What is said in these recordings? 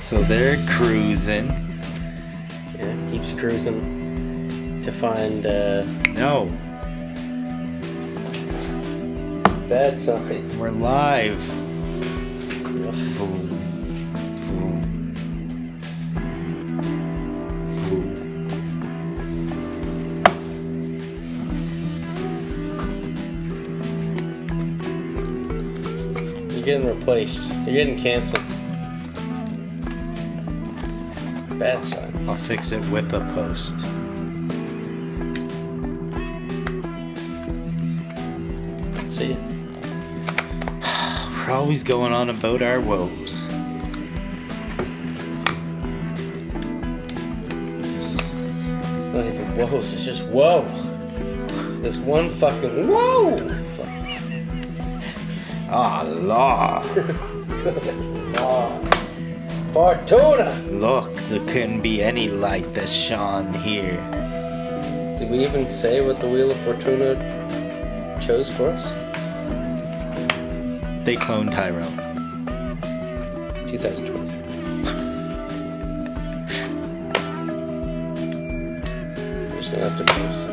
So they're cruising. Yeah, keeps cruising to find No, bad sign. we're live. Ugh. Boom, boom, boom. You're getting replaced. You're getting canceled. Bad sign. I'll fix it with a post. Let's see. We're always going on about our woes. It's not even woes, it's just whoa. This one fucking whoa! Ah, Lord. Fortuna! Look, there couldn't be any light that shone here. Did we even say what the Wheel of Fortuna chose for us? They cloned Tyrone. 2012. We're just gonna have to post it.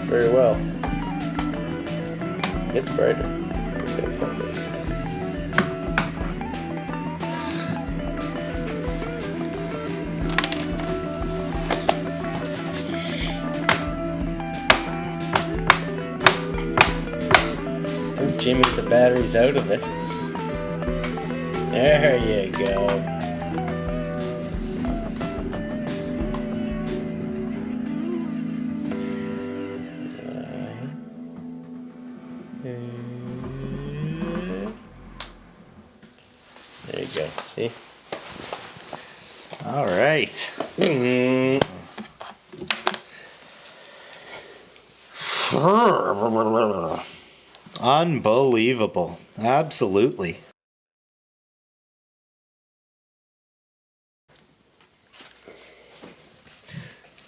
Very well. It's brighter. Okay, fuck it. Don't jimmy the batteries out of it. There you go. There you go. See? All right. Unbelievable. Absolutely.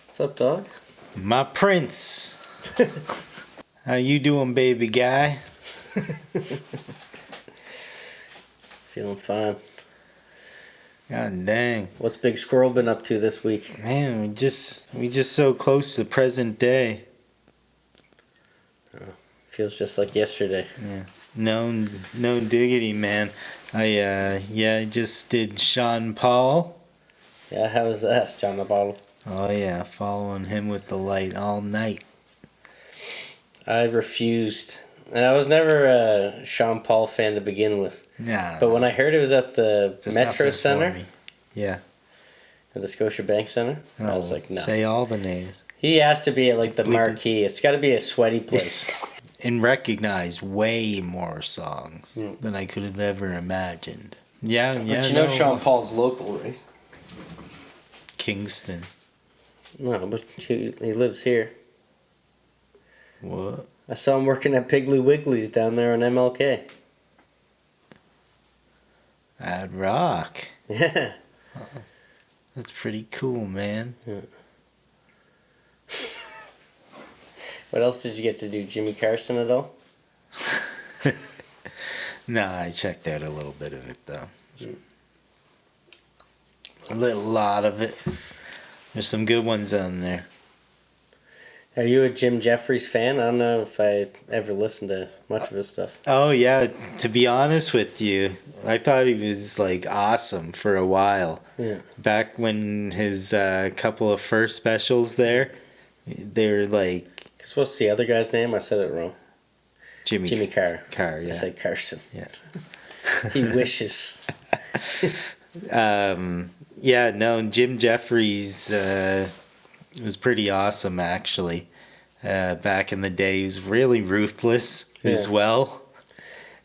What's up, dog? My prince. How you doing, baby guy? Feeling fine. God dang. What's Big Squirrel been up to this week? Man, we just so close to present day. Feels just like yesterday. Yeah. No diggity, man. I just did Sean Paul. Yeah, how was that, John Paul? Oh yeah, following him with the light all night. I refused. And I was never a Sean Paul fan to begin with. Nah. But when I heard it was at the Just Metro nothing for Center, me. Yeah. at the Scotiabank Center, I was like, no. Say all the names. He has to be at like the Bleep it. marquee. It's got to be a sweaty place. And recognize way more songs than I could have ever imagined. Yeah. But you know Sean Paul's local, right? Kingston. No, but he lives here. What? I saw him working at Piggly Wiggly's down there on MLK. I'd rock. Yeah. That's pretty cool, man. Yeah. What else did you get to do? Jimmy Carson at all? Nah, I checked out a little bit of it, though. A lot of it. There's some good ones on there. Are you a Jim Jeffries fan? I don't know if I ever listened to much of his stuff. Oh, yeah. To be honest with you, I thought he was, like, awesome for a while. Yeah. Back when his couple of first specials there, they were, like... Because what's the other guy's name? I said it wrong. Jimmy Carr. Carr, yeah. I said Carson. Yeah. He wishes. Yeah, no, Jim Jeffries was pretty awesome, actually. Back in the day, he was really ruthless as well.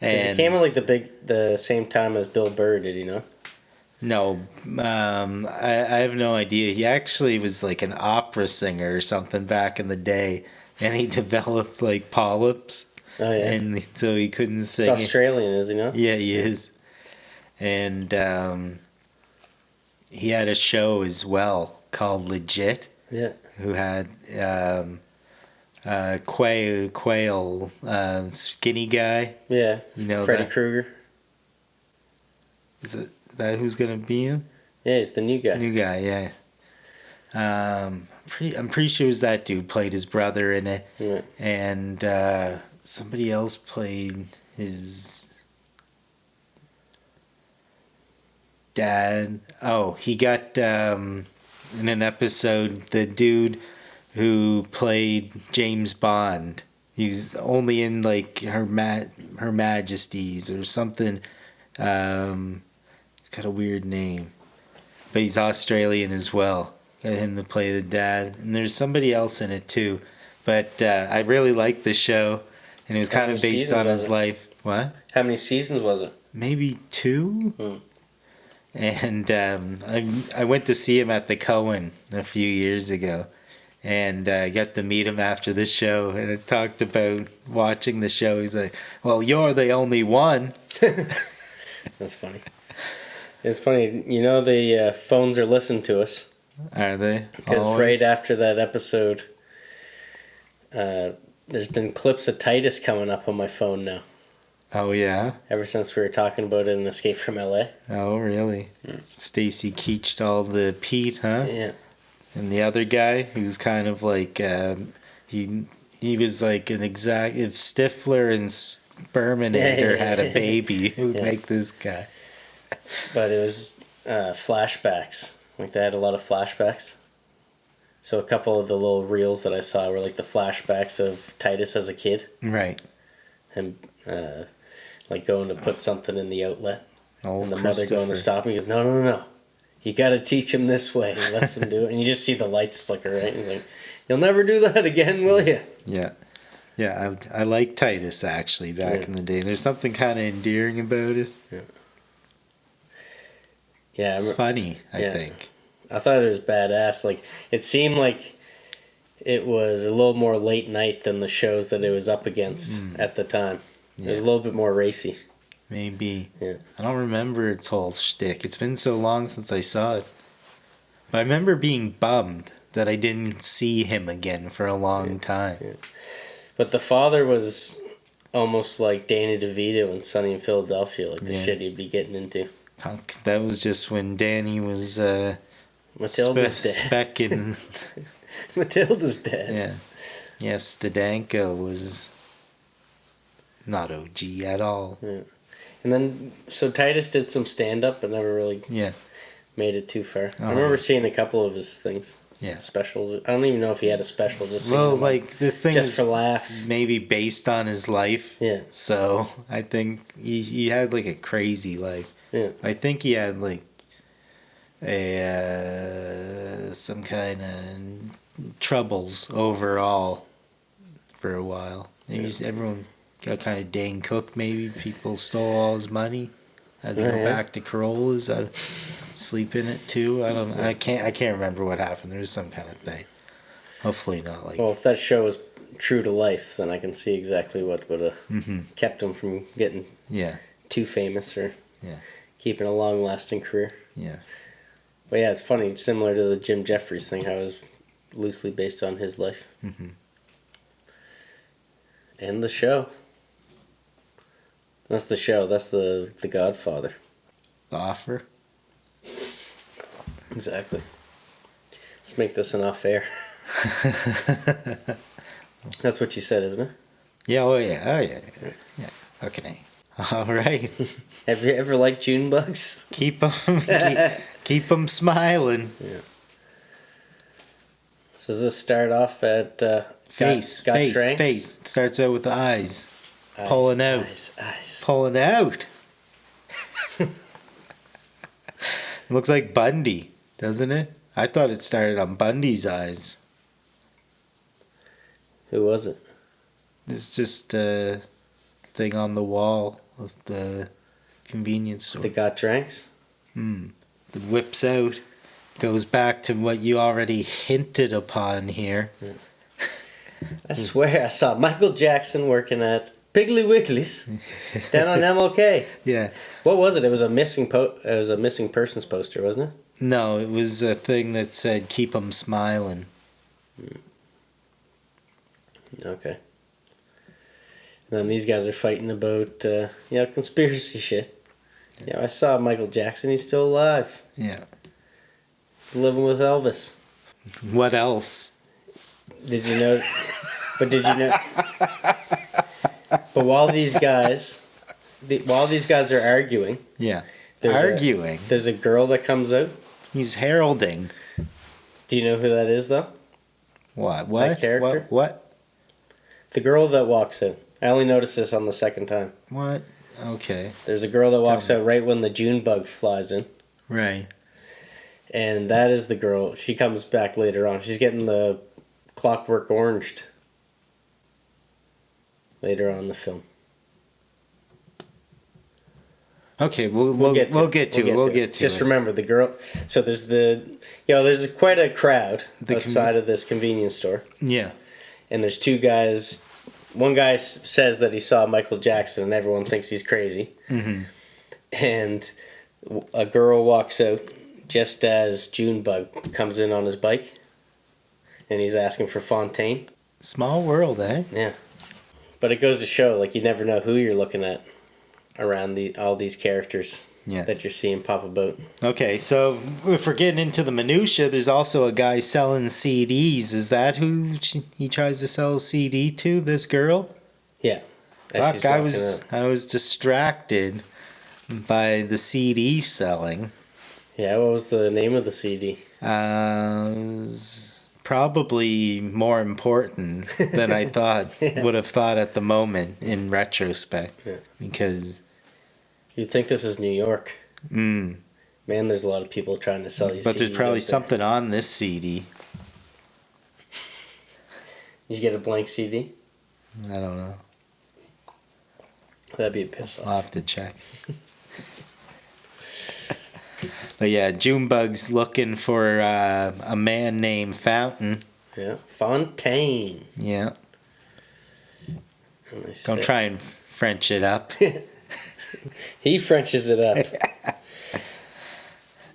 And he came at like the same time as Bill Burr, did he know? No, I have no idea. He actually was like an opera singer or something back in the day, and he developed like polyps, Oh yeah. and so he couldn't He's sing. Australian, is he not? Yeah, he is, and he had a show as well called Legit, Yeah. who had Quail, skinny guy. Yeah. You know Freddy that? Krueger. Is it that who's gonna be him? Yeah, he's the new guy. New guy, yeah. I'm pretty sure it was that dude played his brother in it, Yeah. and somebody else played his dad. Oh, he got in an episode the dude who played James Bond. He was only in like Her Majesty's or something. He's got a weird name, but he's Australian as well. Got him to play the dad, and there's somebody else in it too. But I really liked the show, and it was How kind many of based seasons on was his it? life. What? How many seasons was it? Maybe 2. Hmm. And I went to see him at the Cohen a few years ago, and I got to meet him after the show, and it talked about watching the show. He's like, "Well, you're the only one." That's funny. It's funny. You know the phones are listening to us. Are they? Because Always? right after that episode, there's been clips of Titus coming up on my phone now. Oh yeah. Ever since we were talking about it in Escape from LA. Oh really? Stacy Keached all the Pete, huh? Yeah. And the other guy who's kind of like he was like an exact if Stifler and Sperminator had a baby, who would make this guy? But it was flashbacks. Like they had a lot of flashbacks. So a couple of the little reels that I saw were like the flashbacks of Titus as a kid. Right. And like going to put something in the outlet. Oh, And the mother going to stop him. He goes, no. You got to teach him this way. He lets him do it. And you just see the lights flicker, right? He's like, you'll never do that again, will you? Yeah. Yeah, I like Titus actually back in the day. There's something kind of endearing about it. Yeah. It's funny, I think. I thought it was badass. Like, it seemed like it was a little more late night than the shows that it was up against at the time. It was a little bit more racy. Maybe. Yeah. I don't remember its whole shtick. It's been so long since I saw it. But I remember being bummed that I didn't see him again for a long time. Yeah. But the father was almost like Danny DeVito in Sunny in Philadelphia, like the shit he'd be getting into. That was just when Danny was Matilda's dead. specking. Matilda's dead. Yeah. Yeah, Stadanko was not OG at all. Yeah. And then, so Titus did some stand-up, but never really made it too far. I remember seeing a couple of his things. Yeah. Specials. I don't even know if he had a special. Just Well, like this thing just was for laughs. maybe based on his life. Yeah. So I think he had like a crazy life. Yeah. I think he had like a some kind of troubles overall for a while. Maybe everyone got kind of Dane Cook. Maybe people stole all his money. Had to go back to Corollas. Sleep in it too. I don't. I can't remember what happened. There was some kind of thing. Hopefully not like. Well, if that show was true to life, then I can see exactly what would have kept him from getting too famous or keeping a long-lasting career. Yeah. But yeah, it's funny. Similar to the Jim Jeffries thing, how it was loosely based on his life. Mm-hmm. And the show. That's the show. That's the Godfather. The Offer. Exactly. Let's make this an off-air. That's what you said, isn't it? Yeah. Oh yeah. Yeah. Okay. All right. Have you ever liked June bugs? Keep them smiling. Yeah. So does this start off at Face. It starts out with the eyes. Eyes, Pulling out. Eyes. Pulling out. Looks like Bundy, doesn't it? I thought it started on Bundy's eyes. Who was it? It's just a thing on the wall of the convenience store. The Got Dranks? whips out. Goes back to what you already hinted upon here. I swear I saw Michael Jackson working at Piggly Wiggly's down on MLK. Yeah. What was it? It was a missing persons poster, wasn't it? No, it was a thing that said "Keep 'em smiling." Okay. And then these guys are fighting about conspiracy shit. Yeah, I saw Michael Jackson. He's still alive, Yeah. living with Elvis. What else? Did you know? But did you know? But while these guys are arguing, Yeah. there's there's a girl that comes out. He's heralding. Do you know who that is, though? What? What? That character? What? The girl that walks out. I only noticed this on the second time. What? Okay. There's a girl that walks out right when the June bug flies in. Right. And that is the girl. She comes back later on. She's getting the Clockwork Oranged later on in the film. Okay, we'll get to it. Just remember the girl. So there's quite a crowd outside of this convenience store. Yeah. And there's two guys. One guy says that he saw Michael Jackson, and everyone thinks he's crazy. Mm-hmm. And a girl walks out just as Junebug comes in on his bike, and he's asking for Fontaine. Small world, eh? Yeah. But it goes to show, like, you never know who you're looking at around all these characters that you're seeing pop about. Okay, so if we're getting into the minutia, there's also a guy selling CDs. Is that who he tries to sell a CD to? This girl? Yeah. Fuck, I was distracted by the CD selling. Yeah, what was the name of the CD? Probably more important than I would have thought at the moment in retrospect. Yeah. Because You'd think this is New York. Man, there's a lot of people trying to sell you CDs. But there's probably something on this CD. You get a blank CD? I don't know. That'd be a piss off. I'll have to check. But yeah, Junebug's looking for a man named Fountain. Yeah, Fontaine. Yeah. Don't try and French it up. He Frenches it up.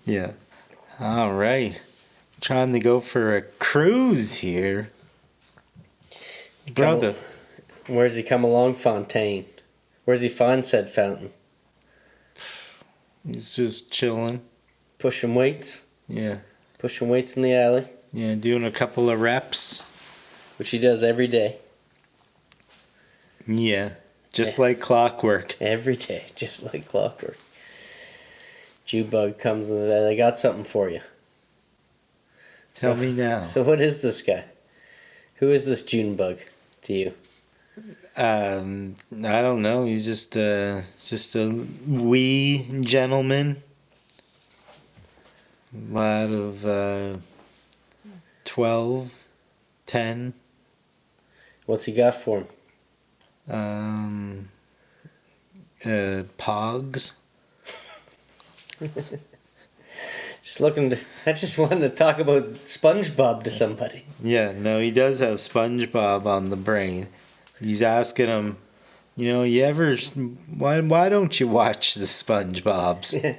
Yeah. All right. Trying to go for a cruise here. Brother. Where's he come along, Fontaine? Where's he find said fountain? He's just chilling. Pushing weights? Yeah. Pushing weights in the alley? Yeah, doing a couple of reps. Which he does every day. Yeah. Just like clockwork. Every day, just like clockwork. Jewbug comes and says, I got something for you. Tell me now. So what is this guy? Who is this Junebug to you? I don't know. He's just a wee gentleman. Lad of 12, 10. What's he got for him? Pogs. I just wanted to talk about SpongeBob to somebody. Yeah, no, he does have SpongeBob on the brain. He's asking him, why don't you watch the SpongeBobs?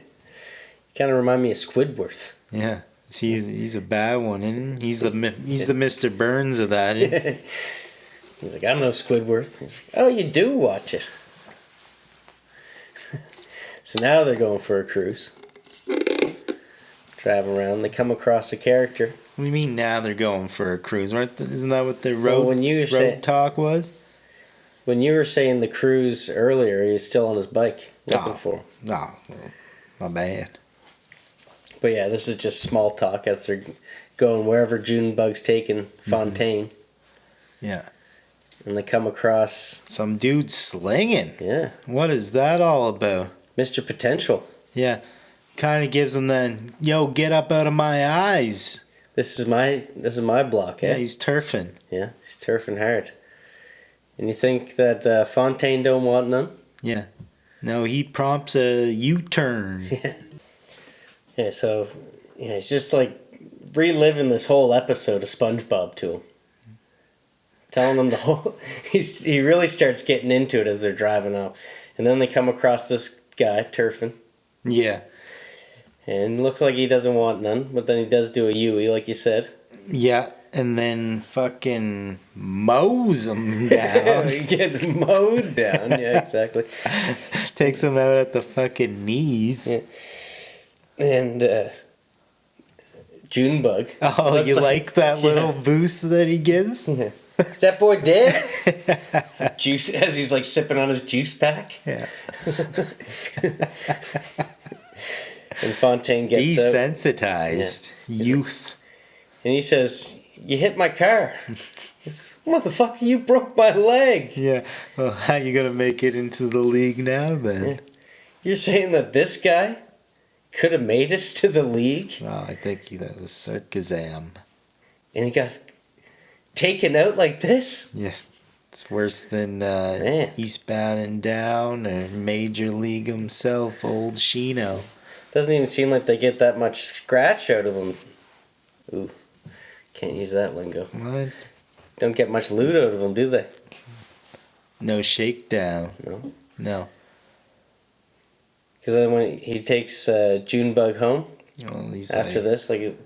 Kind of remind me of Squidward. Yeah, he's a bad one, and he's the Mr. Burns of that. He's like, I'm no Squidward. He's like, oh, you do watch it. So now they're going for a cruise. Driving around, they come across a character. What do you mean now they're going for a cruise? Isn't that what the road talk was? When you were saying the cruise earlier, he was still on his bike looking for him. No, my bad. But yeah, this is just small talk as they're going wherever Junebug's taking Fontaine. Mm-hmm. Yeah. And they come across some dude slinging. Yeah. What is that all about? Mr. Potential. Yeah. Kind of gives him that, get up out of my eyes. This is my block, eh? Yeah, he's turfing. Yeah, he's turfing hard. And you think that Fontaine don't want none? Yeah. No, he prompts a U-turn. Yeah. Yeah, so yeah, it's just like reliving this whole episode of SpongeBob to him. Telling him the whole he really starts getting into it as they're driving off. And then they come across this guy, Turfin. Yeah. And looks like he doesn't want none, but then he does do a Yui, like you said. Yeah, and then fucking mows him down. He gets mowed down, yeah, exactly. Takes him out at the fucking knees. Yeah. And Junebug. Oh, you like that little boost that he gives? Yeah. Is that boy dead? Juice, as he's like sipping on his juice pack. Yeah. And Fontaine gets desensitized youth. And he says, "You hit my car." He says, "Motherfucker, you broke my leg." Yeah. Well, how you gonna make it into the league now then? Yeah. You're saying that this guy could have made it to the league? Well, I think that was sarcasm. And he got taken out like this? Yeah. It's worse than Man. Eastbound and Down or Major League himself, old Shino. Doesn't even seem like they get that much scratch out of him. Ooh, can't use that lingo. What? Don't get much loot out of him, do they? No shakedown. No. No. Because then when he takes Junebug home Well, he's after like, this, like,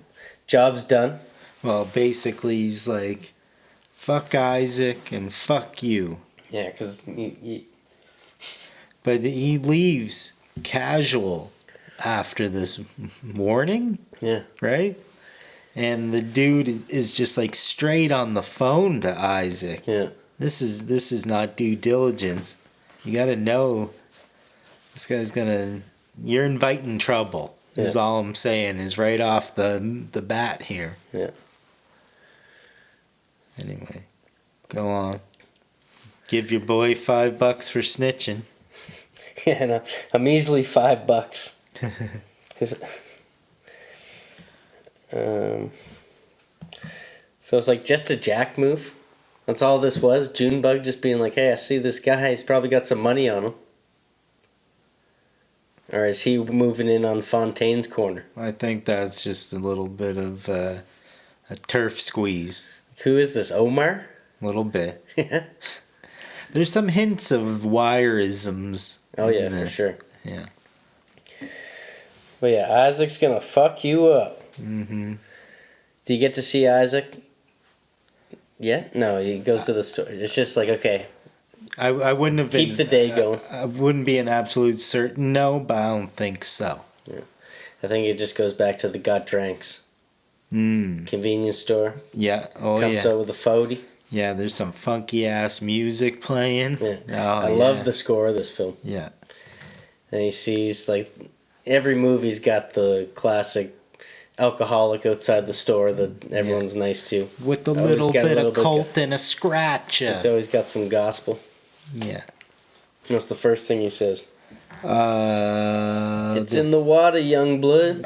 job's done. well, basically he's like, fuck Isaac and fuck you. Yeah, because But he leaves casual after this warning, yeah. right? And the dude is just like straight on the phone to Isaac. Yeah. This is not due diligence. You got to know this guy's gonna. You're inviting trouble. Is Yeah. all I'm saying. Is right off the bat here. Yeah. Anyway, go on. Give your boy $5 for snitching. Yeah, no, a measly $5. 'Cause, so it's like just a jack move. That's all this was. Junebug just being like, "Hey, I see this guy. He's probably got some money on him." Or is he moving in on Fontaine's corner? I think that's just a little bit of a turf squeeze. Who is this? Omar? A little bit. Yeah. There's some hints of wireisms. Oh in yeah, for this. sure. Yeah. But yeah, Isaac's gonna fuck you up. Mm-hmm. Do you get to see Isaac? Yeah? No, he goes to the store. It's just like, okay, I wouldn't have been. keep the day going. I wouldn't be an absolute certain no, but I don't think so. I think it just goes back to the got drinks. Convenience store. Yeah. Oh Comes yeah. out with a 40. Yeah. There's some funky ass music playing. Yeah. Oh, I love the score of this film. Yeah. And he sees, like, every movie's got the classic alcoholic outside the store that everyone's nice to. With a Always little got a bit little of bit cult and a scratch. It's always got some gospel. Yeah. What's the first thing he says? It's It's in the water, young blood.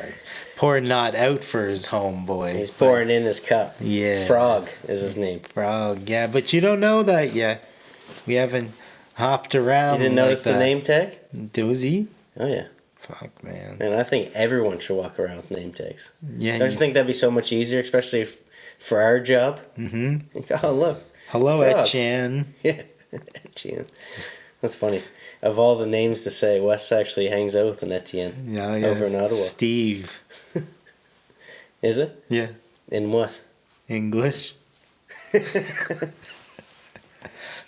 pouring not out for his homeboy. He's pouring in his cup. Yeah. Frog is his name. Frog. Yeah, but you don't know that yet. We haven't hopped around. You didn't notice like the that. name tag? Was he? Oh, yeah. Fuck, man. And I think everyone should walk around with name tags. Yeah. Don't you think that'd be so much easier, especially for our job? Mm-hmm. Like, oh, look. Hello, Frog. Etchan. Yeah. Etienne. That's funny. Of all the names to say, Wes actually hangs out with an Etienne. Yeah, yeah. Over in Ottawa. Steve. Is it? Yeah. In what? English.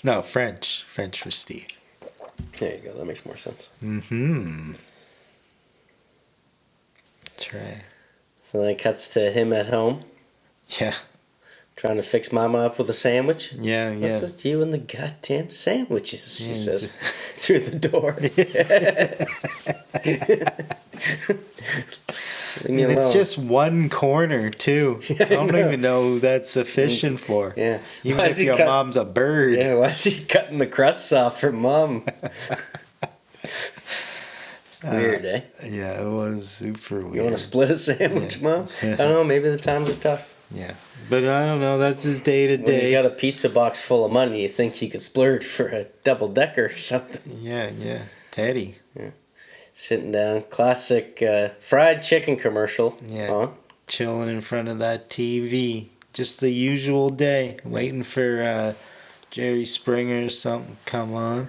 No, French. French for Steve. There you go. That makes more sense. Mm-hmm. That's right. So then it cuts to him at home, Yeah. trying to fix Mama up with a sandwich. Yeah, yeah. What's with you and the goddamn sandwiches, she Yeah, says, through the door. Leave me And it's alone. just one corner, too. I don't know. even know who that's sufficient for. Yeah. Even Why if is he your cut- mom's a bird. Yeah, why is he cutting the crusts off for Mom? Weird, eh? Yeah, it was super weird. You want to split a sandwich, Mom? I don't know, maybe the times are tough. Yeah. But I don't know, that's his day to When you day. got a pizza box full of money, you think you could splurge for a double-decker or something. Yeah, yeah. Teddy. Sitting down. Classic fried chicken commercial. Yeah. On. Chilling in front of that TV. Just the usual day. Waiting for Jerry Springer or something to come on.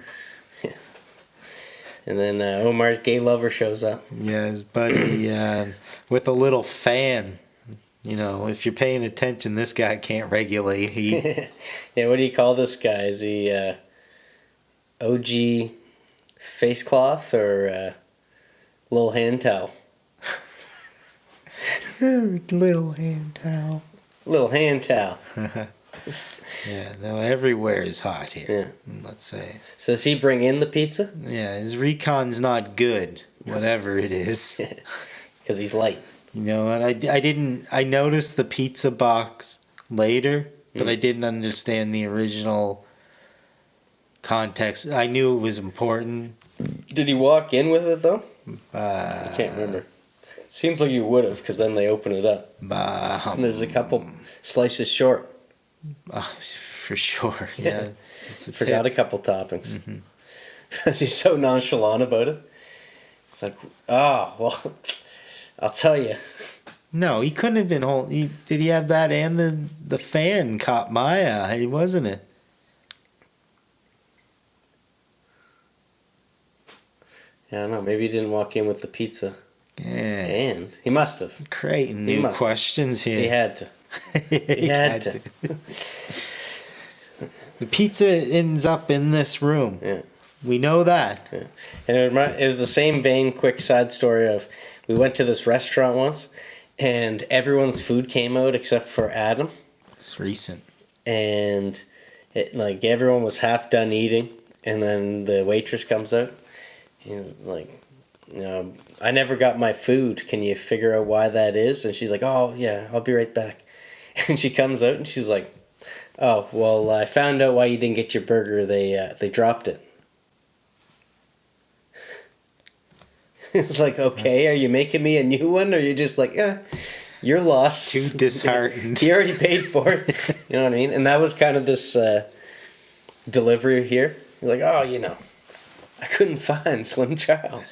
And then Omar's gay lover shows up. Yeah, his buddy with a little fan. You know, if you're paying attention, this guy can't regulate heat. Yeah, what do you call this guy? Is he OG face cloth or little hand towel? Little hand towel. Little hand towel. Yeah, no, everywhere is hot here. Yeah. Let's say. So does he bring in the pizza? Yeah, his recon's not good, whatever it is. Because he's light. You know, and I noticed the pizza box later, but I didn't understand the original context. I knew it was important. Did he walk in with it though? I I can't remember. Seems like you would have, because then they open it up. And there's a couple slices short. For sure, yeah. It's a Forgot tip. a couple toppings. He's so nonchalant about it. It's like, oh, well, I'll tell you. No, he couldn't have been did he have that and the fan caught my eye, wasn't it? Yeah, I don't know. Maybe he didn't walk in with the pizza. Yeah. And he must have. Creating He new must have. questions here. He had to. He had to. The pizza ends up in this room. Yeah. We know that. Yeah. And it was the same vein, quick side story of we went to this restaurant once and everyone's food came out except for Adam. It's recent. And like everyone was half done eating and then the waitress comes out. He's like, I never got my food. Can you figure out why that is? And she's like, oh, yeah, I'll be right back. And she comes out and she's like, oh, well, I found out why you didn't get your burger. They dropped it. It's like, okay, are you making me a new one? Or are you just like, you're lost. Too disheartened. You already paid for it. You know what I mean? And that was kind of this delivery here. You're like, oh, I couldn't find Slim Charles.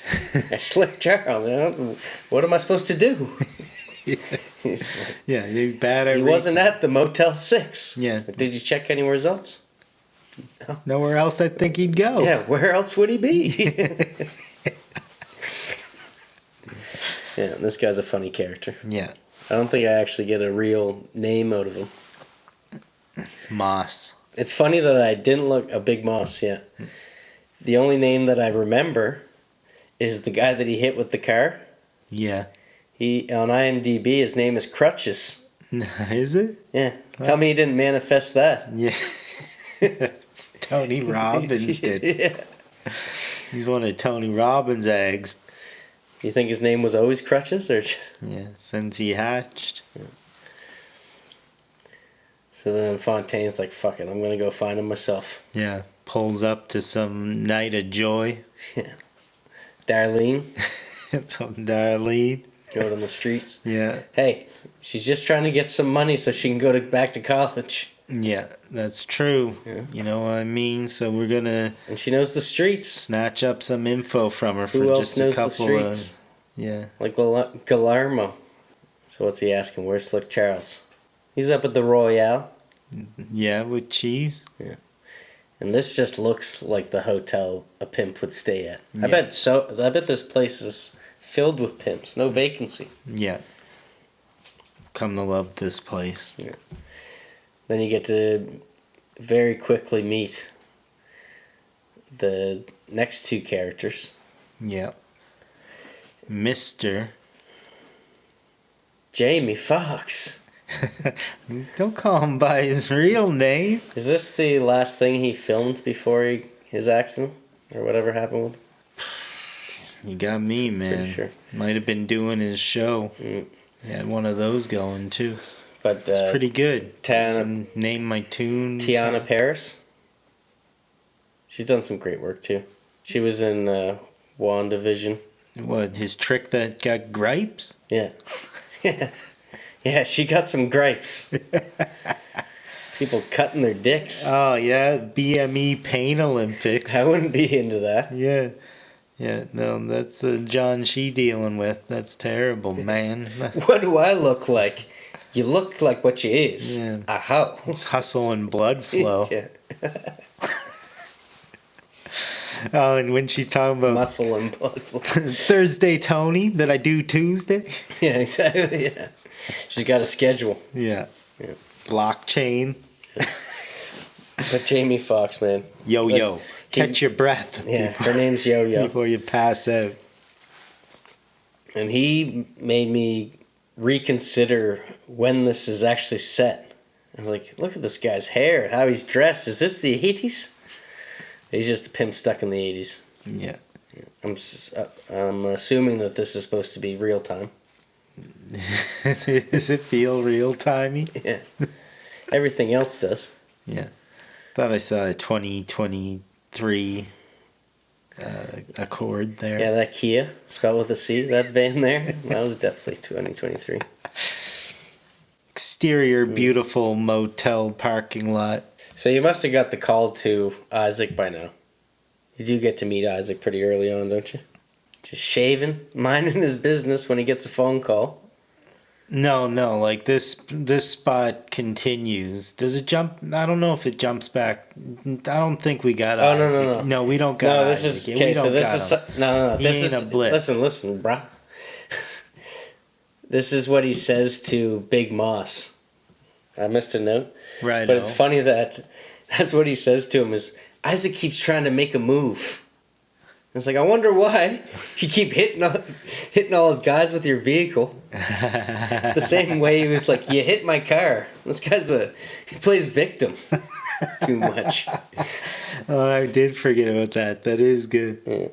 Slim Charles, what am I supposed to do? He's like, Yeah, you bad at he wasn't at the Motel 6. Yeah. Did you check any results? Nowhere else I think he'd go. Yeah, where else would he be? Yeah, this guy's a funny character. Yeah. I don't think I actually get a real name out of him. Moss. It's funny that I didn't look a Big Moss, yeah. The only name that I remember is the guy that he hit with the car. Yeah. He on IMDb, his name is Crutches. Is it? Yeah. Tell me he didn't manifest that. Yeah. Tony Robbins did. Yeah. He's one of Tony Robbins' eggs. You think his name was always Crutches, or? Yeah, since he hatched. So then Fontaine's like, "Fuck it, I'm gonna go find him myself." Yeah, pulls up to some night of joy. Yeah. Darlene. Some Darlene. Out on the streets. Yeah. Hey, she's just trying to get some money so she can go back to college. Yeah, that's true. Yeah. You know what I mean? So we're gonna And she knows the streets. snatch up some info from her Who for else just a knows the couple streets? of. Yeah. Like Guillermo. So what's he asking? Where's Slick Charles? He's up at the Royale. Yeah, with cheese. Yeah. And this just looks like the hotel a pimp would stay at. Yeah. I bet this place is filled with pimps. No vacancy. Yeah. Come to love this place. Yeah. Then you get to very quickly meet the next two characters. Yeah. Mr. Jamie Foxx. Don't call him by his real name. Is this the last thing he filmed before his accident? Or whatever happened with him? You got me, man. Pretty sure. Might have been doing his show. Mm. He had one of those going too. But It's pretty good. Tiana- Some Name My Tune. Tiana Paris. She's done some great work too. She was in WandaVision. What, his trick that got gripes? Yeah. Yeah, she got some gripes. People cutting their dicks. Oh, yeah. BME Pain Olympics. I wouldn't be into that. Yeah. Yeah, no, that's the John she dealing with. That's terrible, man. What do I look like? You look like what you is. Yeah. A hoe. It's hustle and blood flow. Yeah. Oh, and when she's talking about Muscle and blood flow. Thursday, Tony, that I do Tuesday. Yeah, exactly. Yeah. She's got a schedule. Yeah. Yeah. Blockchain. But Jamie Foxx, man. Yo. Catch your breath. Yeah, her name's Yo-Yo. Before you pass out. And he made me reconsider when this is actually set. I was like, look at this guy's hair, how he's dressed. Is this the 80s? He's just a pimp stuck in the 80s. Yeah. I'm assuming that this is supposed to be real time. Does it feel real timey? Yeah. Everything else does. Yeah. Thought I saw a 2023 Accord there. Yeah, that Kia, spelled with a C, that van there, that was definitely 2023. Exterior, beautiful motel parking lot. So you must have got the call to Isaac by now. You do get to meet Isaac pretty early on, don't you? Just shaving, minding his business when he gets a phone call. No, like this spot continues. Does it jump? I don't know if it jumps back. I don't think we got Isaac. No. No, we don't got No, this Isaac. is okay. So this is no. He This ain't is a blip. Listen, bruh. This is what he says to Big Moss. I missed a note. Right. But it's funny that that's what he says to him is Isaac keeps trying to make a move. It's like, I wonder why you keep hitting all his guys with your vehicle. The same way he was like, you hit my car. This guy's he plays victim too much. Oh, I did forget about that. That is good. Yeah.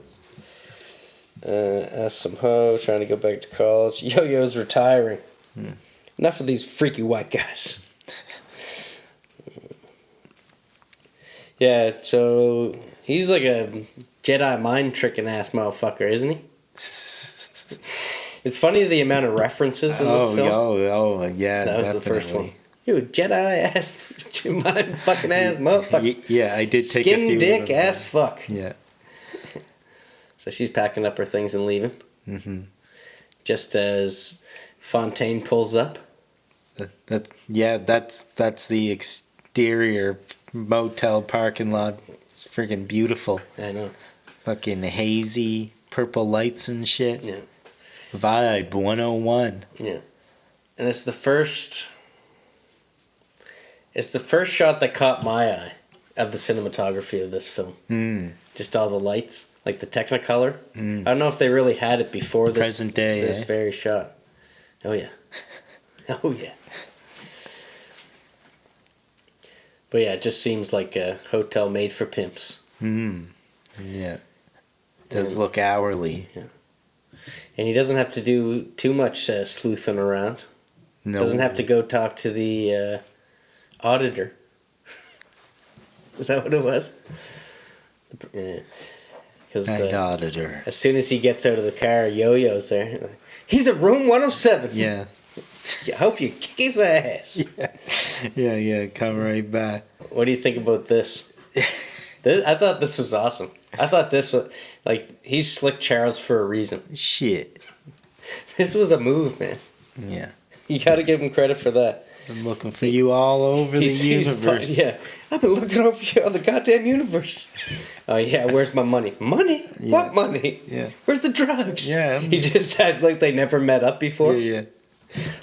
Ask some hoe, trying to go back to college. Yo-Yo's retiring. Enough of these freaky white guys. Yeah, so he's like a Jedi mind tricking ass motherfucker, isn't he? It's funny the amount of references in this film. Yeah, That was definitely. the first one. You Jedi ass, mind fucking ass motherfucker. Yeah, I did take a few. Skin dick of them. ass fuck. Yeah. So she's packing up her things and leaving. Mm-hmm. Just as Fontaine pulls up. That's the exterior motel parking lot. It's freaking beautiful. I know. Fucking hazy, purple lights and shit. Yeah. Vibe 101. Yeah. And it's the first shot that caught my eye of the cinematography of this film. Just all the lights, like the Technicolor. I don't know if they really had it before this Present day, this very shot. Oh yeah. Oh yeah. But yeah, it just seems like a hotel made for pimps. Yeah. It does look hourly. Yeah. And he doesn't have to do too much sleuthing around. No. Doesn't have to go talk to the auditor. Is that what it was? Yeah. Because auditor. as soon as he gets out of the car, Yo-Yo's there. He's at room 107. Yeah. I hope you kick his ass. Yeah, come right back. What do you think about this? I thought this was awesome. I thought this was, like, he's Slick Charles for a reason. Shit. This was a move, man. Yeah. You gotta give him credit for that. I'm looking for you all over the universe. Yeah. I've been looking over here on the goddamn universe. Oh, yeah, where's my money? Money? Yeah. What money? Yeah. Where's the drugs? Yeah. He just acts like they never met up before. Yeah.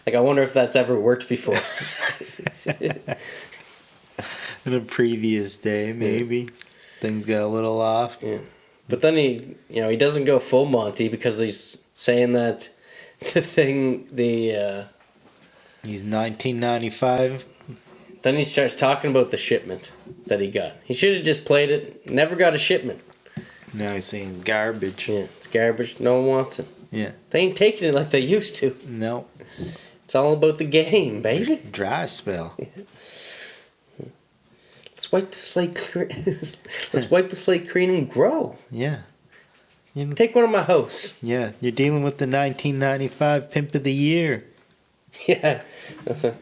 Like, I wonder if that's ever worked before. In a previous day, maybe. Things got a little off. Yeah. But then he doesn't go full Monty because he's saying that He's 1995. Then he starts talking about the shipment that he got. He should have just played it. Never got a shipment. Now he's saying it's garbage. Yeah, it's garbage. No one wants it. Yeah. They ain't taking it like they used to. No. It's all about the game, baby. Dry spell. Let's wipe the slate clean. Let's wipe the slate clean and grow. Yeah. Take one of my hosts. Yeah, you're dealing with the 1995 Pimp of the Year. Yeah. I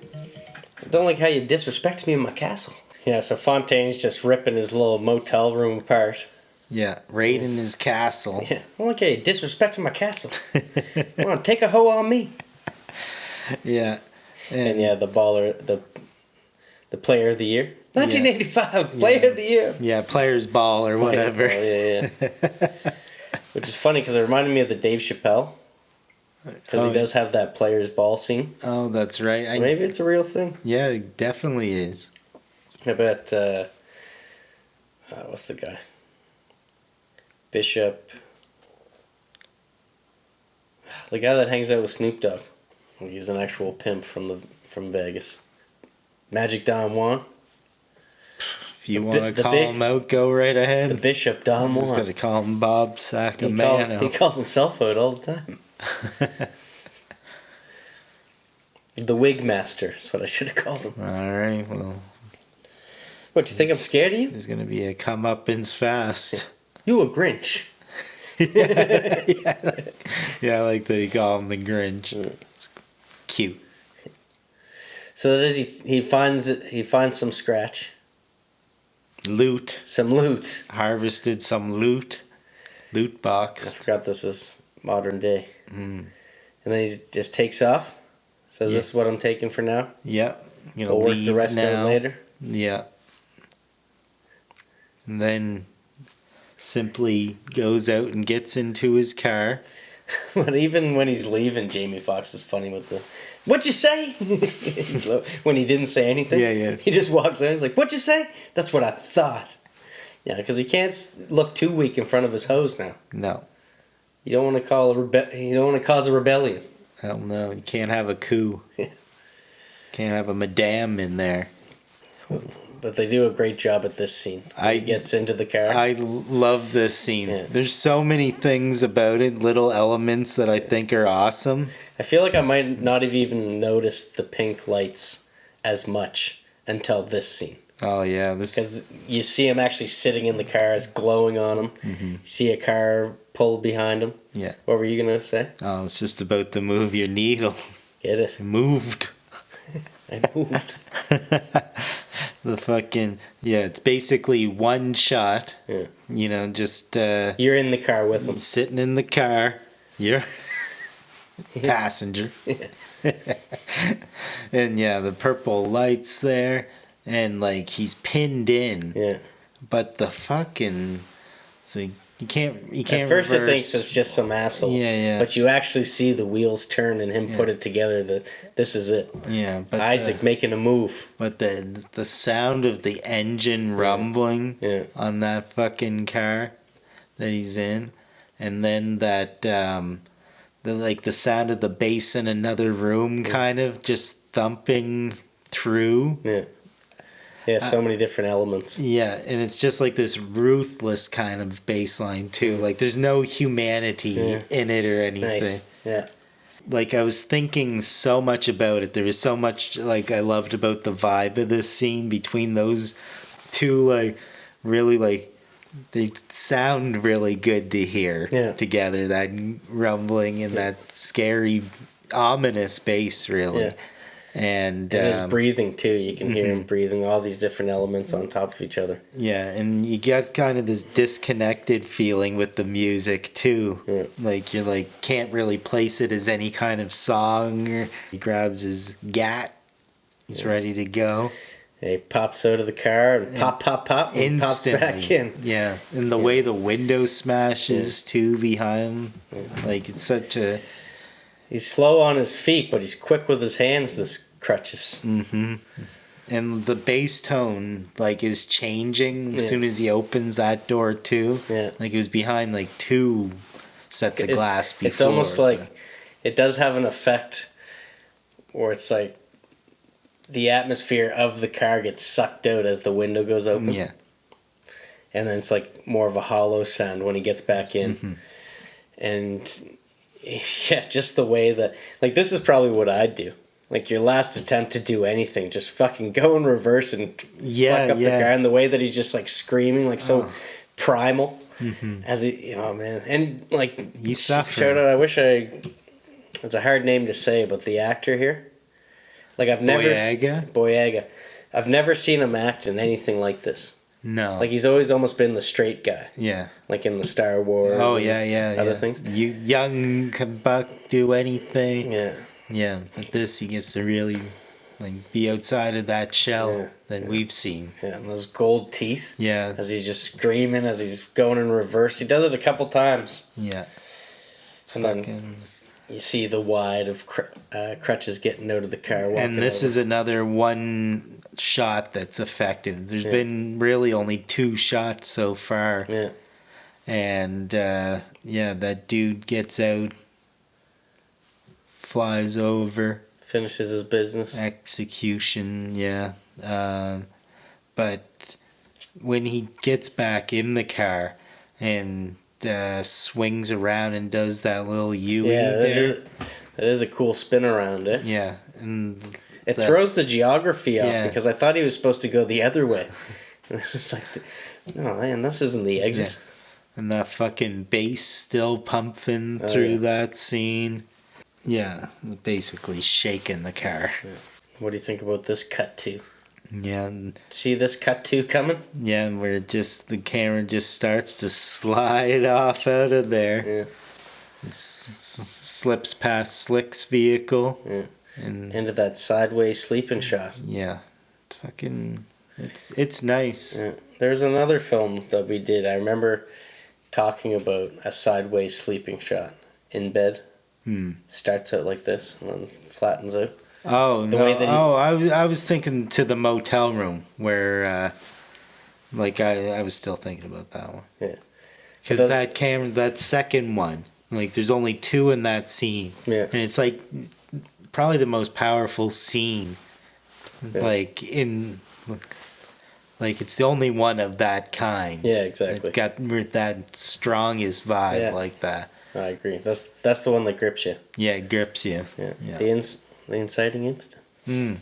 don't like how you disrespect me in my castle. Yeah, so Fontaine's just ripping his little motel room apart. Yeah, raiding his castle. Yeah. Okay, disrespecting my castle. Come on, take a hoe on me. Yeah. And yeah, the baller, the player of the year. 1985, player of the year. Yeah, player's ball or whatever. Yeah. Which is funny because it reminded me of the Dave Chappelle. Because he does have that player's ball scene. Oh, that's right. So maybe it's a real thing. Yeah, it definitely is. I bet, what's the guy? Bishop. The guy that hangs out with Snoop Dogg. He's an actual pimp from Vegas. Magic Don Juan. If you want to call him out, go right ahead. The Bishop Don Juan. Just got to call him Bob Sacamano. He calls himself out all the time. The Wig Master is what I should have called him. All right, well. What, you think I'm scared of you? There's going to be a comeuppance fast. You a Grinch. Yeah, I like that you call him the Grinch. It's cute. So does he finds some scratch. Loot. Some loot. Harvested some loot. Loot I box. forgot this is modern day. And then he just takes off. Says, this is what I'm taking for now. Yeah. You know, We'll work the rest out later. Yeah. And then simply goes out and gets into his car. But even when he's leaving, Jamie Foxx is funny with the, "What'd you say?" When he didn't say anything. Yeah. He just walks out. He's like, "What'd you say?" That's what I thought. Yeah, because he can't look too weak in front of his hoes now. No. You don't want to You don't want to cause a rebellion. Hell no. You can't have a coup. Yeah. Can't have a madame in there. But they do a great job at this scene. He gets into the car. I love this scene. Yeah. There's so many things about it, little elements that I think are awesome. I feel like I might not have even noticed the pink lights as much until this scene. Oh, yeah. Because you see him actually sitting in the car, it's glowing on him. You see a car pull behind him. Yeah. What were you going to say? Oh, it's just about to move your needle. Get it? Moved. I moved. The fucking... Yeah, it's basically one shot. Yeah. You know, just... You're in the car with him. Sitting in the car. You're... passenger. And yeah, the purple lights there. And like, he's pinned in. Yeah. But the fucking... So you can't At first reverse. it thinks it's just some asshole. Yeah. But you actually see the wheels turn and him put it together that this is it. Yeah, but Isaac making a move. But the sound of the engine rumbling on that fucking car that he's in, and then that the sound of the bass in another room kind of just thumping through. Yeah. Yeah, so many different elements. Yeah, and it's just like this ruthless kind of bass line too. Like there's no humanity in it or anything. Nice. Yeah. Like I was thinking so much about it. There was so much like I loved about the vibe of this scene between those two. Like really, like they sound really good to hear together. That rumbling and that scary, ominous bass, really. Yeah. And his breathing too. You can hear him breathing, all these different elements on top of each other. Yeah, and you get kind of this disconnected feeling with the music too. Yeah. Like you're like can't really place it as any kind of song. He grabs his gat. He's ready to go. And he pops out of the car and pop, and pops back in. Yeah, and the way the window smashes too behind him. Like it's such a... He's slow on his feet, but he's quick with his hands, this crutches. Mm-hmm. And the bass tone, like, is changing as soon as he opens that door, too. Yeah. Like, he was behind, like, two sets of glass before. It's almost like... It does have an effect where it's like the atmosphere of the car gets sucked out as the window goes open. Yeah. And then it's like more of a hollow sound when he gets back in. Mm-hmm. And... Yeah, just the way that... Like, this is probably what I'd do. Like, your last attempt to do anything, just fucking go in reverse and fuck up the car. And the way that he's just, like, screaming, like, so primal. Mm-hmm. As he... Oh, man. And, like... He's suffering. Shout out, I wish I... It's a hard name to say, but the actor here... Like, I've never... Boyega? Boyega. I've never seen him act in anything like this. No. Like he's always almost been the straight guy. Yeah. Like in the Star Wars. Oh and yeah. Other things. You young can buck do anything. Yeah. Yeah, but this he gets to really like be outside of that shell that we've seen. Yeah, and those gold teeth. Yeah. As he's just screaming as he's going in reverse. He does it a couple times. Yeah. And then you see the wide of Crutches getting out of the car. And this over. is another one shot that's effective. There's been really only 2 shots so far. Yeah. And that dude gets out, flies over, finishes his business. Execution, yeah. But when he gets back in the car and swings around and does that little U-E there. That is a cool spin around, eh? Yeah. And it throws the geography off because I thought he was supposed to go the other way. And it's like, no, man, this isn't the exit. Yeah. And that fucking bass still pumping through that scene. Yeah, basically shaking the car. Yeah. What do you think about this cut to? Yeah. See this cut to coming? Yeah, where the camera just starts to slide off out of there. Yeah. It slips past Slick's vehicle. Yeah. And into that sideways sleeping shot. Yeah. It's fucking... It's nice. Yeah. There's another film that we did. I remember talking about a sideways sleeping shot in bed. Starts out like this and then flattens out. Oh, no. I was thinking to the motel room where, I was still thinking about that one. Yeah. Because that second one, like, there's only 2 in that scene. Yeah. And it's, like, probably the most powerful scene. Yeah. Like, it's the only one of that kind. Yeah, exactly. It got that strongest vibe like that. I agree. That's the one that grips you. Yeah, it grips you. Yeah. Yeah. The inciting incident.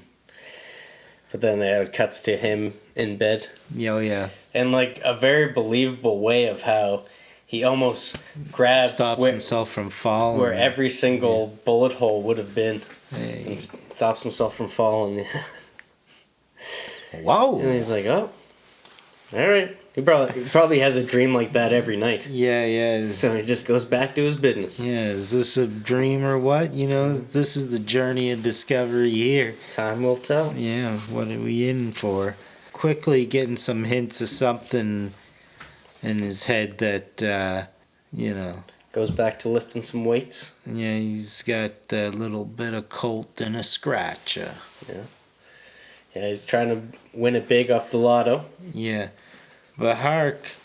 But then it cuts to him in bed. Yeah. And like a very believable way of how he almost grabs stops himself from falling. Where every single bullet hole would have been. And stops himself from falling. Whoa. And he's like, oh, all right. He probably has a dream like that every night. Yeah. So he just goes back to his business. Yeah, is this a dream or what? This is the journey of discovery here. Time will tell. Yeah, what are we in for? Quickly getting some hints of something in his head that, Goes back to lifting some weights. Yeah, he's got a little bit of colt and a scratch. Yeah, he's trying to win it big off the lotto. Yeah. But hark.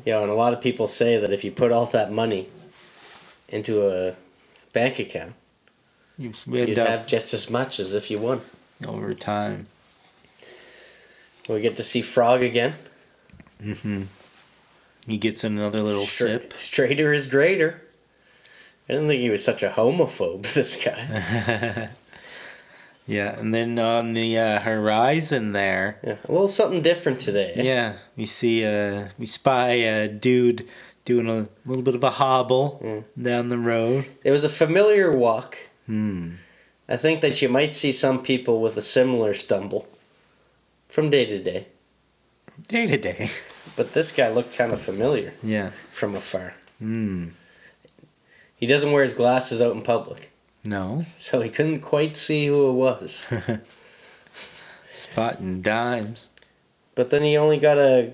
Yeah, and a lot of people say that if you put all that money into a bank account, you'd have just as much as if you won. Over time. We get to see Frog again. Mm-hmm. He gets another little sip. Straighter is greater. I didn't think he was such a homophobe, this guy. Yeah, and then on the horizon there... Yeah, a little something different today. Yeah, we spy a dude doing a little bit of a hobble down the road. It was a familiar walk. I think that you might see some people with a similar stumble from day to day. Day to day. But this guy looked kind of familiar. Yeah. From afar. He doesn't wear his glasses out in public. No. So he couldn't quite see who it was. Spotting dimes. But then he only got a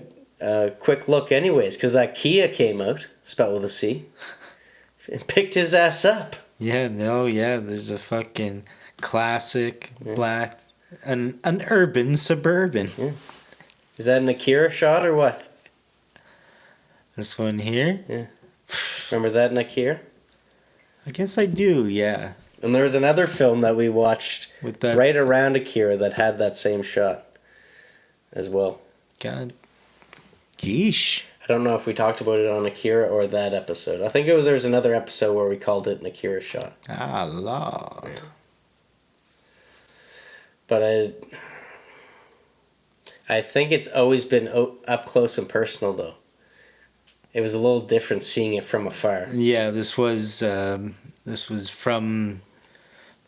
quick look anyways, because that Kia came out, spelled with a C, and picked his ass up. Yeah, there's a fucking classic black, an urban Suburban. Yeah. Is that an Akira shot or what? This one here? Yeah. Remember that in Akira? I guess I do, yeah. And there was another film that we watched right around Akira that had that same shot as well. God. Geesh. I don't know if we talked about it on Akira or that episode. I think there's another episode where we called it an Akira shot. Ah, Lord. But I think it's always been up close and personal, though. It was a little different seeing it from afar. Yeah, this was from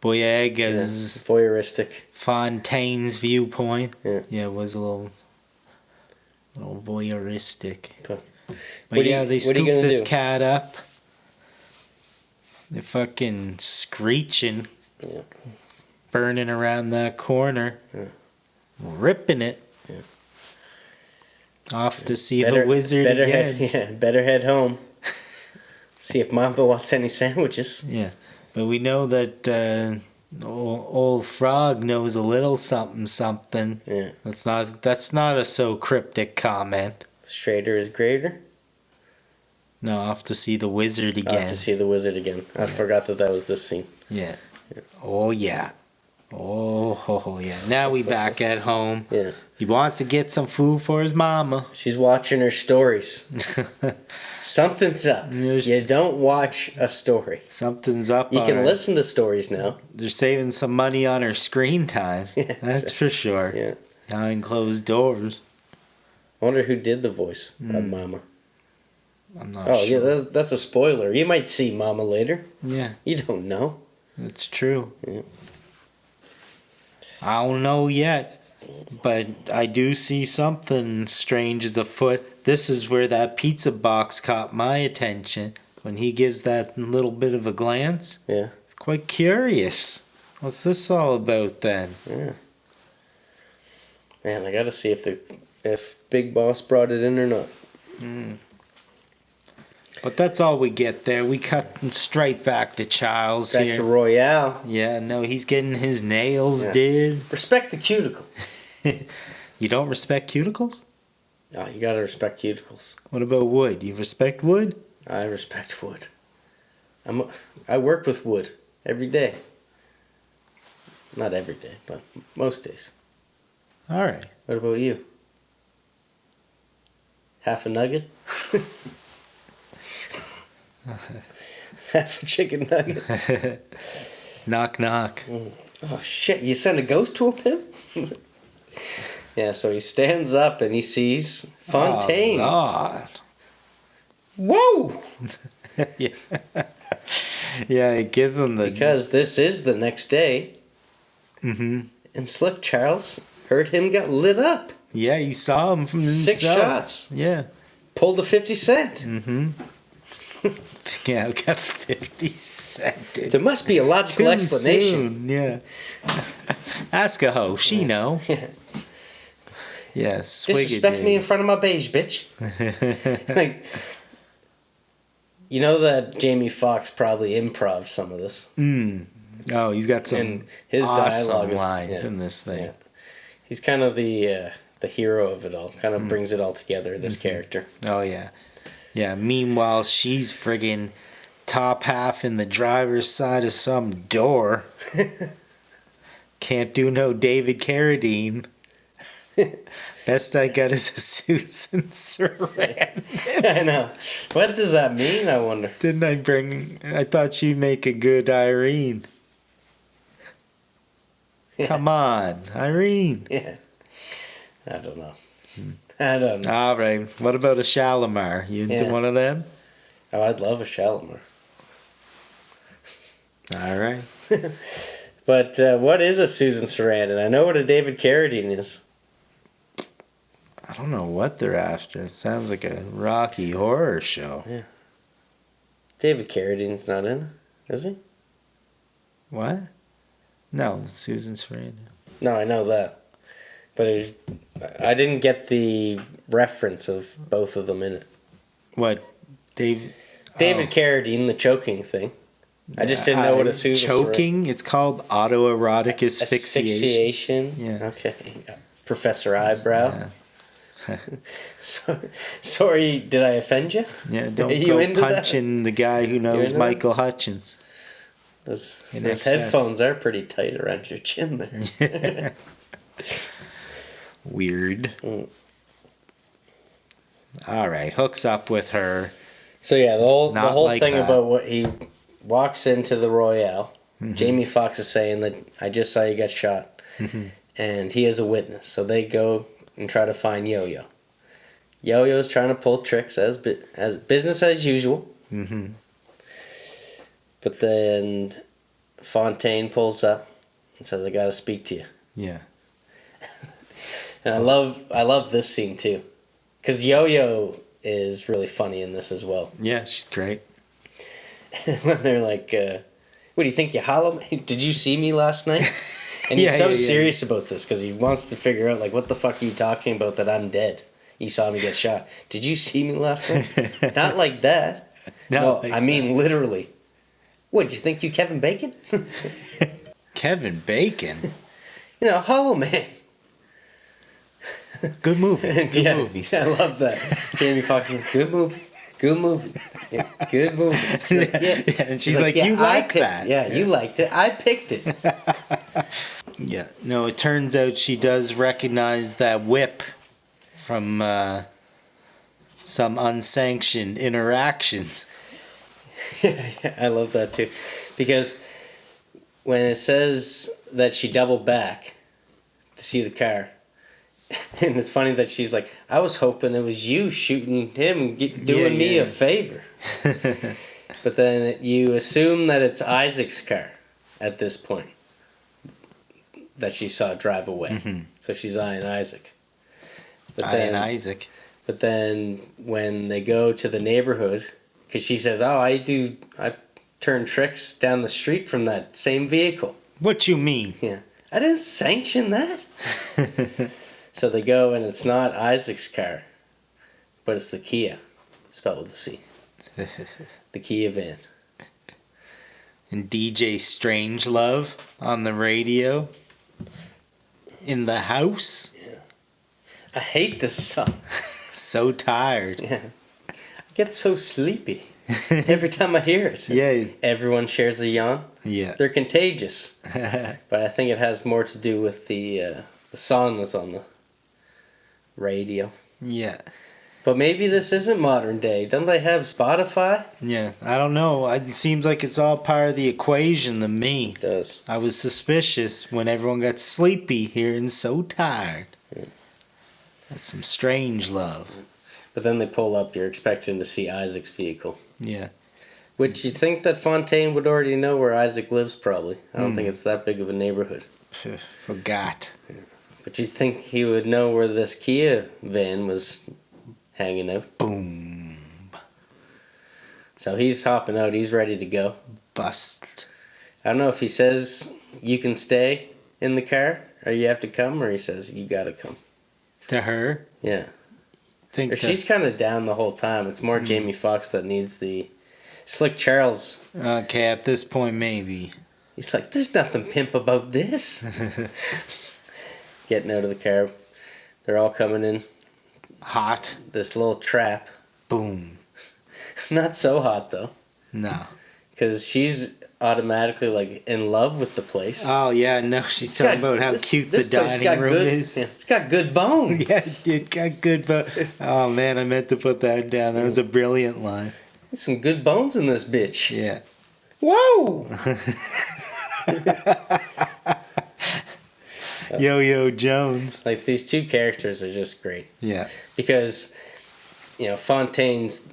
Boyega's voyeuristic Fontaine's viewpoint. Yeah, it was a little voyeuristic. But But yeah, they what are you scoop gonna this do? cat up. They're fucking screeching, Yeah. burning around that corner, ripping it. Yeah. Off to see the wizard again. Better head home. See if Mamba wants any sandwiches. Yeah, but we know that old Frog knows a little something. Yeah. That's not a so cryptic comment. Straighter is greater. No, off to see the wizard I'll have again. to see the wizard again. I forgot that was this scene. Yeah. Oh yeah. Oh yeah. Now we back at home. Yeah. He wants to get some food for his mama. She's watching her stories. Something's up. You don't watch a story. Something's up. You can listen to stories now. They're saving some money on her screen time. Yeah. That's for sure. Yeah. Behind closed doors. I wonder who did the voice of Mama. I'm not Oh, sure. yeah, that's a spoiler. You might see Mama later. Yeah, You don't know. that's true. Yeah. I don't know yet, but I do see something strange is afoot. This is where that pizza box caught my attention when he gives that little bit of a glance. Yeah. Quite curious. What's this all about then? Yeah. Man, I gotta see if Big Boss brought it in or not. But that's all we get there. We cut straight back to Charles Back here. to Royale. Yeah, no, he's getting his nails Yeah. did. Respect the cuticle. You don't respect cuticles? Oh, you gotta respect cuticles. What about wood? You respect wood? I respect wood. I work with wood every day. Not every day, but most days. All right. What about you? Half a nugget? Half a chicken nugget? Knock, knock. Oh shit, you sent a ghost to him? Yeah, so he stands up and he sees Fontaine. Oh, Whoa! Lord. Yeah. Yeah, it gives him the... Because this is the next day. Mm-hmm. And Slick Charles heard him got lit up. Yeah, he saw him from 6 himself. shots. Yeah. Pulled a 50 cent. Mm-hmm. Yeah, we got 50 Cent. There must be a logical Too explanation. soon, yeah. Ask a hoe. She know. Yeah. Yeah, Disrespect me in front of my beige bitch. Like, you know that Jamie Foxx probably improv some of this. Oh, he's got some And his awesome dialogue is- lines yeah. in this thing. Yeah. He's kind of the hero of it all. Kind of brings it all together, this character. Oh, yeah. Yeah, meanwhile, she's friggin' top half in the driver's side of some door. Can't do no David Carradine. Best I got is a Susan Sarandon. I know. What does that mean, I wonder? Didn't I bring... I thought she'd make a good Irene. Come on, Irene. Yeah. I don't know. I don't know. All right. What about a Shalimar? You into Yeah. one of them? Oh, I'd love a Shalimar. All right. But what is a Susan Sarandon? I know what a David Carradine is. I don't know what they're after. It sounds like a Rocky Horror show. Yeah. David Carradine's not in it, is he? What? No, Susan Sarandon. No, I know that. But I didn't get the reference of both of them in it. What? David Carradine, the choking thing. I just didn't know what a Susan choking. It's called autoerotic asphyxiation. Asphyxiation. Yeah. Okay. Professor Eyebrow. Yeah. Sorry, did I offend you? Yeah, Are don't you go into that? punching the guy who knows into that? Michael Hutchins. Those In excess. headphones are pretty tight around your chin there. Weird. Mm. All right, hooks up with her. So yeah, the whole Not like thing that. about what he walks into the Royale. Mm-hmm. Jamie Foxx is saying that I just saw you get shot, Mm-hmm. and he is a witness. So they go and try to find Yo-Yo. Yo-Yo's trying to pull tricks as business as usual. Mm-hmm. But then Fontaine pulls up and says, "I got to speak to you." Yeah. And I love this scene too. Because Yo-Yo is really funny in this as well. Yeah, she's great. When they're like, what do you think, you hollow me? Did you see me last night? And he's Yeah, serious about this because he wants to figure out, like, what the fuck are you talking about that I'm dead? You saw me get shot. Did you see me last night? Not like that. No, like I mean literally. What, do you think you Kevin Bacon? Kevin Bacon. Hollow Man. Good movie. Good movie. I love that. Jamie Foxx is good movie. Good movie. Yeah, good movie. She's like, Yeah, and she's like, you like that. Yeah, you liked it. I picked it. Yeah. No, it turns out she does recognize that whip from some unsanctioned interactions. Yeah, I love that too. Because when it says that she doubled back to see the car, and it's funny that she's like, I was hoping it was you shooting him and doing me a favor. But then you assume that it's Isaac's car at this point that she saw drive away. Mm-hmm. So she's eyeing Isaac. Isaac. But then when they go to the neighborhood, because she says, oh, I turn tricks down the street from that same vehicle. What you mean? Yeah. I didn't sanction that. So they go, and it's not Isaac's car, but it's the Kia, spelled with a C. The Kia van. And DJ Strangelove on the radio. In the house. Yeah. I hate this song. So tired. Yeah. I get so sleepy every time I hear it. Yeah. Everyone shares a yawn. Yeah. They're contagious. But I think it has more to do with the song that's on the radio. Yeah. But maybe this isn't modern day. Don't they have Spotify? Yeah. I don't know. It seems like it's all part of the equation to me. It does. I was suspicious when everyone got sleepy hearing So Tired. Yeah. That's some strange love. But then they pull up, you're expecting to see Isaac's vehicle. Yeah. Which you think that Fontaine would already know where Isaac lives, probably. I don't think it's that big of a neighborhood. Forgot. Yeah. But you'd think he would know where this Kia van was hanging out. Boom. So he's hopping out. He's ready to go. Bust. I don't know if he says you can stay in the car or you have to come, or he says you gotta come. To her? Yeah. She's kind of down the whole time. It's more Jamie Foxx that needs the... Slick Charles. Okay, at this point, maybe. He's like, there's nothing pimp about this. Getting out of the car. They're all coming in. Hot. This little trap. Boom. Not so hot, though. No. Because she's automatically, like, in love with the place. Oh, yeah, no, she's talking about how cute the dining room is. Yeah, it's got good bones. Yeah, it got good bones. Oh, man, I meant to put that down. That was a brilliant line. There's some good bones in this bitch. Yeah. Whoa! Yo-Yo Jones. Like, these two characters are just great. Yeah. Because, Fontaine's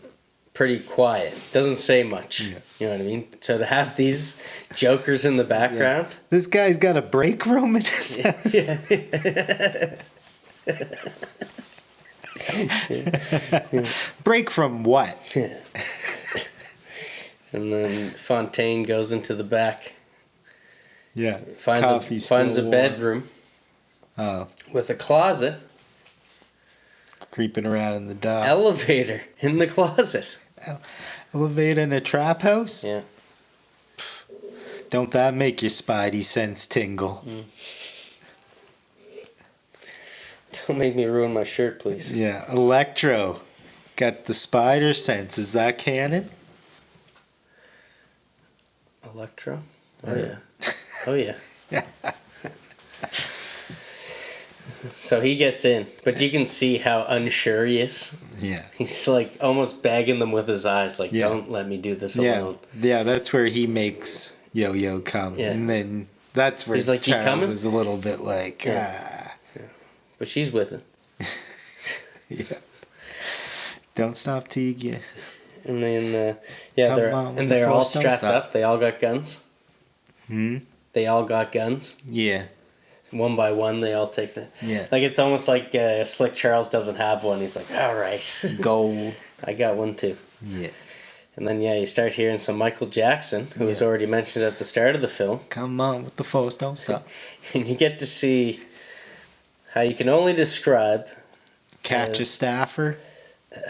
pretty quiet. Doesn't say much. Yeah. You know what I mean? So to have these jokers in the background. Yeah. This guy's got a break room in his house. Yeah. Break from what? Yeah. And then Fontaine goes into the back. Yeah. Finds a bedroom. Oh. With a closet. Creeping around in the dark. Elevator in the closet. Elevator in a trap house? Yeah. Don't that make your spidey sense tingle? Don't make me ruin my shirt, please. Yeah. Electro. Got the spider sense. Is that canon? Electro? Oh, yeah. Oh, yeah. So he gets in, but you can see how unsure he is. Yeah. He's like almost begging them with his eyes, like, don't let me do this alone. Yeah, that's where he makes Yo-Yo come. Yeah. And then that's where like, Charles was a little bit like, Yeah. But she's with him. Yeah. Don't stop till you get... And then, they're all strapped up. They all got guns. They all got guns. Yeah. One by one, they all take the... Yeah. Like, it's almost like Slick Charles doesn't have one. He's like, all right. Gold. I got one too. Yeah. And then, you start hearing some Michael Jackson, who was already mentioned at the start of the film. Come on with the force, don't stop. And you get to see how you can only describe Catch a staffer.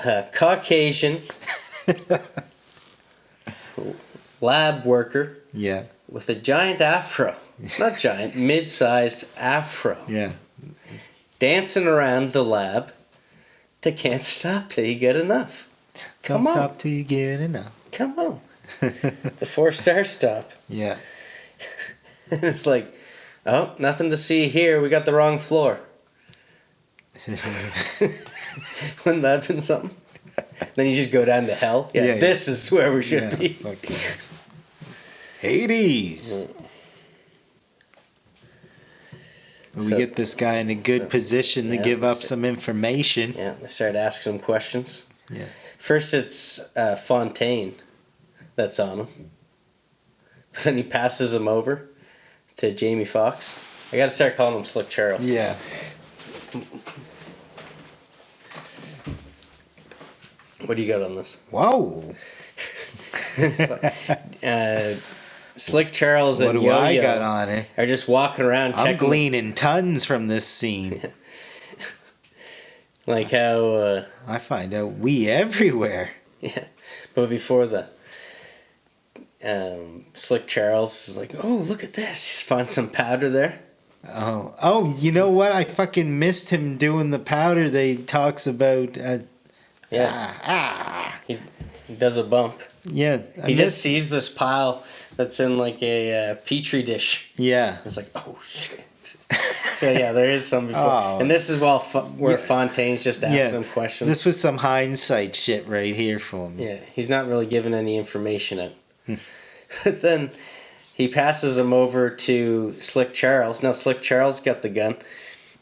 a Caucasian lab worker Yeah. with a giant afro. Not giant, mid-sized afro. Yeah. Dancing around the lab to Can't Stop Till You Get Enough. Come Come on. stop till you get enough. Come on. The 4-star stop. Yeah. And it's like, oh, nothing to see here. We got the wrong floor. Wouldn't that have been something? Then you just go down to hell. Yeah, this is where we should be. Okay. Hades. We get this guy in a good position to give up some information. Yeah, they start asking him questions. Yeah. First, it's Fontaine that's on him. But then he passes him over to Jamie Foxx. I gotta start calling him Slick Charles. Yeah. What do you got on this? Whoa. Slick Charles What and do I Yo-Yo got on it? are just walking around I'm checking. gleaning tons from this scene. Like how. I find out we everywhere. Yeah, but before the Slick Charles is like, oh, look at this. Just find some powder there. Oh, you know what? I fucking missed him doing the powder they talks about. He does a bump. Yeah. He just sees this pile that's in like a petri dish. Yeah. It's like, oh shit. So yeah, there is some before, Oh. and this is where Fontaine's just asking him questions. This was some hindsight shit right here for me. Yeah, he's not really giving any information out. But then he passes him over to Slick Charles. Now Slick Charles got the gun,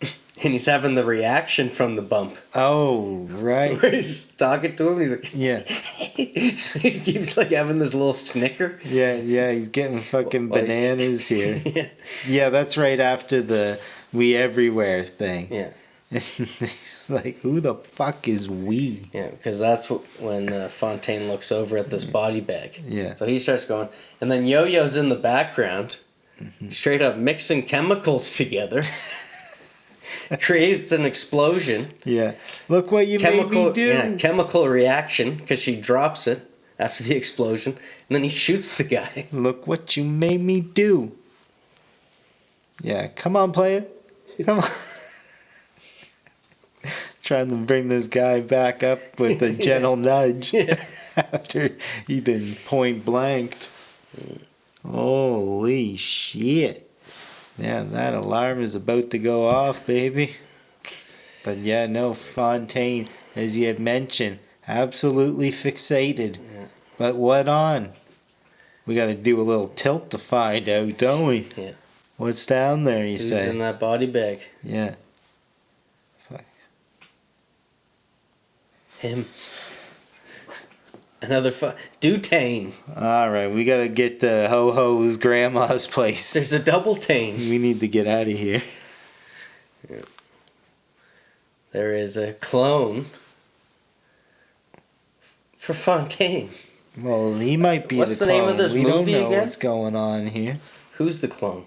and he's having the reaction from the bump. Oh, right. Where he's talking to him, he's like, Yeah. he keeps like having this little snicker. Yeah, he's getting fucking Well, bananas here. Yeah. Yeah, that's right after the we everywhere thing. Yeah. He's like, who the fuck is we? Yeah, because that's when Fontaine looks over at this body bag. Yeah. So he starts going, and then Yo-Yo's in the background, straight up mixing chemicals together. Creates an explosion. Yeah. Look what you made me do. Yeah, chemical reaction, because she drops it after the explosion, and then he shoots the guy. Look what you made me do. Yeah, come on, play it. Come on. Trying to bring this guy back up with a gentle nudge after he'd been point blanked. Holy shit. Yeah, that alarm is about to go off, baby. But yeah, no, Fontaine, as you had mentioned, absolutely fixated. Yeah. But what on? We got to do a little tilt to find out, don't we? Yeah. What's down there, you Who's say? in that body bag? Yeah. Fuck. Him. Another Dutane. All right, we got to get to Ho-Ho's grandma's place. There's a double Tane. We need to get out of here. Yeah. There is a clone for Fontaine. Well, he might be What's the the name clone. of this we don't movie know again? what's going on here. Who's the clone?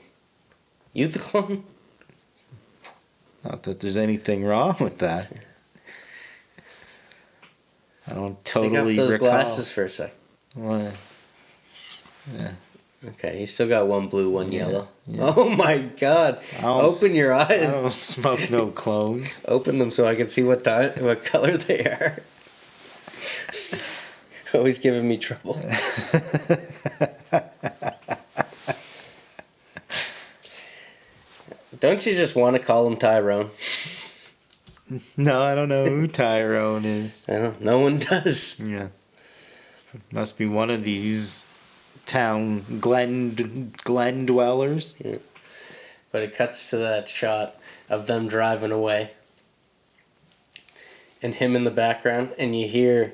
You the clone? Not that there's anything wrong with that. I don't totally Take off those recall. glasses for a sec. What? Yeah. Okay, you still got one blue, one yellow. yeah. Oh my god. Open your I eyes. don't smoke no clones. Open them so I can see what color they are. Always giving me trouble. Don't you just want to call him Tyrone? No, I don't know who Tyrone is. I don't. No one does. Yeah. Must be one of these town Glen dwellers. Yeah. But it cuts to that shot of them driving away. And him in the background. And you hear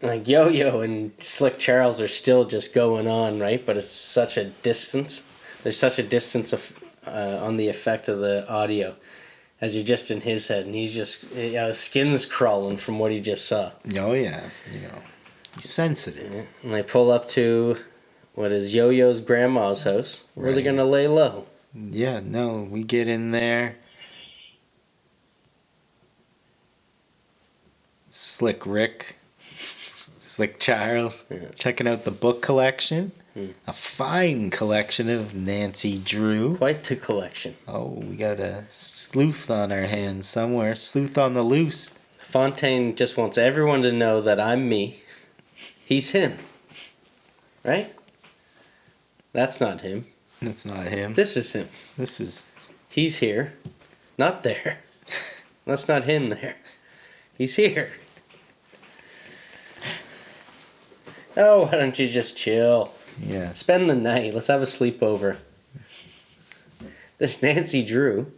like Yo-Yo and Slick Charles are still just going on, right? But it's such a distance. There's such a distance on the effect of the audio, as you're just in his head, and he's just his skin's crawling from what he just saw. Oh yeah, he's sensitive. And they pull up to what is Yo-Yo's grandma's house, where they're Right. gonna lay low. Yeah, no, we get in there. Slick Rick, Slick Charles, checking out the book collection. A fine collection of Nancy Drew. Quite the collection. Oh, we got a sleuth on our hands somewhere. Sleuth on the loose. Fontaine just wants everyone to know that I'm me. He's him. Right? That's not him. That's not him. This is him. This is... He's here. Not there. That's not him there. He's here. Oh, why don't you just chill? Yeah. Spend the night. Let's have a sleepover. This Nancy Drew.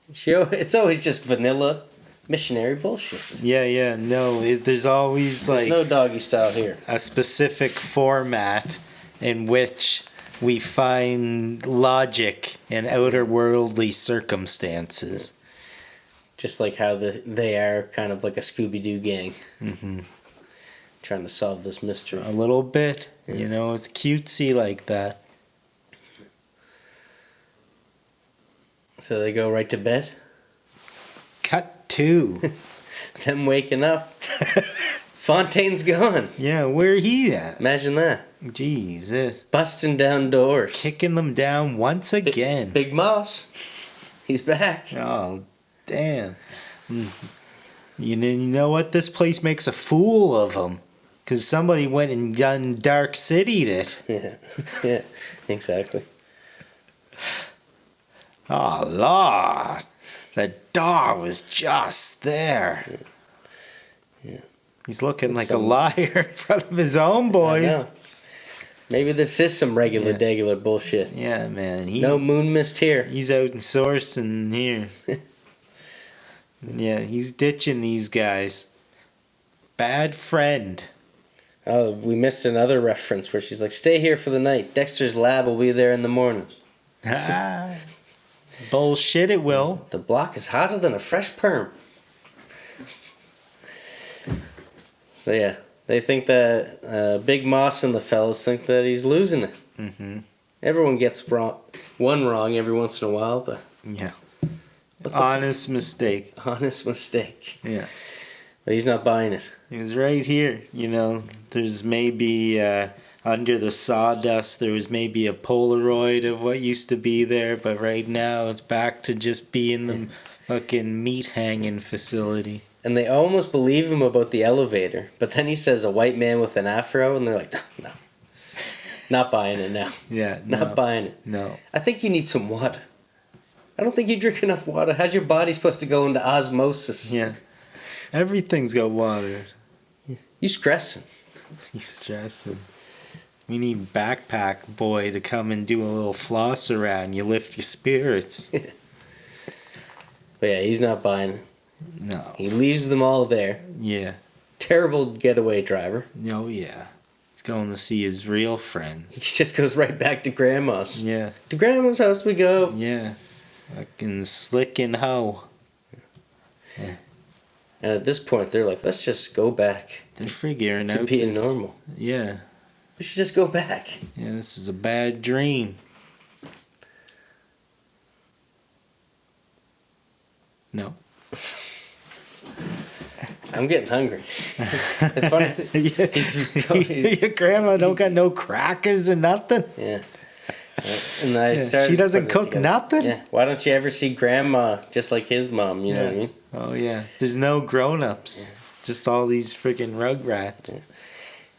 It's always just vanilla missionary bullshit. Yeah. No, there's always There's like no doggy style here. a specific format in which we find logic in outer worldly circumstances. Just like how they are kind of like a Scooby-Doo gang. Mm-hmm. Trying to solve this mystery. A little bit. It's cutesy like that. So they go right to bed. Cut to. Them waking up. Fontaine's gone. Yeah, where he at? Imagine that. Jesus. Busting down doors. Kicking them down once again. Big Moss. He's back. Oh, damn. You know what? This place makes a fool of him. Because somebody went and done Dark City'd it. Yeah, exactly. Oh, Lord. The door was just there. Yeah. He's looking like a liar in front of his own boys. Maybe this is some regular bullshit. Yeah, man. No moon mist here. He's outsourcing here. Yeah, he's ditching these guys. Bad friend. Oh, we missed another reference where she's like, stay here for the night. Dexter's lab will be there in the morning. Bullshit, it will. The block is hotter than a fresh perm. So yeah, they think that Big Moss and the fellas think that he's losing it. Mm-hmm. Everyone gets one wrong every once in a while, but Yeah. Honest mistake. honest mistake. Yeah. But he's not buying it. It was right here. There's maybe under the sawdust, there was maybe a Polaroid of what used to be there, but right now it's back to just being the fucking meat hanging facility. And they almost believe him about the elevator, but then he says a white man with an afro, and they're like, no. Not buying it now. Yeah. Not buying it. No. I think you need some water. I don't think you drink enough water. How's your body supposed to go into osmosis? Yeah. Everything's got water. You stressing. He's stressing. We need Backpack Boy to come and do a little floss around. You lift your spirits. But yeah, he's not buying it. No. He leaves them all there. Yeah. Terrible getaway driver. Oh, yeah. He's going to see his real friends. He just goes right back to Grandma's. Yeah. To Grandma's house we go. Yeah. Fucking slick and hoe. Yeah. And at this point, they're like, let's just go back They're figuring to out being this. normal. Yeah. We should just go back. Yeah, this is a bad dream. No. I'm getting hungry. It's funny. Your grandma don't got no crackers or nothing? Yeah. And I started She doesn't putting it cook together. nothing? Yeah. Why don't you ever see Grandma just like his mom? You know what I mean? Oh, yeah. There's no grown-ups. Just all these freaking rugrats. And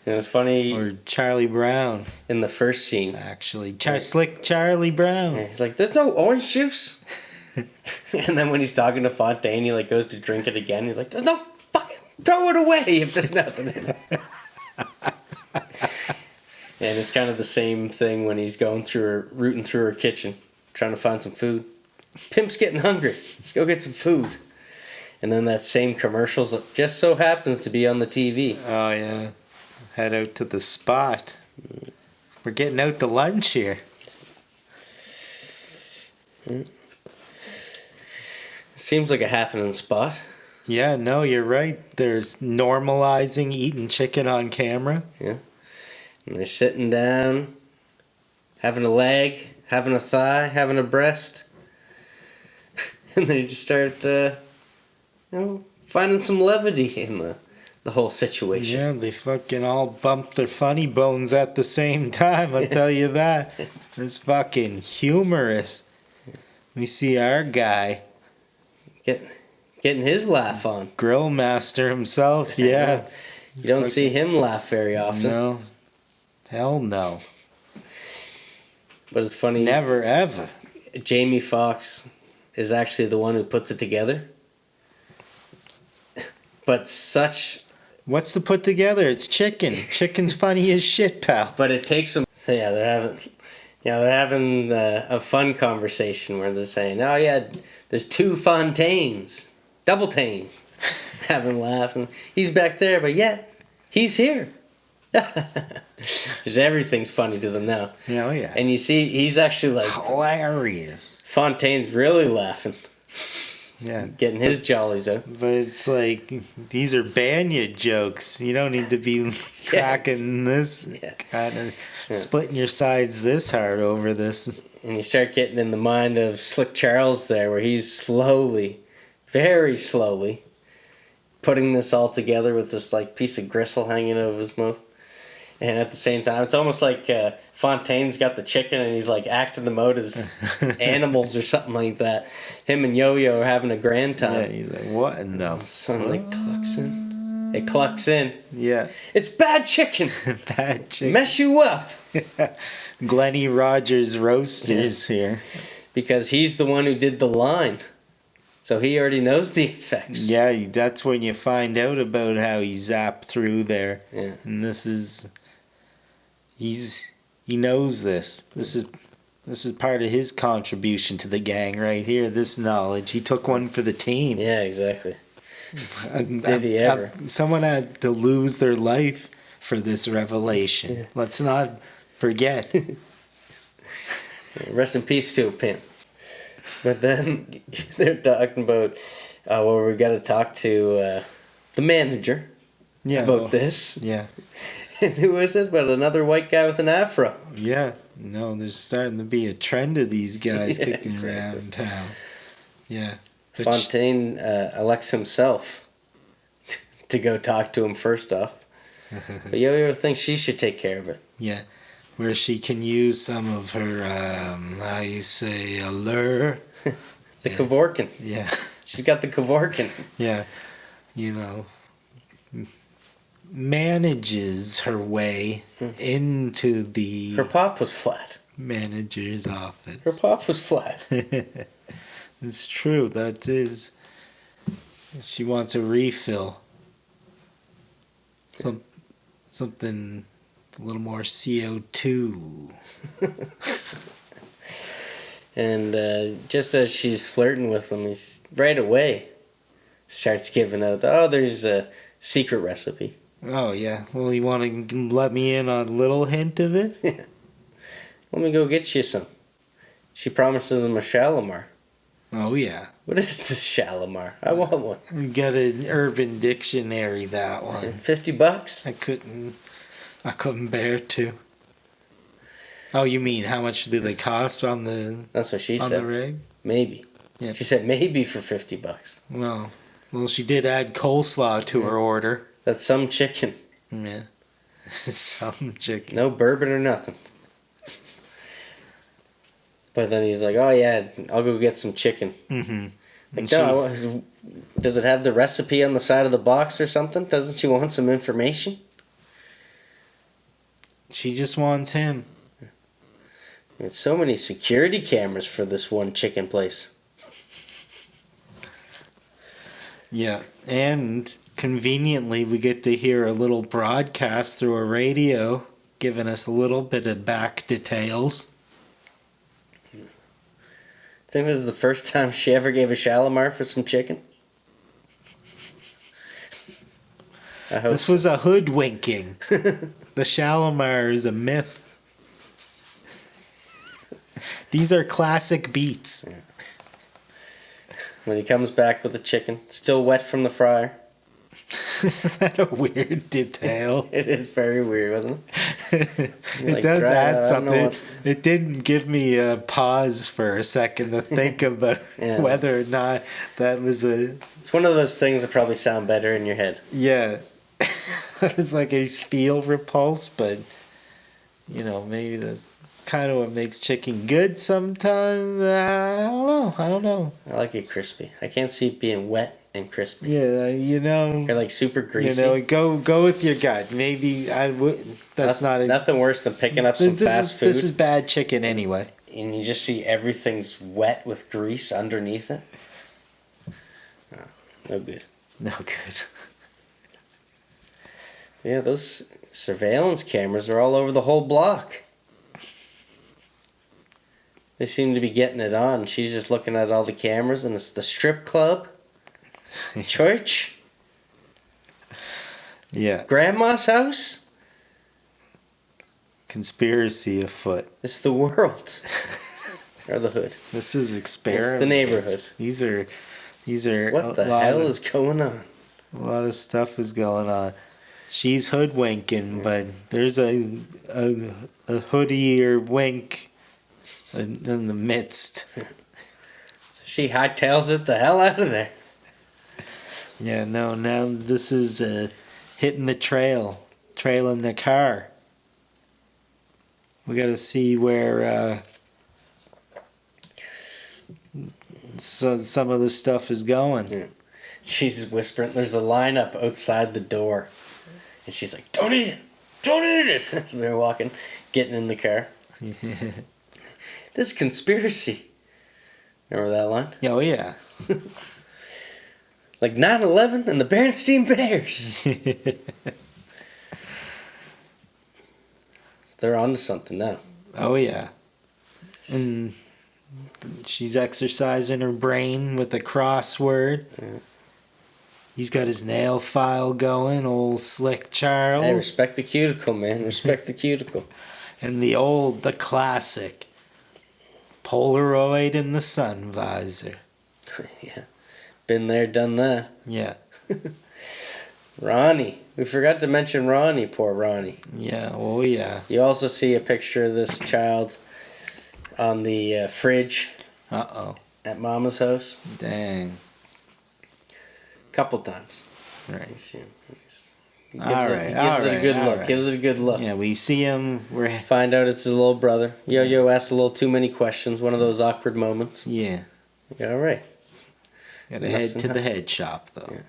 it was funny Or Charlie Brown, in the first scene. actually. Slick Charlie Brown. Yeah, he's like, "There's no orange juice." And then when he's talking to Fontaine, he like goes to drink it again. He's like, "There's no fucking throw it away if there's nothing in it." And it's kind of the same thing when he's rooting through her kitchen, trying to find some food. Pimp's getting hungry. Let's go get some food. And then that same commercial just so happens to be on the TV. Oh, yeah. Head out to the spot. We're getting out to lunch here. Seems like a happening spot. Yeah, no, you're right. There's normalizing eating chicken on camera. Yeah. And they're sitting down, having a leg, having a thigh, having a breast. And they just start, finding some levity in the whole situation. Yeah, they fucking all bump their funny bones at the same time, I'll tell you that. It's fucking humorous. We see our guy, Getting his laugh on. Grill Master himself, yeah. You don't see him laugh very often. No. Hell no. But it's funny. Never ever. Jamie Foxx is actually the one who puts it together. But such... What's to put together? It's chicken. Chicken's funny as shit, pal. But it takes them... So yeah, they're having a fun conversation where they're saying, oh yeah, there's 2 Fontaines. Double Tane. Having laughing. He's back there, but yeah, he's here. Because everything's funny to them now. Yeah, oh yeah. And you see, he's actually like... Hilarious. Fontaine's really laughing. Yeah. Getting his jollies out. But it's like, these are Banya jokes. You don't need to be cracking this kind of... Splitting your sides this hard over this. And you start getting in the mind of Slick Charles there, where he's slowly, very slowly, putting this all together with this like piece of gristle hanging over his mouth. And at the same time, it's almost like Fontaine's got the chicken and he's like acting them out as animals or something like that. Him and Yo-Yo are having a grand time. Yeah, he's like, what in the... Something like clucks in. It clucks in. Yeah. It's bad chicken. Bad chicken. Mess you up. Glennie Rogers Roasters here. Because he's the one who did the line. So he already knows the effects. Yeah, that's when you find out about how he zapped through there. Yeah. And this is... He knows this. This is part of his contribution to the gang right here. This knowledge. He took one for the team. Yeah, exactly. Did he ever? Someone had to lose their life for this revelation. Yeah. Let's not forget. Rest in peace to a pimp. But then they're talking about, well, we got to talk to the manager about this. Yeah. And who is it but another white guy with an afro? Yeah. No, there's starting to be a trend of these guys kicking around in town. Yeah. But Fontaine elects himself to go talk to him first off. But Yo-Yo thinks she should take care of it. Yeah. Where she can use some of her, how you say, allure. The Kevorkin. Yeah. She's got the Kevorkin. Yeah. You know, manages her way into the Her pop was flat. manager's office. Her pop was flat. It's true. That is. She wants a refill. Something a little more CO2. And just as she's flirting with him, he's right away starts giving out, oh, there's a secret recipe. Oh, yeah. Well, you want to let me in on a little hint of it? Let me go get you some. She promises him a Shalimar. Oh, yeah. What is this Shalimar? I want one. We got an Urban Dictionary, that one. $50? I couldn't bear to. Oh, you mean how much do they cost on the... That's what she on said. the rig? Maybe. Yeah. She said maybe for $50. Well, she did add coleslaw to her order. That's some chicken. Yeah. Some chicken. No bourbon or nothing. But then he's like, oh yeah, I'll go get some chicken. Mm-hmm. Like, no, does it have the recipe on the side of the box or something? Doesn't she want some information? She just wants him. There's so many security cameras for this one chicken place. Yeah, and conveniently we get to hear a little broadcast through a radio, giving us a little bit of back details. I think this is the first time she ever gave a Shalimar for some chicken. I hope This was a hoodwinking. The Shalimar is a myth. These are classic beats. When he comes back with the chicken, still wet from the fryer. Is that a weird detail? It is very weird, wasn't it? It Like, does dry add out, I don't know something. what- It didn't give me a pause for a second to think about Yeah. whether or not that was a... It's one of those things that probably sound better in your head. Yeah. It's like a spiel repulse, but, you know, maybe that's kind of what makes chicken good sometimes. I don't know. I like it crispy. I can't see it being wet and crispy. Yeah, you know... Or like super greasy. You know, go with your gut. Maybe I would... That's not a... Nothing worse than picking up some fast food. This is bad chicken anyway. And you just see everything's wet with grease underneath it. Oh, no good. No good. Yeah, those surveillance cameras are all over the whole block. They seem to be getting it on. She's just looking at all the cameras, and it's the strip club, church, Yeah. grandma's house. Conspiracy afoot. It's the world. Or the hood. This is experiment. It's the neighborhood. These are What the hell is going on? a lot of stuff is going on. She's hoodwinking, but there's a hoodie or wink in the midst. She hightails it the hell out of there. Yeah, no, now this is hitting the trail, trailing the car. We got to see where some of the stuff is going. Yeah. She's whispering. There's a lineup outside the door. And she's like, don't eat it! Don't eat it! As they're walking, getting in the car. This conspiracy. Remember that line? Oh, yeah. Like 9/11 and the Berenstain Bears. They're onto something now. Oh, yeah. And she's exercising her brain with a crossword. Yeah. He's got his nail file going, old Slick Charles. Hey, respect the cuticle, man. Respect the cuticle. And the classic Polaroid in the sun visor. Yeah. Been there, done that. Yeah. Ronnie. We forgot to mention Ronnie, poor Ronnie. Yeah, oh yeah. You also see a picture of this child on the fridge Uh-oh. at Mama's house. Dang. Couple times. Right. You see him. He All gives right, it all a right, good all look. right. Gives it a good look. Yeah, we see him. We're... Find out it's his little brother. Yo-Yo asked a little too many questions. One of those awkward moments. Yeah. All right. Gotta head to the head shop, though. Yeah.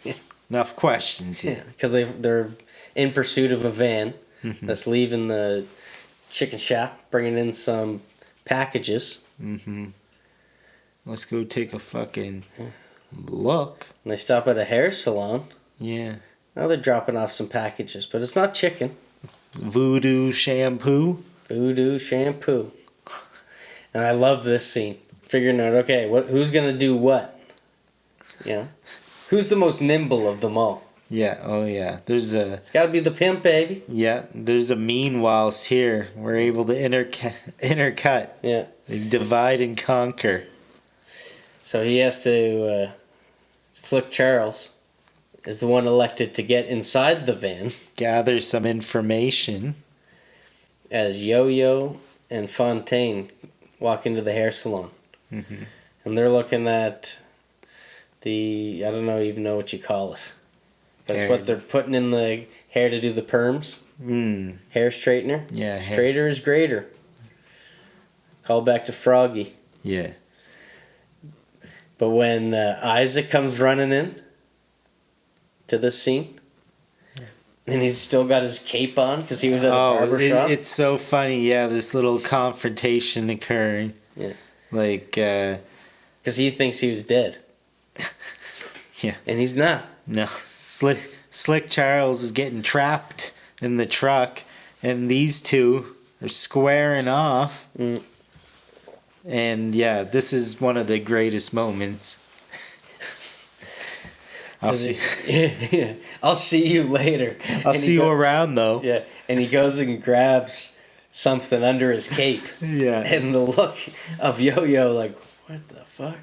Yeah. Enough questions here. Yeah, because they're in pursuit of a van that's leaving the chicken shop, bringing in some packages. Mm-hmm. Let's go take a fucking look. And they stop at a hair salon. Yeah. Now they're dropping off some packages, but it's not chicken. Voodoo shampoo. Voodoo shampoo. And I love this scene. Figuring out, okay, who's going to do what? Yeah. Who's the most nimble of them all? Yeah, oh yeah. It's got to be the pimp, baby. Yeah, there's a meanwhilest here. We're able to intercut. Yeah. They divide and conquer. So he has to, Slick Charles is the one elected to get inside the van Gather some information. as Yo-Yo and Fontaine walk into the hair salon. Mm-hmm. And they're looking at I don't even know what you call it. But it's what they're putting in the hair to do the perms. Mm. Hair straightener. Yeah. Straighter is greater. Call back to Froggy. Yeah. But when Isaac comes running in to this scene, and he's still got his cape on because he was at the barber shop. It's so funny. Yeah, this little confrontation occurring. Yeah. Like, Because he thinks he was dead. yeah. And he's not. No, Slick Charles is getting trapped in the truck, and these two are squaring off. Mm. And yeah, this is one of the greatest moments. I'll see. Yeah. I'll see you later. I'll And see you around, though. Yeah, and he goes and grabs something under his cape. Yeah. And the look of Yo-Yo, like, what the fuck?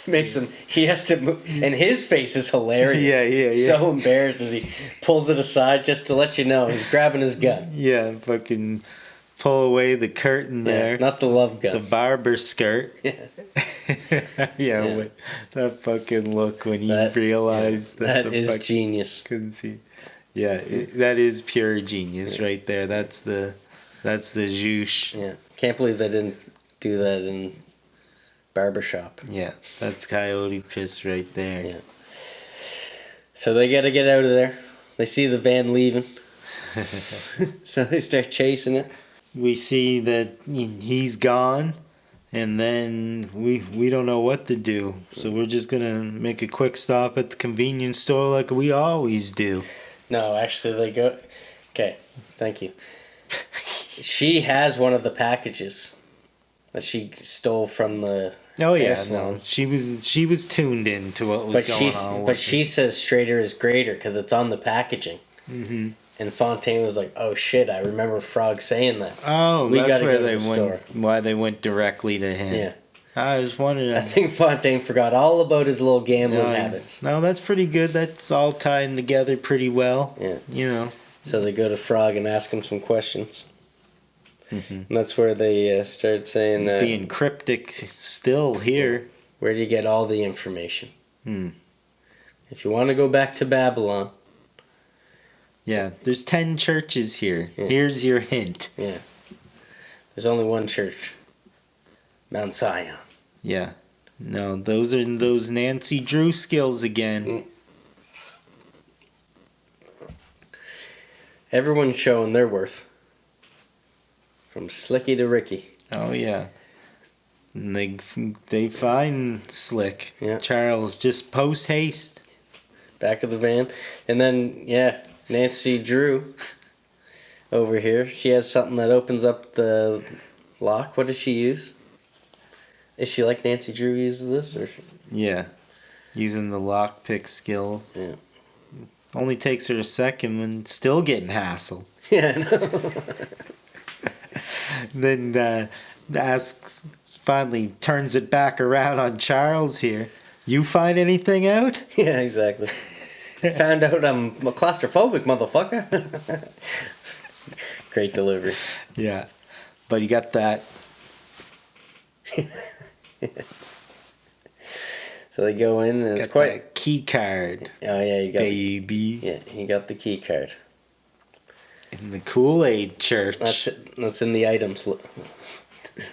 Makes him, he has to move, and his face is hilarious. Yeah. So embarrassed as he pulls it aside just to let you know he's grabbing his gun. Yeah, fucking pull away the curtain there. Not the love gun. The barber skirt. Yeah. Yeah. That fucking look when he realized that that the is fuck genius. couldn't see. Yeah, that is pure genius right there. That's the zhoosh. Yeah. Can't believe they didn't do that in Barbershop. Yeah, that's coyote piss right there. Yeah. So they gotta get out of there. They see the van leaving. So they start chasing it. We see that he's gone, and then we don't know what to do. So we're just gonna make a quick stop at the convenience store like we always do. No, actually they go... Okay, thank you. She has one of the packages that she stole from the... Oh yeah, salon. no, she was tuned in to what was going on. But she says straighter is greater because it's on the packaging. Mm-hmm. And Fontaine was like, "Oh shit, I remember Frog saying that." Oh, We that's gotta where go to they the went. store. Why they went directly to him? Yeah, I was wondering. I think Fontaine forgot all about his little gambling habits. No, that's pretty good. That's all tied together pretty well. Yeah, you know. So they go to Frog and ask him some questions. Mm-hmm. And that's where they start saying, "He's being cryptic still here." Where do you get all the information? Hmm. If you want to go back to Babylon. Yeah, there's 10 churches here. Yeah. Here's your hint. Yeah. There's only one church. Mount Zion. Yeah. No, those are those Nancy Drew skills again. Everyone's showing their worth. From Slicky to Ricky. Oh, yeah. And they find Slick. Yeah. Charles, just post haste. Back of the van. And then, Nancy Drew over here. She has something that opens up the lock. What does she use? Is she like Nancy Drew uses this? Or Yeah. Using the lockpick skills. Yeah. Only takes her a second when still getting hassled. Yeah, I know. Then asks, finally turns it back around on Charles here. You find anything out? Yeah, exactly. Found out I'm a claustrophobic, motherfucker. Great delivery. Yeah. But you got that. So they go in and it's Got quite... that key card. Oh, yeah, you got... Baby. Yeah, he got the key card. In the Kool-Aid church. That's it. That's in the items...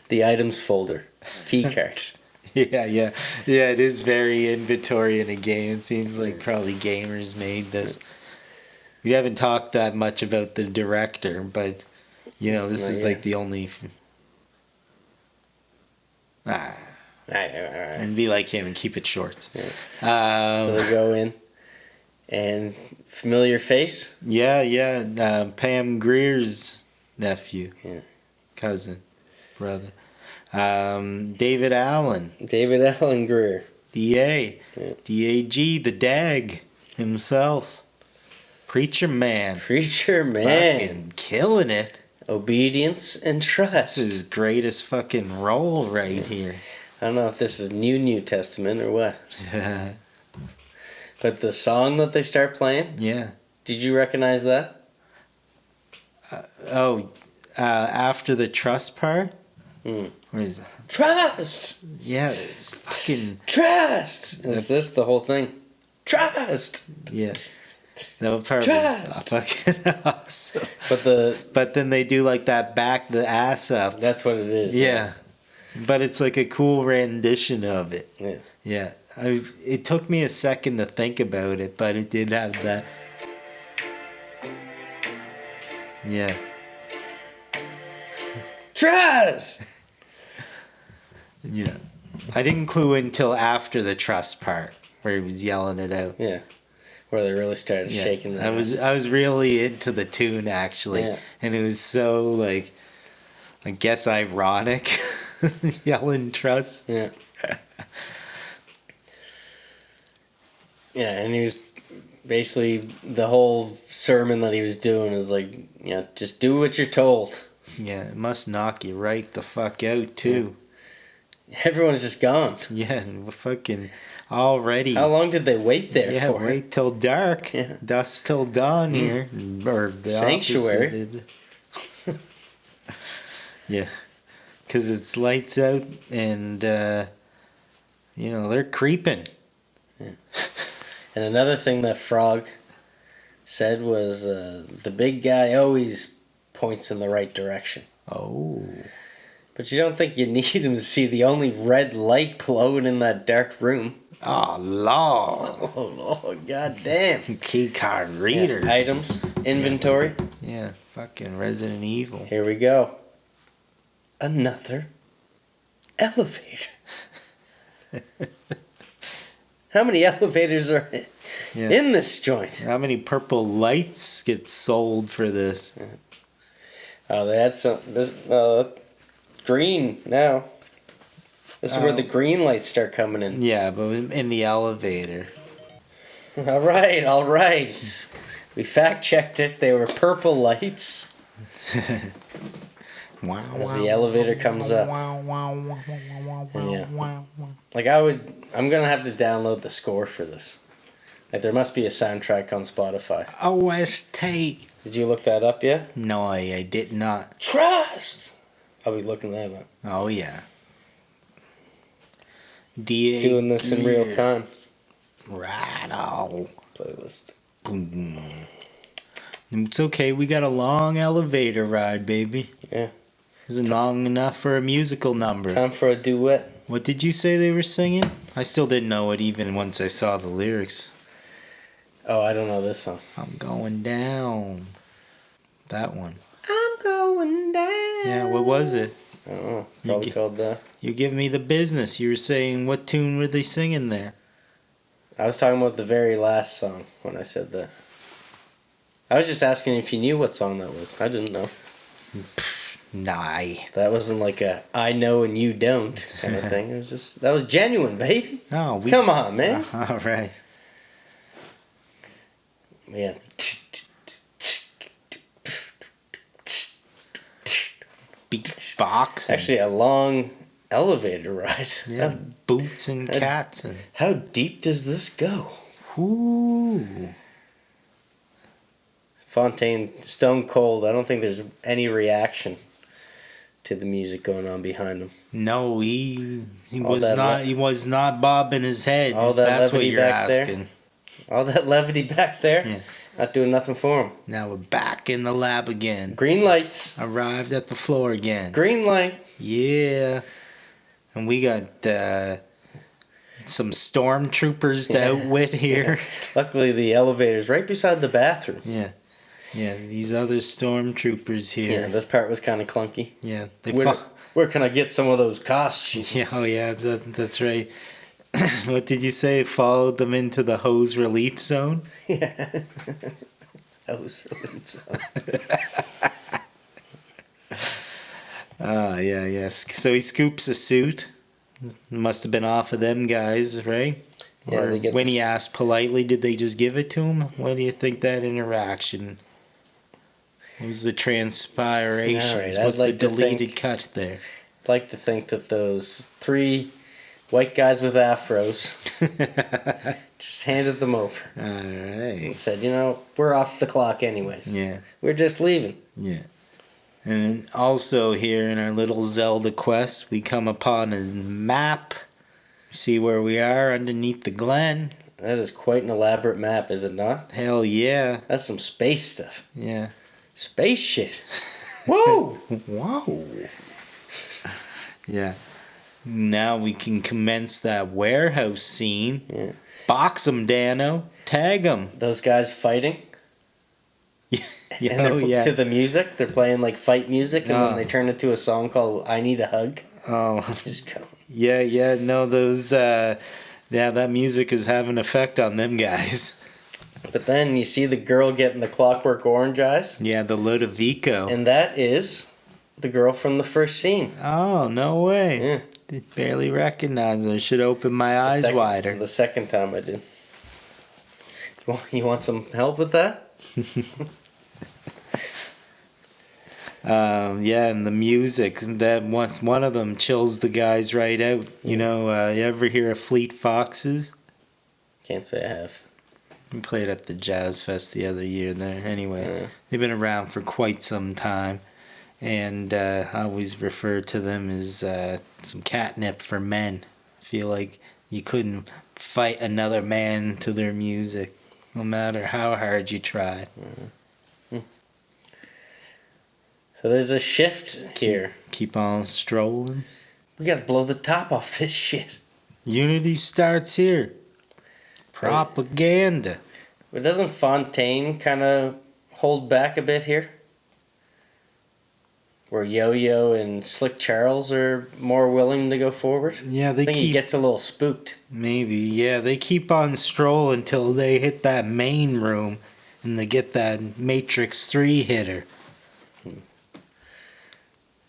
The items folder. Key card. Yeah, it is very inventory in a game. It seems like probably gamers made this. We haven't talked that much about the director, but this is like the only. And be like him and keep it short. Yeah. So they go in, and familiar face. Yeah. Pam Greer's nephew, cousin, brother. David Allen. David Allen Greer. DA. DAG, the DAG himself. Preacher man. Fucking killing it. Obedience and trust. This is his greatest fucking role right here. I don't know if this is New Testament or what. But the song that they start playing. Yeah. Did you recognize that? After the trust part? Hmm. Where is that? Trust! Yeah, fucking... Trust! Is this the whole thing? Trust! Yeah. That part was fucking awesome. But then they do like that back the ass up. That's what it is. Yeah. But it's like a cool rendition of it. Yeah. Yeah. It took me a second to think about it, but it did have that. Yeah. Trust! Yeah. I didn't clue in until after the trust part, where he was yelling it out. Yeah. Where they really started shaking that. I was really into the tune, actually. Yeah. And it was so, like, I guess ironic. Yelling trust. Yeah. Yeah, and he was basically, the whole sermon that he was doing was like, just do what you're told. Yeah, it must knock you right the fuck out too. Everyone's just gone. Yeah, fucking already. How long did they wait there Yeah, for? wait till dark. Yeah. Dusk till dawn here. Or the Sanctuary. opposite. Yeah, because it's lights out and, they're creeping. And another thing that Frog said was the big guy always points in the right direction. Oh. But you don't think you need him to see the only red light glowing in that dark room. Oh, Lord. Oh, Lord, goddamn. Key card reader. Yeah, items, inventory. Yeah, fucking Resident Evil. Here we go. Another elevator. How many elevators are in this joint? How many purple lights get sold for this? Yeah. Oh, they had some. This green now. This is where the green lights start coming in. Yeah, but in the elevator. All right. We fact checked it. They were purple lights. Wow. As the elevator comes up. And yeah. Like I'm gonna have to download the score for this. Like there must be a soundtrack on Spotify. OST. Did you look that up yet? No, I did not. Trust. I'll be looking that up. Oh yeah. D8 Doing this in real time. Right on. Playlist. Boom. It's okay. We got a long elevator ride, baby. Yeah. Isn't long enough for a musical number. Time for a duet. What did you say they were singing? I still didn't know it even once I saw the lyrics. Oh, I don't know this song. I'm going down. That one. I'm going down. Yeah, what was it? I don't know. Probably called that. You give me the business. You were saying, what tune were they singing there? I was talking about the very last song when I said that. I was just asking if you knew what song that was. I didn't know. Nah. That wasn't like a I know and you don't kind of thing. It was just, that was genuine, baby. Oh, Come on, man. All right. Yeah. Beatbox. Actually, a long elevator ride. Yeah, boots and cats. And how deep does this go? ooh. Fontaine, stone cold. I don't think there's any reaction to the music going on behind him. No, he All was that not. He was not bobbing his head. All that That's what levity you're back there? asking. All that levity back there, Yeah. not doing nothing for him. Now we're back in the lab again. Green lights. Arrived at the floor again. Green light. Yeah, and we got some stormtroopers to outwit here. Luckily, the elevator's right beside the bathroom. Yeah. Yeah, these other stormtroopers here. Yeah, this part was kind of clunky. Yeah, Where can I get some of those costumes? Yeah, oh yeah, that's right. What did you say? Followed them into the hose relief zone? Yeah. Hose relief zone. Yeah. So he scoops a suit. Must have been off of them guys, right? Yeah, Or they get when this- he asked politely, did they just give it to him? What do you think that interaction? What was the transpiration? All right, I'd What's like the to deleted think- cut there? I'd like to think that those 3 white guys with afros just handed them over. All right. And said, we're off the clock anyways. Yeah. We're just leaving. Yeah. And also here in our little Zelda quest, we come upon a map. See where we are underneath the glen. That is quite an elaborate map, is it not? Hell yeah. That's some space stuff. Yeah. Space shit. Whoa! Whoa. Yeah. Now we can commence that warehouse scene. Yeah. Box 'em, Dano. Tag 'em. Those guys fighting. Yeah, And they're oh, yeah. to the music. They're playing like fight music, and Oh. then they turn it to a song called "I Need a Hug." Oh. Just go. Yeah. No, those. That music is having an effect on them guys. But then you see the girl getting the Clockwork Orange eyes, Yeah, the Ludovico. and that is the girl from the first scene. Oh, no way. Yeah. Did barely recognize her. Should open my eyes Second- wider. The second time I did. You want some help with that? Yeah, and the music, that once one of them chills the guys right out. You know, you ever hear of Fleet Foxes? Can't say I have. We played at the Jazz Fest the other year there. Anyway, they've been around for quite some time. And I always refer to them as some catnip for men. I feel like you couldn't fight another man to their music, no matter how hard you try. So there's a shift here. Keep on strolling. We gotta blow the top off this shit. Unity starts here. Propaganda. But doesn't Fontaine kind of hold back a bit here? Where Yo-Yo and Slick Charles are more willing to go forward? Yeah, I think he gets a little spooked. Maybe, yeah. They keep on strolling until they hit that main room and they get that Matrix 3 hitter.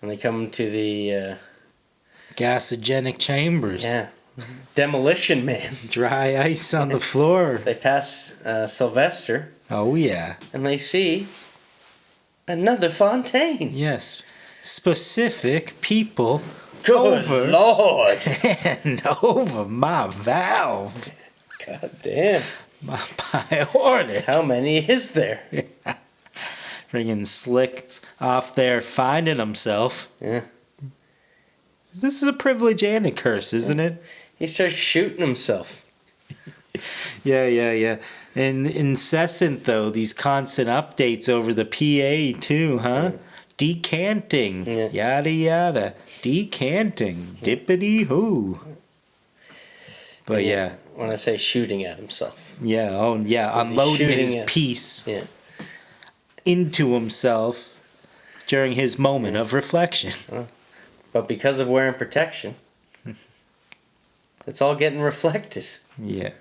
And they come to the... Gasogenic chambers. Yeah. Demolition Man. Dry ice on the floor. They pass Sylvester. Oh, yeah. And they see another Fontaine. Yes. Specific people Good over Lord. and over my valve. God damn. My priority. How many is there? Bringing Slick off there finding himself. Yeah. This is a privilege and a curse, isn't it? He starts shooting himself. Yeah. And incessant, though, these constant updates over the PA, too, huh? Decanting. Yeah. Yada, yada. Decanting. Dippity-hoo. But yeah. When I say shooting at himself. Yeah, oh, yeah. Unloading his at- piece Yeah. into himself during his moment of reflection. But because of wearing protection, it's all getting reflected. Yeah.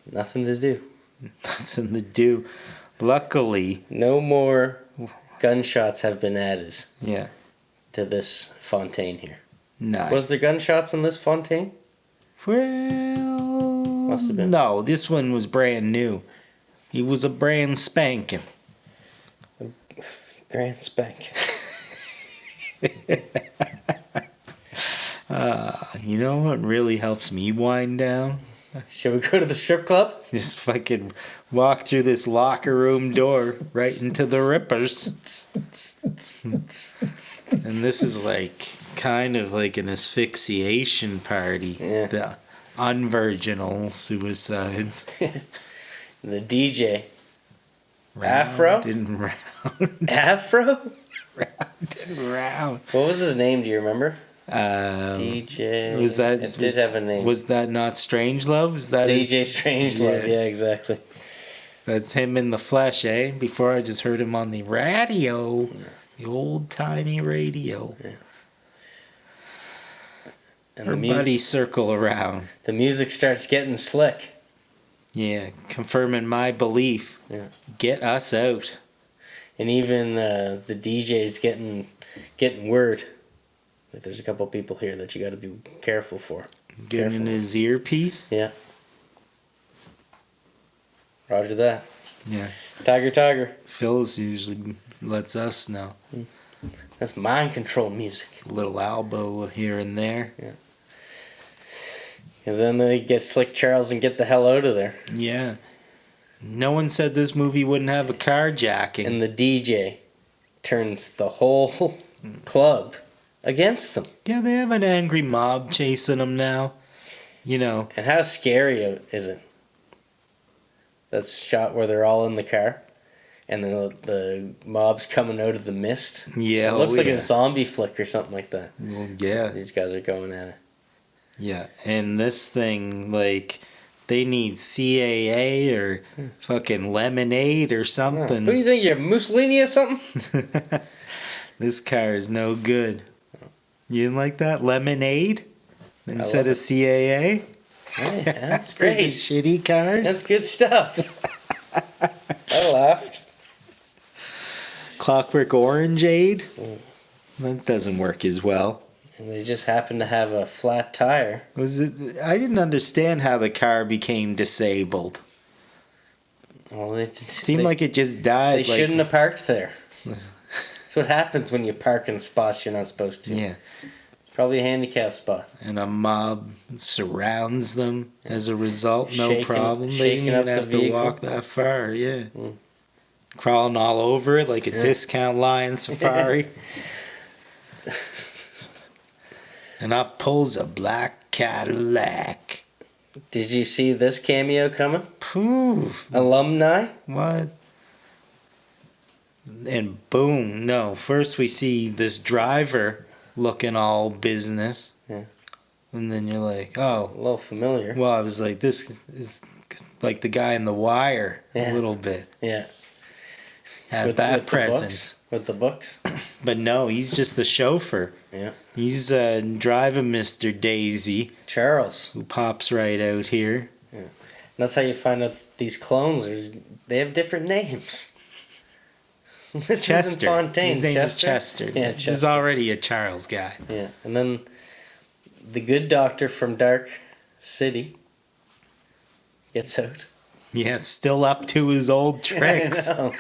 Nothing to do. Nothing to do. Luckily, No more gunshots have been added yeah. to this Fontaine here. Nice. Was there gunshots in this Fontaine? Well, Must have been. no, this one was brand new. He was a brand spanking. Grand spank. You know what really helps me wind down? Should we go to the strip club? Just fucking walk through this locker room door right into the Rippers. And this is like kind of like an asphyxiation party. Yeah. The unvirginal suicides. The DJ. Round Afro? and round. Afro? Round and round. What was his name? Do you remember? DJ. Was that It did have a name. Was that not Strangelove? Is that it? DJ Strangelove. Yeah, exactly. That's him in the flesh, eh? Before I just heard him on the radio, the old timey radio. Yeah. And Everybody circle around. the music starts getting slick. Yeah, confirming my belief. Yeah. Get us out. And even the DJ's getting word that there's a couple people here that you got to be careful for. Getting in his earpiece. Yeah. Roger that. Yeah. Tiger. Phyllis usually lets us know. That's mind control music. A little elbow here and there. Because then they get Slick Charles and get the hell out of there. Yeah. No one said this movie wouldn't have a carjacking. And the DJ turns the whole club against them. Yeah, they have an angry mob chasing them now. You know. And how scary is it? That shot where they're all in the car and the mob's coming out of the mist. Yeah. It looks like yeah. a zombie flick or something like that. Well, yeah. These guys are going at it. Yeah. And this thing, like, they need CAA or fucking lemonade or something. What do you think? You're Mussolini or something? This car is no good. You didn't like that? Lemonade? Instead of CAA? Yeah, that's For the great. shitty cars? That's good stuff. I laughed. Clockwork Orangeade? That doesn't work as well. And they just happen to have a flat tire. Was it? I didn't understand how the car became disabled. Well, It seemed like it just died. they shouldn't have parked there. That's what happens when you park in spots you're not supposed to. Yeah. Probably a handicap spot. And a mob surrounds them as a result. No Shaking- problem. They shaking didn't even up have the to vehicle. walk that far. Yeah. Mm. Crawling all over it like a discount lion safari. And up pulls a black Cadillac. Did you see this cameo coming? Poof. Alumni? What? And boom. No. First we see this driver looking all business. Yeah. And then you're like, A oh. little familiar. Well, I was like, this is like the guy in The Wire a little bit. Yeah. Had that presence. With the books. But no, he's just the chauffeur. Yeah. He's driving Mr. Daisy, Charles. who pops right out here. And that's how you find out these clones they have different names. This Chester. isn't Fontaine. His name is Chester. Yeah, He's Chester. already a Charles guy. Yeah. And then the good doctor from Dark City gets out. Yeah, still up to his old tricks. I know.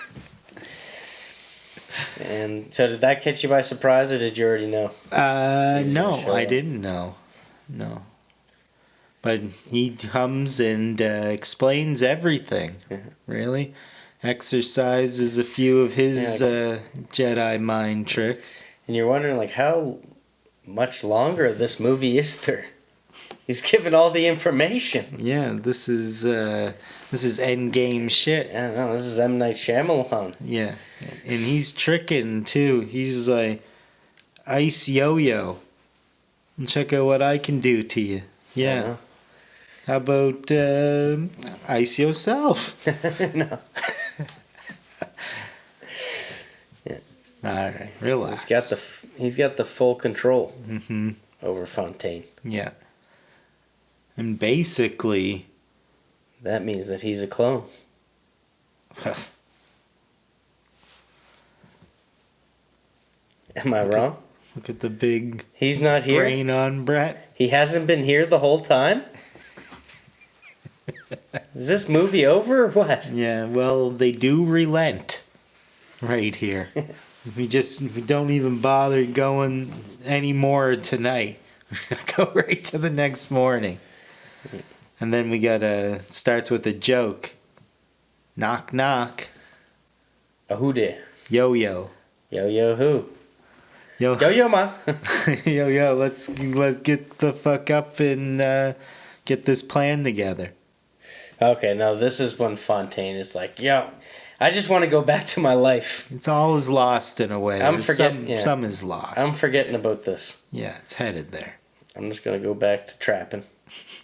And so did that catch you by surprise, or did you already know? No, show I up. didn't know. No. But he comes and explains everything, really. Exercises a few of his Jedi mind tricks. And you're wondering, like, how much longer of this movie is there? He's given all the information. Yeah, this is endgame shit. I don't know, this is M. Night Shyamalan. Yeah, and he's tricking too. He's like, ice yo-yo. And check out what I can do to you. Yeah. Uh-huh. How about ice yourself? No. Yeah. All right, relax. He's got the full control Mm-hmm. over Fontaine. Yeah. And basically, That means that he's a clone. Am I wrong? look at the big He's not here. brain on Brett. He hasn't been here the whole time? Is this movie over or what? Yeah, well, they do relent right here. we don't even bother going anymore tonight. We're gonna go right to the next morning. And then we starts with a joke. Knock knock. A who there? Yo yo. Yo yo who? Yo Yo yo ma. yo yo, let's get the fuck up and get this plan together. Okay, now this is when Fontaine is like, yo, I just want to go back to my life. It's all is lost in a way. I'm forgetting- yeah. Some is lost. I'm forgetting about this. Yeah, it's headed there. I'm just going to go back to trapping,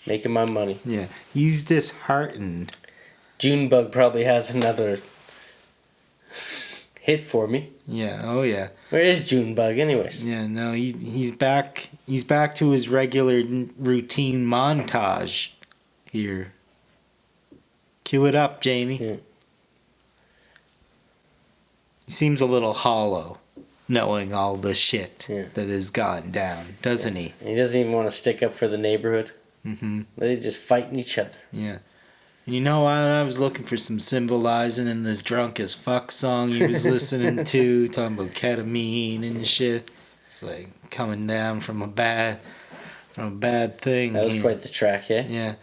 making my money. Yeah, he's disheartened. Junebug probably has another hit for me. Yeah, oh yeah. Where is Junebug anyways? Yeah, no, he's back. He's back to his regular routine montage here. Cue it up, Jamie. Yeah. He seems a little hollow, knowing all the shit Yeah. that has gone down, doesn't he? He doesn't even want to stick up for the neighborhood. Mm-hmm. They just fighting each other. Yeah. And you know, I was looking for some symbolizing in this drunk as fuck song he was listening to, talking about ketamine and shit. It's like coming down from a bad thing. That was here. quite the track, yeah? Yeah.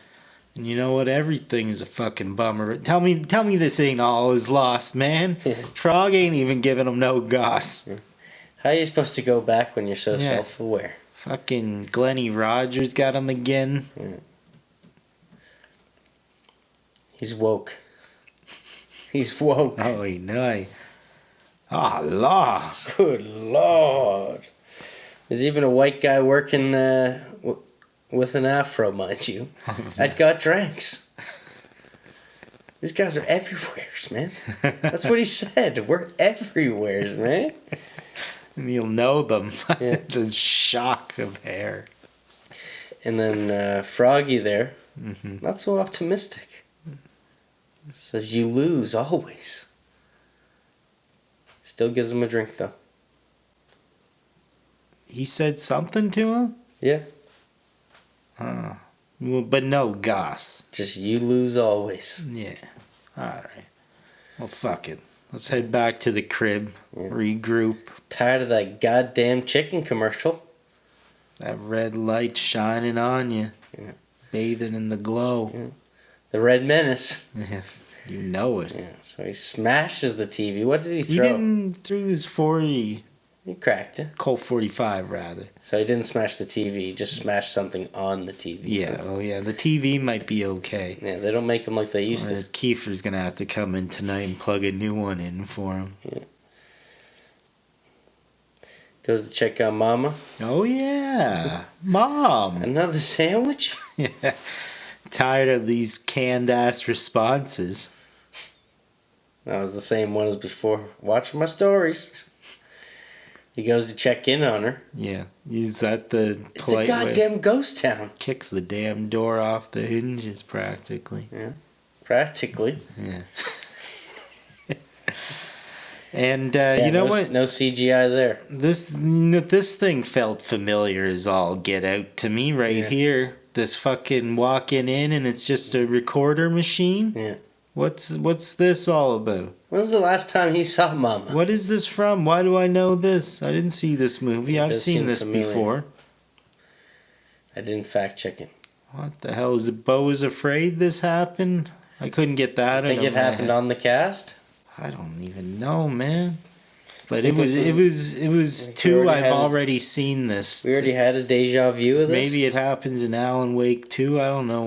And you know what? Everything is a fucking bummer. Tell me this ain't all is lost, man. Frog ain't even giving him no goss. How are you supposed to go back when you're so Yeah. self-aware? Fucking Glennie Rogers got him again. He's woke. He's woke. Oh, he know. Oh, Lord. Good Lord. There's even a white guy working with an afro, mind you. At Got Drinks. These guys are everywheres, man. That's what he said. We're everywheres, man. And you'll know them. Yeah. The shock of hair. And then Froggy there, not so optimistic. Says you lose always. Still gives him a drink though. He said something to him? Yeah. Well, but no goss. Just you lose always. Yeah. Alright. Well, fuck it. Let's head back to the crib. Yeah. Regroup. Tired of that goddamn chicken commercial. That red light shining on you. Yeah. Bathing in the glow. Yeah. The Red Menace. Yeah. You know it. Yeah. So he smashes the TV. What did he throw? He didn't through his 40. He cracked it. Colt 45 rather. So he didn't smash the TV. He just smashed something on the TV. Yeah. Oh yeah. The TV might be okay. Yeah. They don't make them like they used to. Kiefer's gonna have to come in tonight and plug a new one in for him. Yeah. Goes to check on Mama. Oh yeah, Mom. Another sandwich? Yeah. Tired of these canned ass responses. That was the same one as before. Watching my stories. He goes to check in on her. Yeah. Is that the It's a polite way? goddamn ghost town. Kicks the damn door off the hinges practically. Yeah. Practically. Yeah. And Yeah, you know no, what? No CGI there. This thing felt familiar as all get out to me right here. This fucking walking in and it's just a recorder machine. Yeah. What's this all about? When was the last time he saw Mama? What is this from? Why do I know this? I didn't see this movie. It I've does seen seem this familiar. before. I didn't fact check it. What the hell? Is it Bo is Afraid this happened? I couldn't get that I think out of it my happened head. on the cast. I don't even know, man. But think it was we two. already I've had it. already seen this. We already had a deja vu of this. Maybe it happens in Alan Wake too. I don't know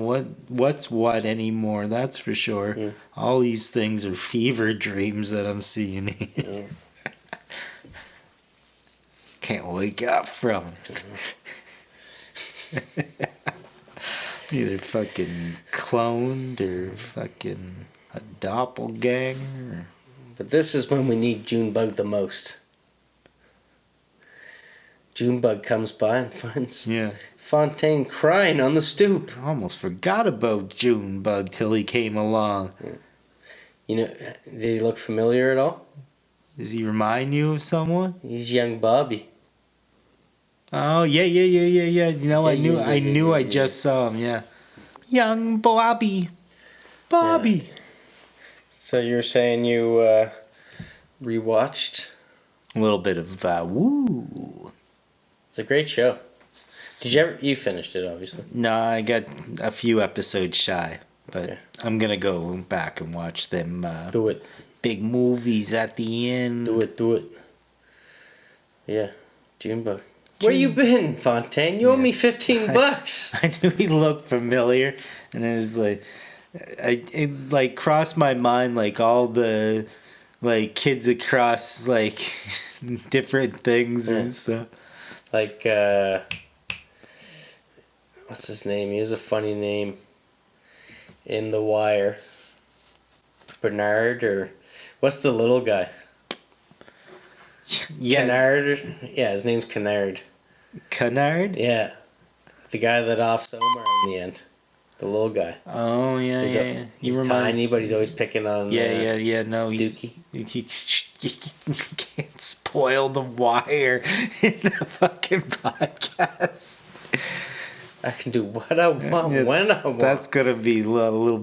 what's what anymore. That's for sure. Yeah. All these things are fever dreams that I'm seeing here. Yeah. Can't wake up from it. Either fucking cloned or fucking a doppelganger. But this is when we need Junebug the most. Junebug comes by and finds Yeah. Fontaine crying on the stoop. I almost forgot about Junebug till he came along. You know, did he look familiar at all? Does he remind you of someone? He's young Bobby. Oh yeah. You know, I Yeah, knew I yeah. just saw him. Yeah, young Bobby. So you're saying you rewatched? A little bit of woo. It's a great show. Did you ever? You finished it, obviously. No, I got a few episodes shy, but Okay. I'm gonna go back and watch them Do it. big movies at the end. Do it. Yeah, Junebug. Where you been, Fontaine? You owe me $15. I knew he looked familiar, and it was like, it like crossed my mind like all the like kids across like different things and stuff. Like, what's his name? He has a funny name. In The Wire. Bernard, or what's the little guy? Yeah, Kennard? Yeah, his name's Kennard. Kennard. Yeah. The guy that offs Omar in the end. The little guy. Oh yeah, He's, yeah. he's tiny, but he's always picking on Yeah. No, he can't spoil the Wire in the fucking podcast. I can do what I want Yeah, when I want. That's gonna be little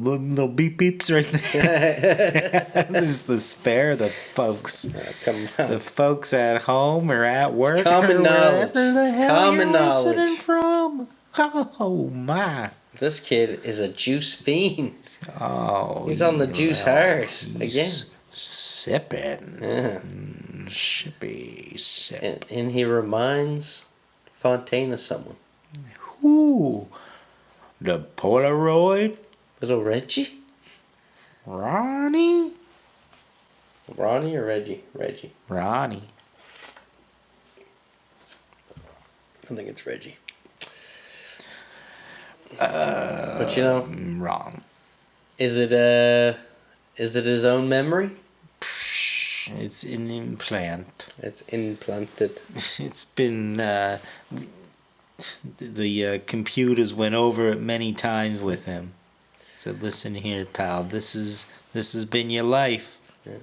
beep beeps right there. Just to spare the folks. Come on. The folks at home or at work common or knowledge. wherever the hell Common you're listening knowledge. from. Oh my! This kid is a juice fiend. Oh, He's on the juice hard again. he's sipping, Yeah. shippy sip. And he reminds Fontaine of someone. Ooh, the Polaroid, Little Reggie? Ronnie, Ronnie or Reggie? Reggie. Ronnie. I think it's Reggie. But you know, Wrong. is it his own memory? It's an implant. It's implanted. It's been the computers went over it many times with him. Said, "Listen here, pal. This has been your life. Yeah.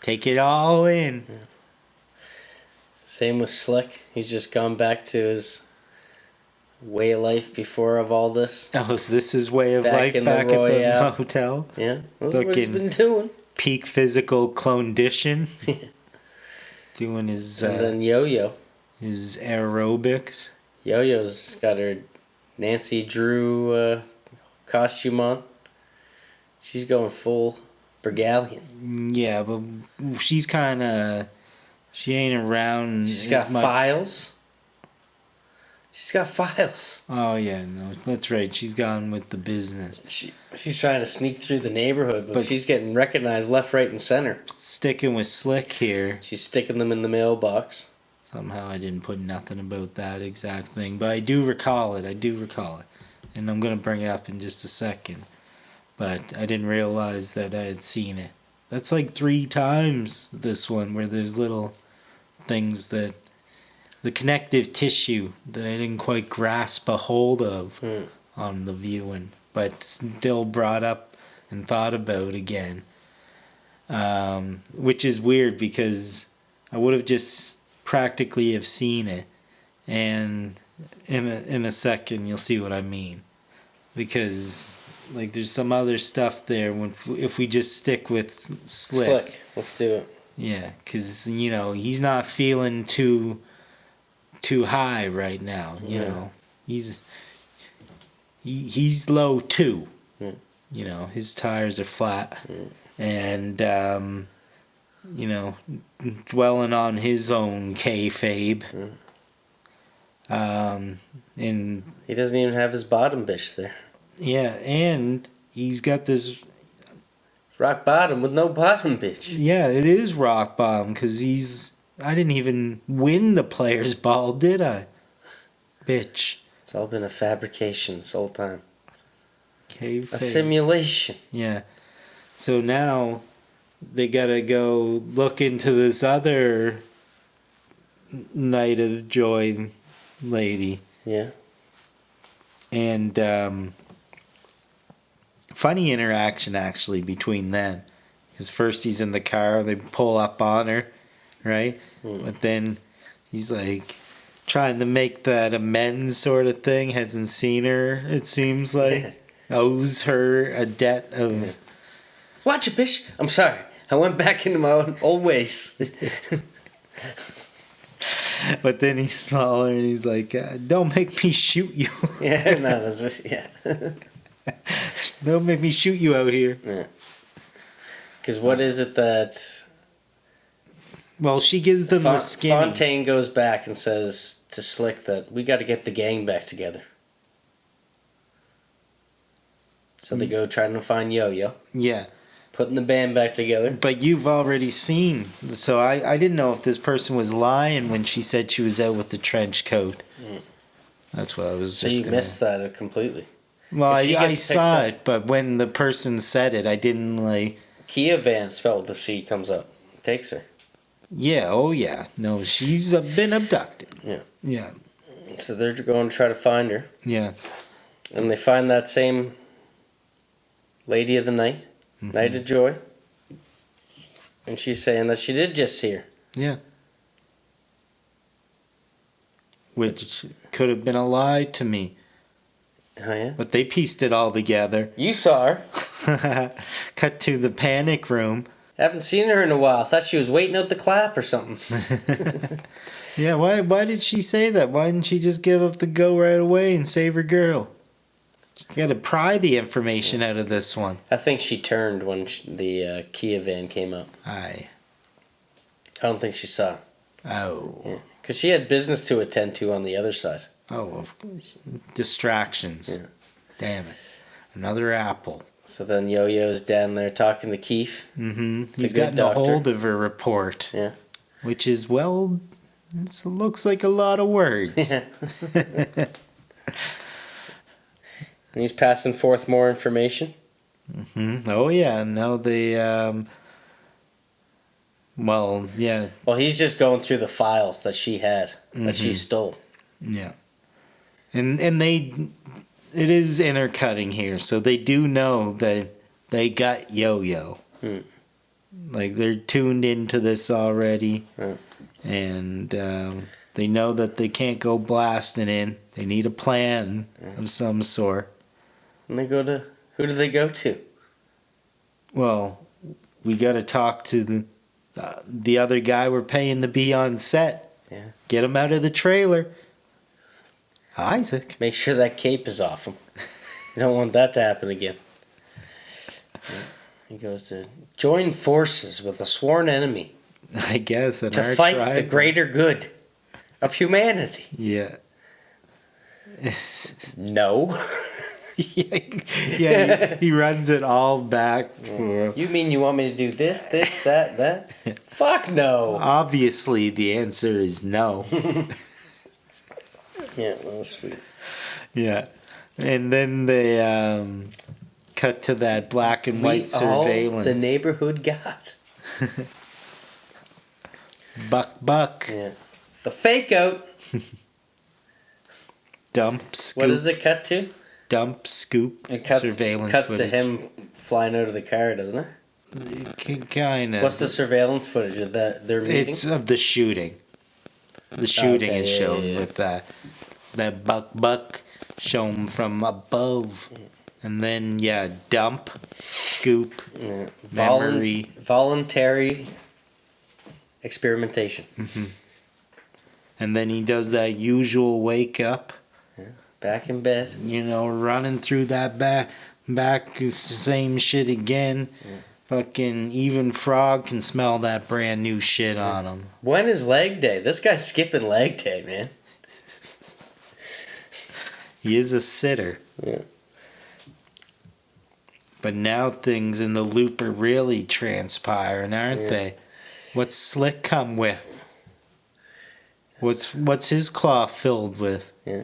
Take it all in." Yeah. Same with Slick. He's just gone back to his way of life before of all this. Oh, is this his way of Back life in the back at the Royale. hotel? Yeah, that's what he's Looking- been doing. peak physical condition, doing his And then Yo-Yo. his aerobics. Yo-Yo's got her Nancy Drew costume on. She's going full Bergalian. Yeah, but she's kind of, she ain't around. She's as got much. files. She's got files. Oh yeah, no, that's right. She's gone with the business. She's trying to sneak through the neighborhood, but But- she's getting recognized left, right, and center. Sticking with Slick here. She's sticking them in the mailbox. Somehow I didn't put nothing about that exact thing, but I do recall it. And I'm gonna bring it up in just a second. But I didn't realize that I had seen it. That's like 3 times this one where there's little things that the connective tissue that I didn't quite grasp a hold of on the viewing, but still brought up and thought about again. Which is weird because I would have just practically have seen it, and in a second you'll see what I mean, because like there's some other stuff there if we just stick with Slick. Let's do it. Yeah, because he's not feeling too high right now. You know, he's low too. His tires are flat, and dwelling on his own kayfabe. And He doesn't even have his bottom bitch there. yeah, and he's got this. Rock bottom with no bottom bitch. Yeah, it is rock bottom because I didn't even win the player's ball, did I? Bitch. It's all been a fabrication this whole time. Kayfabe. A simulation. Yeah. So now they gotta go look into this other Night of Joy lady. Yeah. And funny interaction actually between them. Because first he's in the car, they pull up on her, right? But then he's like trying to make that amends sort of thing. Hasn't seen her, it seems like. Owes her a debt of... Watch it, bitch. I'm sorry. I went back into my old ways. But then he's smaller and he's like, don't make me shoot you. Yeah, no, that's what, yeah. Don't make me shoot you out here. Yeah. Because what is it that... Well, she gives them the skinny. Fontaine goes back and says to Slick that we got to get the gang back together. So they go trying to find Yo-Yo. Yeah. Putting the band back together. But you've already seen. So I didn't know if this person was lying when she said she was out with the trench coat. That's what I was So just you missed that completely. Well, She I gets saw picked it, but when the person said it, I didn't like... Kia van spelled with the C comes up. Takes her. Yeah, oh yeah. No, she's been abducted. Yeah. Yeah. So they're going to try to find her. Yeah. And they find that same lady of the night. Night of Joy. And she's saying that she did just see her. Yeah. Which could have been a lie to me. Oh, yeah? But they pieced it all together. You saw her. Cut to the panic room. Haven't seen her in a while. Thought she was waiting out the clap or something. Yeah, why did she say that? Why didn't she just give up the go right away and save her girl? Just got to pry the information out of this one. I think she turned when the Kia van came up. Aye. I don't think she saw. Oh. Because she had business to attend to on the other side. Oh, of course. Distractions. Yeah. Damn it. Another apple. So then Yo-Yo's down there talking to Keith. Mm-hmm. He's good gotten a doctor. hold of her report. Yeah. Which is, well, it looks like a lot of words. And he's passing forth more information. Oh, yeah. Now they, well, yeah. Well, he's just going through the files that she had, that she stole. Yeah. And it is intercutting here, so they do know that they got Yo-Yo. Like, they're tuned into this already. And they know that they can't go blasting in. They need a plan of some sort. And they go to... Who do they go to? Well, we got to talk to the other guy we're paying to be on set. Yeah. Get him out of the trailer. Isaac. Make sure that cape is off him. You don't want that to happen again. Yeah. He goes to join forces with a sworn enemy I guess. to fight the greater good of humanity. Yeah. No. Yeah, he runs it all back. You mean you want me to do this, that? Fuck no. Obviously, the answer is no. Yeah, well, sweet. Yeah. And then they cut to that black and white surveillance. All the neighborhood got. Buck. Yeah. The fake out. Dump, scoop. What does it cut to? Dump, scoop, It cuts surveillance to footage. him flying out of the car, doesn't it? Kind of. What's the surveillance footage of their meeting? It's of the shooting. The shooting is shown with that buck shown from above. And then, dump, scoop, memory. Voluntary experimentation. Mm-hmm. And then he does that usual wake up. Back in bed. Running through that back, same shit again. Fucking even Frog can smell that brand new shit on him. When is leg day? This guy's skipping leg day, man. He is a sitter. Yeah. But now things in the loop are really transpiring, aren't they? What's Slick come with? What's his claw filled with? Yeah.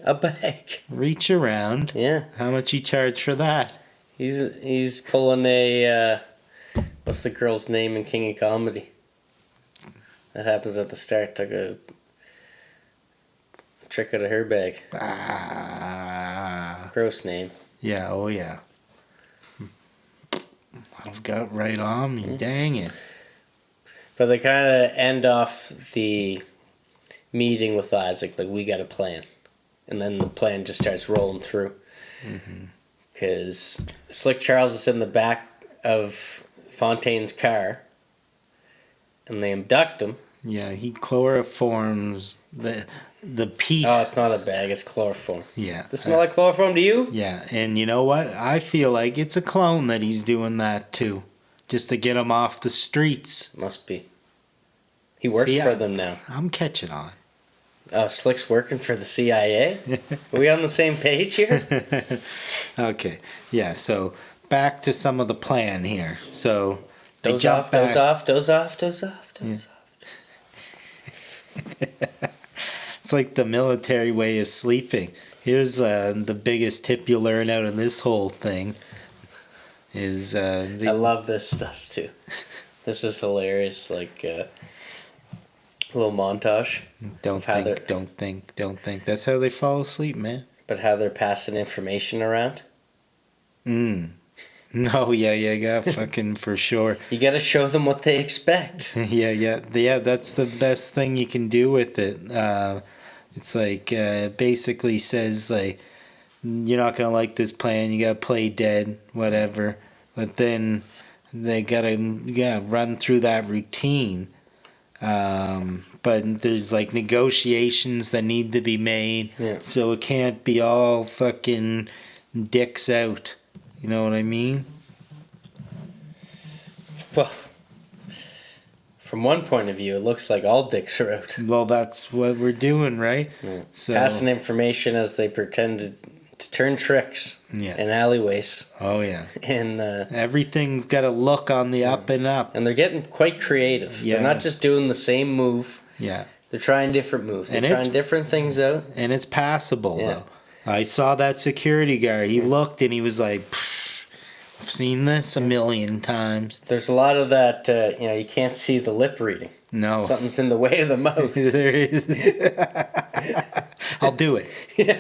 A bag. Reach around. Yeah. How much you charge for that? He's pulling a what's the girl's name in King of Comedy? That happens at the start. Took a trick out of her bag. Gross name. Yeah, oh yeah. I've got right on me. Dang it. But they kind of end off the meeting with Isaac like, we got a plan. And then the plan just starts rolling through. Because Slick Charles is in the back of Fontaine's car. And they abduct him. Yeah, he chloroforms the peat. Oh, it's not a bag, it's chloroform. Yeah. Does it smell like chloroform to you? Yeah, and you know what? I feel like it's a clone that he's doing that to. Just to get him off the streets. Must be. He works for them now. I'm catching on. Oh, Slick's working for the CIA? Are we on the same page here? Okay. Yeah, so back to some of the plan here. So they Doze jump off. It's like the military way of sleeping. Here's the biggest tip you'll learn out of this whole thing. I love this stuff too. This is hilarious. Like a little montage. Don't think. That's how they fall asleep, man. But how they're passing information around. No, yeah, fucking for sure. You got to show them what they expect. Yeah. That's the best thing you can do with it. It's like basically says like, you're not gonna like this plan. You gotta play dead, whatever. But then they gotta run through that routine. But there's like negotiations that need to be made. Yeah. So it can't be all fucking dicks out. You know what I mean? Well, from one point of view, it looks like all dicks are out. Well, that's what we're doing, right? Yeah. So Passing information as they pretend to turn tricks in alleyways. Oh, yeah. And everything's got to look on the up and up. And they're getting quite creative. Yeah. They're not just doing the same move. Yeah. They're trying different moves. They're trying different things out. And it's passable, though. I saw that security guard. He looked and he was like, I've seen this a million times. There's a lot of that, you can't see the lip reading. No. Something's in the way of the mouth. There is. I'll do it. Yeah.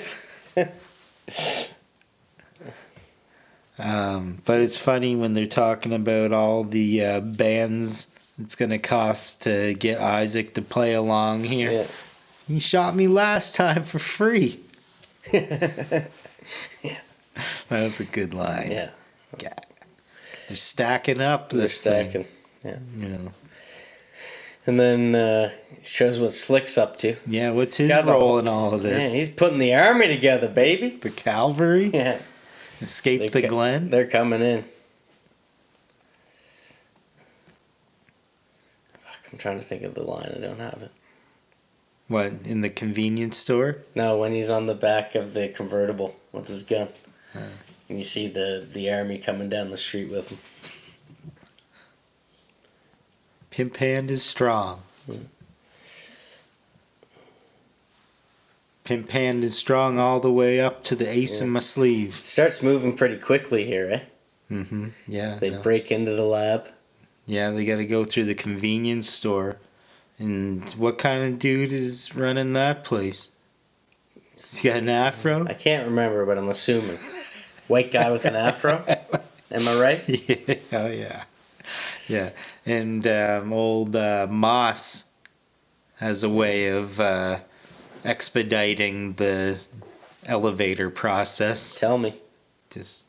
But it's funny when they're talking about all the bands it's going to cost to get Isaac to play along here. Yeah. He shot me last time for free. Yeah. That was a good line. Yeah. They're stacking up They're this stacking. thing. Yeah. You know. And then shows what Slick's up to. Yeah, what's his Got role in all of this? Yeah, he's putting the army together, baby. The cavalry? Yeah. Escape the Glen? They're coming in. Fuck, I'm trying to think of the line. I don't have it. What, in the convenience store? No, when he's on the back of the convertible with his gun. And you see the army coming down the street with him. Pimp hand is strong. Pimp hand is strong all the way up to the ace in my sleeve. It starts moving pretty quickly here, eh? Mm-hmm. Yeah. They break into the lab. Yeah, they got to go through the convenience store. And what kind of dude is running that place? He's got an afro? I can't remember, but I'm assuming. White guy with an afro? Am I right? Yeah, oh yeah. Yeah. And old Moss has a way of expediting the elevator process. Tell me. Just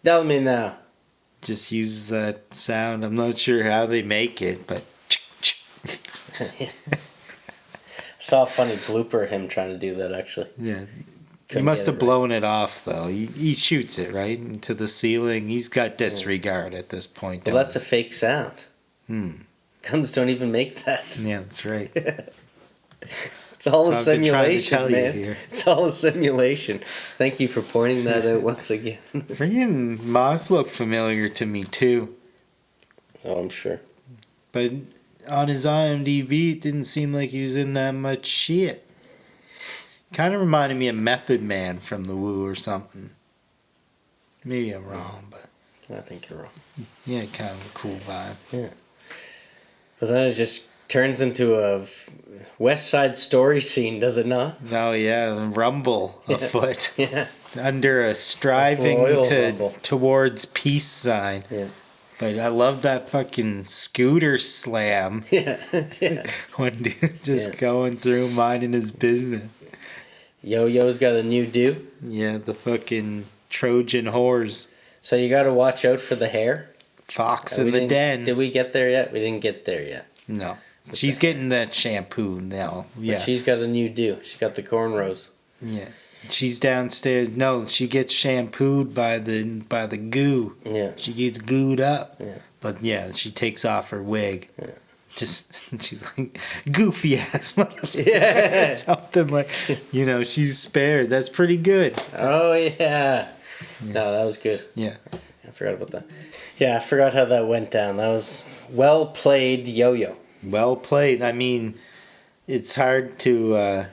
Tell me now. use that sound. I'm not sure how they make it, but Saw a funny blooper of him trying to do that, actually. yeah. He Couldn't must get have it right. blown it off, though. He shoots it, right? Into the ceiling. He's got disregard at this point. Well, that's a fake sound. Guns don't even make that. Yeah, that's right. It's all a That's what I've been trying to simulation, tell you man. here. It's all a simulation. Thank you for pointing that out once again. Freaking Moss looked familiar to me, too. Oh, I'm sure. But on his IMDb, it didn't seem like he was in that much shit. Kind of reminded me of Method Man from The Woo or something. Maybe I'm wrong, but I think you're wrong. yeah, kind of a cool vibe. Yeah. But then it just turns into a West Side Story scene, does it not? Oh yeah, rumble afoot. Yeah. Under a striving Royal rumble. towards peace sign. Yeah. But I love that fucking scooter slam. Yeah. Yeah. One dude just going through minding his business. Yo-Yo's got a new do. Yeah, the fucking Trojan whores. So you got to watch out for the hair. Fox We in the didn't- den. Did we get there yet? We didn't get there yet. No. She's getting that shampoo now. Yeah. But she's got a new do. She's got the cornrows. Yeah. She's downstairs. No, she gets shampooed by the goo. Yeah. She gets gooed up. Yeah. But yeah, she takes off her wig. Yeah. Just she's like goofy ass motherfucker. Yeah. Something like, she's spared. That's pretty good. Oh, yeah. No, that was good. Yeah. I forgot about that. Yeah, I forgot how that went down. That was well played, Yo-Yo. Well played. I mean, it's hard to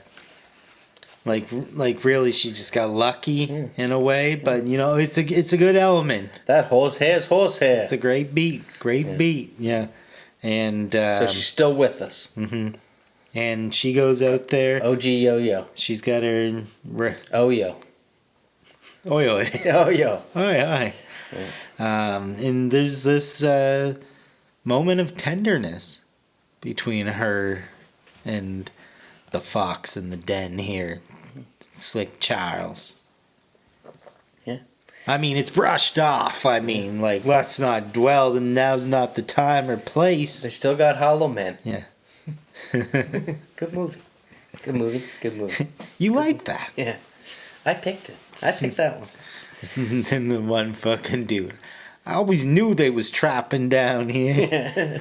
like really she just got lucky in a way, but it's a good element. That horsehair's horsehair. It's a great beat. Great beat. Yeah. And So she's still with us. and she goes out there. OG Yo-Yo. She's got her Oh-Yo. oi oi. Yo-Yo. Oi oi. And there's this moment of tenderness between her and the fox in the den here, Slick Charles. Yeah. I mean, it's brushed off. I mean, let's not dwell, and now's not the time or place. They still got Hollow Man. Yeah. Good movie. Good movie. Good movie. You like that? Yeah. I picked it. I picked that one. And then the one fucking dude. I always knew they was trapping down here.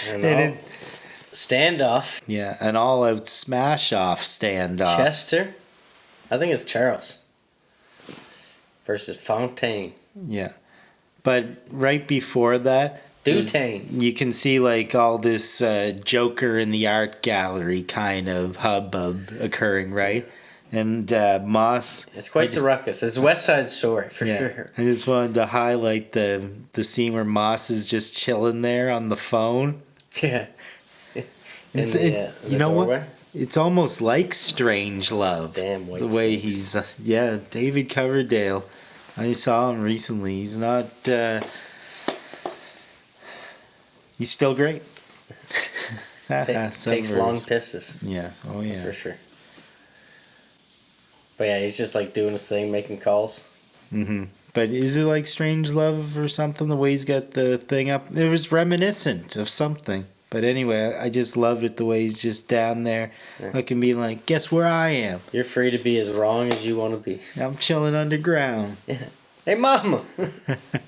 And standoff. Yeah, an all-out smash-off standoff. Chester. I think it's Charles. Versus Fontaine. Yeah. But right before that, Dutain. you can see all this Joker in the art gallery kind of hubbub occurring, right? And Moss. It's quite the ruckus. It's West Side Story for sure. I just wanted to highlight the scene where Moss is just chilling there on the phone. Yeah. You the know doorway. what? It's almost like Strange Love. Damn white the way snakes. he's David Coverdale. I saw him recently. He's not. He's still great. Takes long pisses. Yeah. Oh yeah. For sure. But yeah, he's just doing his thing, making calls. But is it like Strange Love or something? The way he's got the thing up, it was reminiscent of something. But anyway, I just loved it the way he's just down there, looking, be like, guess where I am? You're free to be as wrong as you want to be. I'm chilling underground. Yeah. Hey, Mama,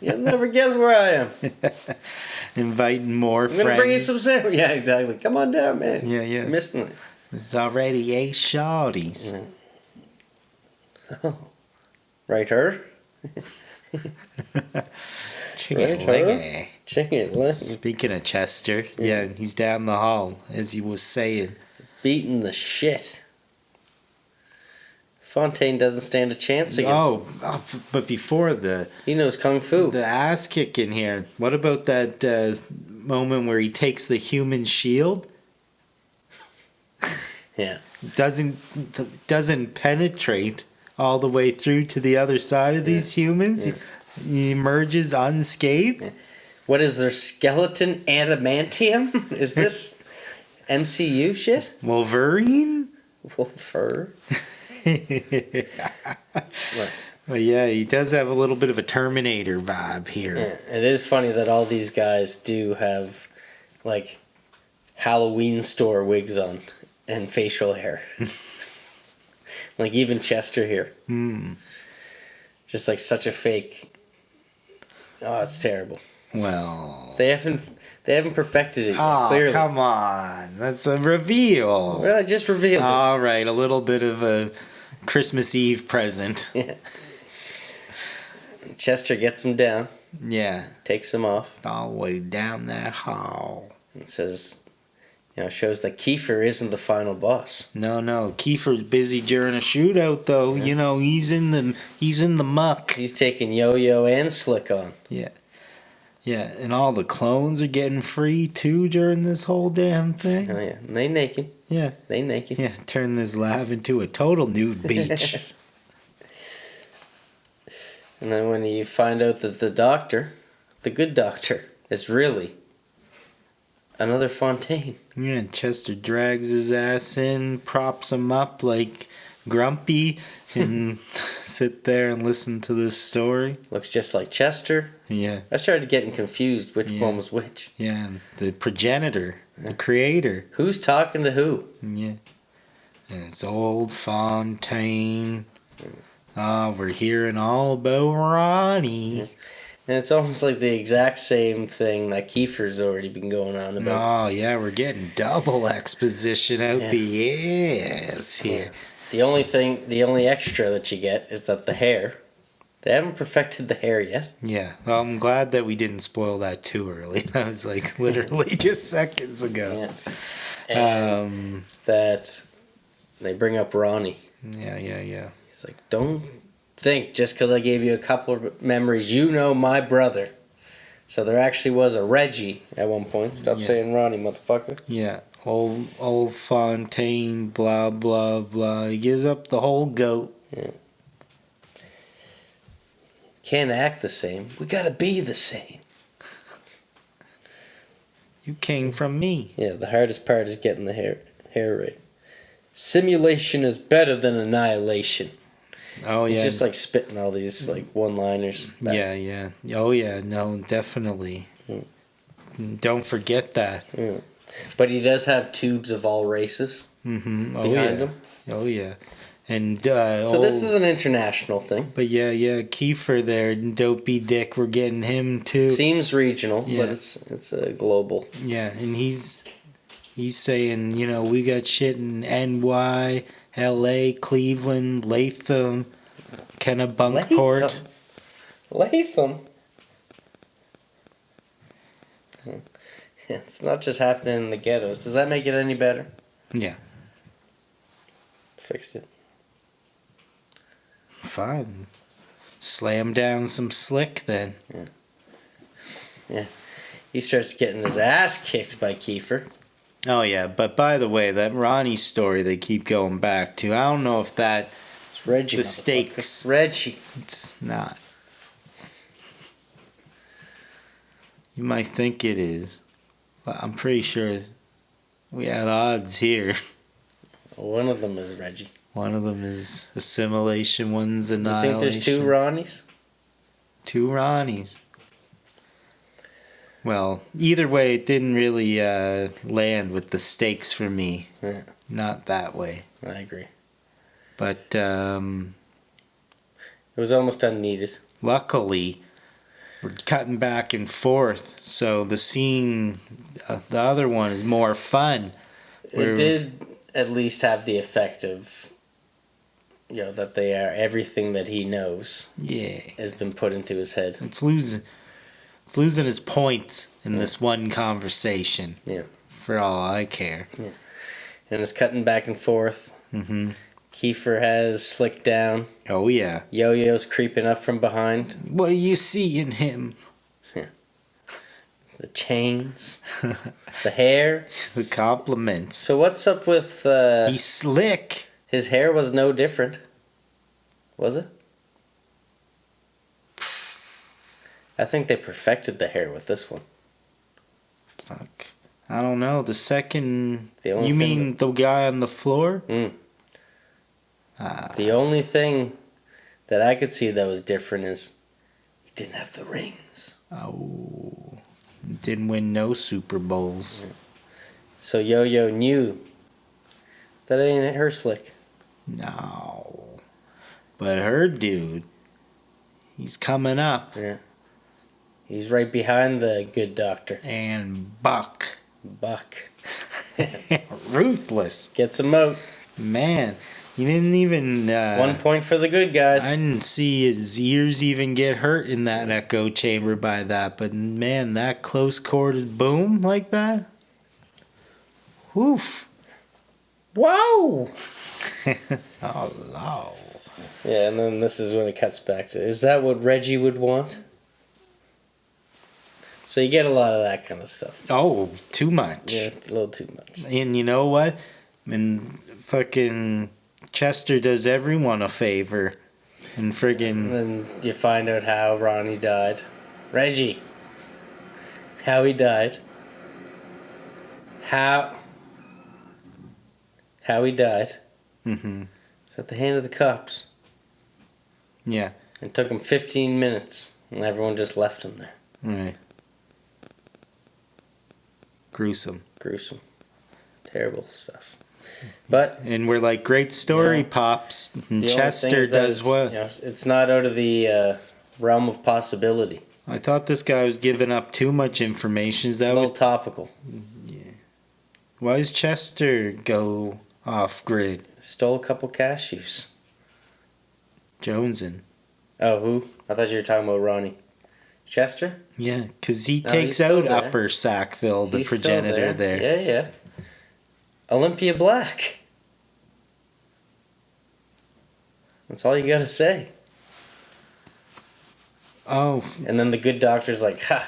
you'll never guess where I am. Inviting more I'm friends. gonna bring you some sandwich. Yeah, exactly. Come on down, man. Yeah, yeah. You're missing it. There's already 8 shawties. Yeah. Oh. Right, her? Ching-a-ling-a. Chicken. Speaking of Chester, yeah, he's down the hall, as he was saying. Beating the shit. Fontaine doesn't stand a chance against him. But before He knows Kung Fu. the ass kick in here, what about that moment where he takes the human shield? Yeah. Doesn't penetrate all the way through to the other side of these humans. Yeah. He emerges unscathed. Yeah. What is their skeleton adamantium? Is this MCU shit? Wolverine? Wolfer. What? Well, yeah, he does have a little bit of a Terminator vibe here. Yeah, it is funny that all these guys do have, like, Halloween store wigs on and facial hair. Like, even Chester here. Just, like, such a fake... Oh, it's terrible. Well... They haven't perfected it yet, Oh, clearly. come on. That's a reveal. Well, I just revealed it. All right, a little bit of a Christmas Eve present. Yeah. Chester gets him down, Yeah. takes him off, All the way down that hall. and says, shows that Kiefer isn't the final boss. No, Kiefer's busy during a shootout, though. Yeah. You know, he's in the muck. He's taking Yo-Yo and Slick on. Yeah. Yeah, and all the clones are getting free, too, during this whole damn thing. Oh, yeah. And they naked. Yeah. They naked. Yeah, turn this lab into a total nude beach. And then when you find out that the doctor, the good doctor, is really another Fontaine. Yeah, and Chester drags his ass in, props him up like Grumpy, and sit there and listen to this story. Looks just like Chester. Yeah. I started getting confused which Yeah. one was which. Yeah, and the progenitor, the creator. Who's talking to who? Yeah. And it's old Fontaine. We're hearing all about Ronnie. And it's almost like the exact same thing that Kiefer's already been going on about. Oh, yeah, we're getting double exposition out Yeah. the ass here. The only extra that you get is that the hair, they haven't perfected the hair yet. Yeah, well, I'm glad that we didn't spoil that too early. That was like literally just seconds ago. Yeah. And that they bring up Ronnie. Yeah. He's like, don't think just because I gave you a couple of memories, you know my brother. So there actually was a Reggie at one point. Stop saying Ronnie, motherfucker. Yeah, old Fontaine, blah, blah, blah. He gives up the whole goat. Yeah. Can't act the same. We gotta be the same. You came from me. Yeah, the hardest part is getting the hair right. Simulation is better than annihilation. Oh, He's yeah. just like spitting all these like one-liners. Yeah. Oh, yeah, no, definitely. Don't forget that. Yeah. But he does have tubes of all races Mm-hmm. Oh, behind yeah. him. Oh, yeah. And, So this is an international thing. But yeah, Kiefer there, Dopey Dick, we're getting him too. Seems regional, Yeah. but it's a global. Yeah, and he's saying, we got shit in NY, LA, Cleveland, Latham, Kennebunkport. Latham. It's not just happening in the ghettos. Does that make it any better? Yeah. Fixed it. Fine. Slam down some Slick then. Yeah. He starts getting his ass kicked by Kiefer. Oh yeah, but by the way, that Ronnie story they keep going back to, I don't know if that It's Reggie. the motherfucker. stakes. Reggie. It's not. You might think it is, but I'm pretty sure we had odds here. One of them is Reggie. One of them is assimilation, one's You annihilation. think there's two Ronnies? 2 Ronnies. Well, either way, it didn't really land with the stakes for me. Yeah. Not that way. I agree. But It was almost unneeded. luckily, we're cutting back and forth. So the scene, the other one, is more fun. It did at least have the effect of, that they are everything that he knows. Yeah. Has been put into his head. It's losing his points in this one conversation. Yeah. For all I care. Yeah. And it's cutting back and forth. Mm-hmm. Kiefer has slicked down. Oh, yeah. Yo-Yo's creeping up from behind. What do you see in him? The chains. The hair. The compliments. So what's up with... He's slick. His hair was no different. Was it? I think they perfected the hair with this one. Fuck. I don't know. The second... The only You thing mean the guy on the floor? The only thing that I could see that was different is he didn't have the rings. Oh. Didn't win no Super Bowls. So Yo-Yo knew that it ain't her slick. No. But her dude, he's coming up. Yeah. He's right behind the good doctor. And Buck. Ruthless. Gets him out. Man, he didn't even... 1 point for the good guys. I didn't see his ears even get hurt in that echo chamber by that. But man, that close-quartered boom like that? Woof. Whoa! Oh, no. Yeah, and then this is when it cuts back to, is that what Reggie would want? So you get a lot of that kind of stuff. Oh, too much. Yeah, a little too much. And you know what? And fucking Chester does everyone a favor. And friggin'... And then you find out how Ronnie died. Reggie. How he died. How he died. Mm-hmm. It's at the hand of the cops. Yeah. It took him 15 minutes. And everyone just left him there. Right. Gruesome. Terrible stuff. But And we're like, great story, Pops. And the only thing Chester is that does what? it's not out of the realm of possibility. I thought this guy was giving up too much information. Is A that little what? topical. Why does Chester go off grid? Stole a couple cashews. Jonesin. Oh, who? I thought you were talking about Ronnie. Chester? Yeah, because he No, takes he's still out there. Upper Sackville, the He's still progenitor there. Yeah. Olympia Black. That's all you gotta say. Oh, And then the good doctor's like, ha!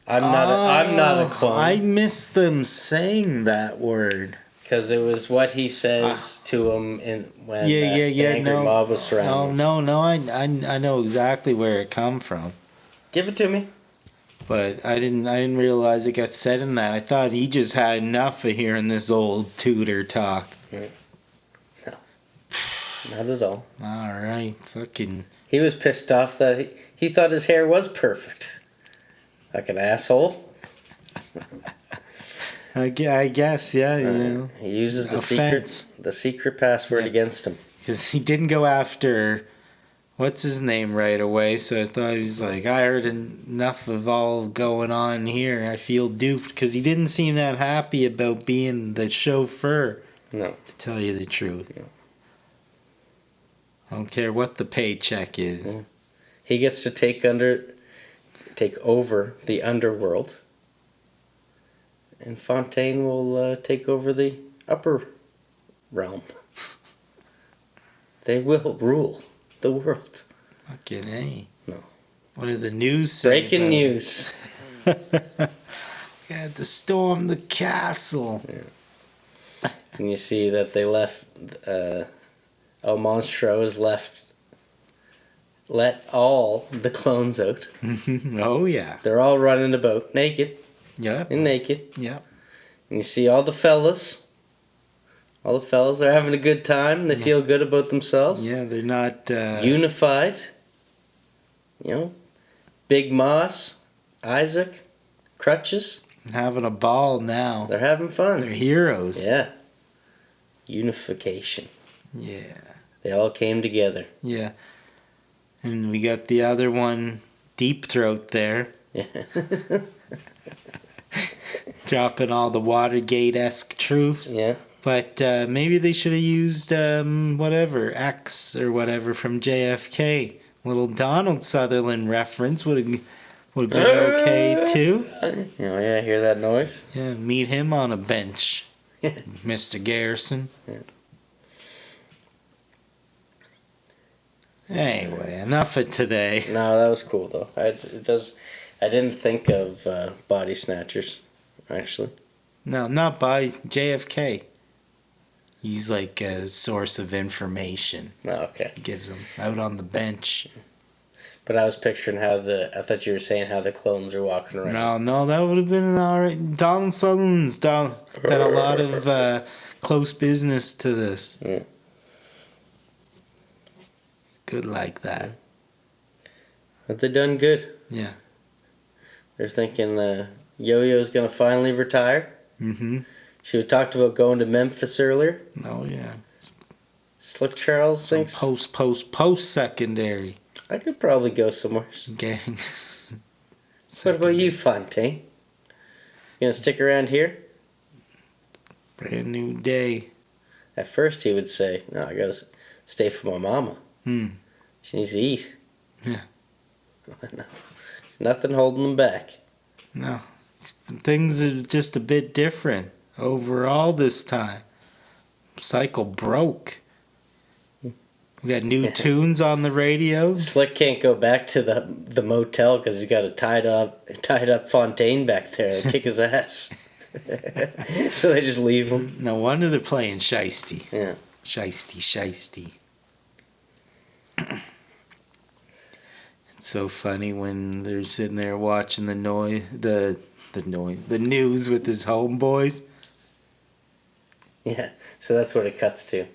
I'm not a clone. I miss them saying that word. Because it was what he says to him when the angry no, mob was surrounding. no, I know exactly where it come from, Give it to me. but I didn't realize it got said in that. I thought he just had enough of hearing this old tutor talk. No. Not at all. All right, fucking. He was pissed off that he thought his hair was perfect. Like an asshole. I guess, yeah, you know. He uses the Offense. secret password against him. Because he didn't go after, what's his name right away, so I thought he was like, I heard enough of all going on here. I feel duped, because he didn't seem that happy about being the chauffeur, No. to tell you the truth. No. I don't care what the paycheck is. Yeah. He gets to take over the underworld. And Fontaine will take over the upper realm. They will rule the world. Fucking A. No. What did the news say? Breaking news. You had to storm the castle. Yeah. And you see that they left... El Monstro has let all the clones out. Oh, yeah. They're all running about naked. Yep. And naked. Yep. And you see all the fellas. All the fellas, they're having a good time. They feel good about themselves. Yeah, they're not... Unified. You know? Big Moss, Isaac, Crutches. Having a ball now. They're having fun. They're heroes. Yeah. Unification. Yeah. They all came together. Yeah. And we got the other one, Deep Throat, there. Yeah. Dropping all the Watergate-esque truths. Yeah. But maybe they should have used X or whatever from JFK. Little Donald Sutherland reference would have been okay too. Oh yeah, hear that noise? Yeah, meet him on a bench, Mr. Garrison. Yeah. Anyway, enough of today. No, that was cool though. I didn't think of body snatchers, actually. No, not by JFK. He's like a source of information. Oh, okay. Gives them out on the bench. But I was picturing I thought you were saying how the clones are walking around. No, that would have been alright. Donald Sutherland's done a lot of close business to this. Yeah. Good like that. But they done good. Yeah. They're thinking Yo-Yo's going to finally retire. Mm-hmm. She had talked about going to Memphis earlier. Oh, yeah. Slick Charles thinks... Post secondary. I could probably go somewhere. Gangs. What about you, Fontaine? You gonna stick around here? Brand new day. At first he would say, no, I gotta stay for my mama. She needs to eat. Yeah. No. Nothing holding them back. No. Things are just a bit different overall this time. Cycle broke. We got new tunes on the radio. Slick can't go back to the motel because he's got a tied up Fontaine back there to kick his ass. So they just leave him. No wonder they're playing Shiesty. Yeah. Shiesty. It's so funny when they're sitting there watching the news with his homeboys. Yeah. So that's what it cuts to.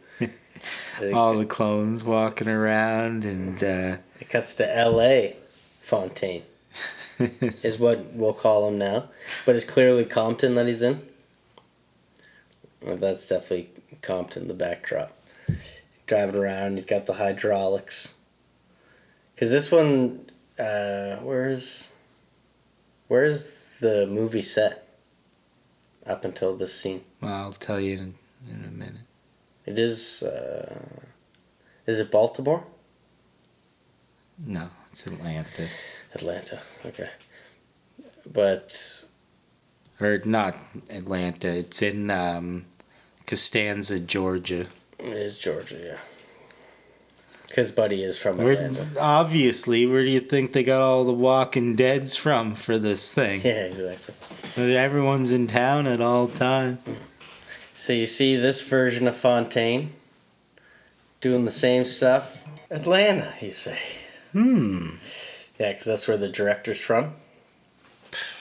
All the clones walking around, and it cuts to L.A. Fontaine is what we'll call him now, but it's clearly Compton that he's in. Well, that's definitely Compton, the backdrop. Driving around, he's got the hydraulics. Because this one, where's the movie set up until this scene? Well, I'll tell you in a minute. It is it Baltimore? No, it's Atlanta. Atlanta, okay. But... Or not Atlanta, it's in Costanza, Georgia. It is Georgia, yeah. Because Buddy is from Atlanta. Obviously, where do you think they got all the Walking Deads from for this thing? Yeah, exactly. Everyone's in town at all time. So you see this version of Fontaine doing the same stuff. Atlanta, you say. Yeah, because that's where the director's from.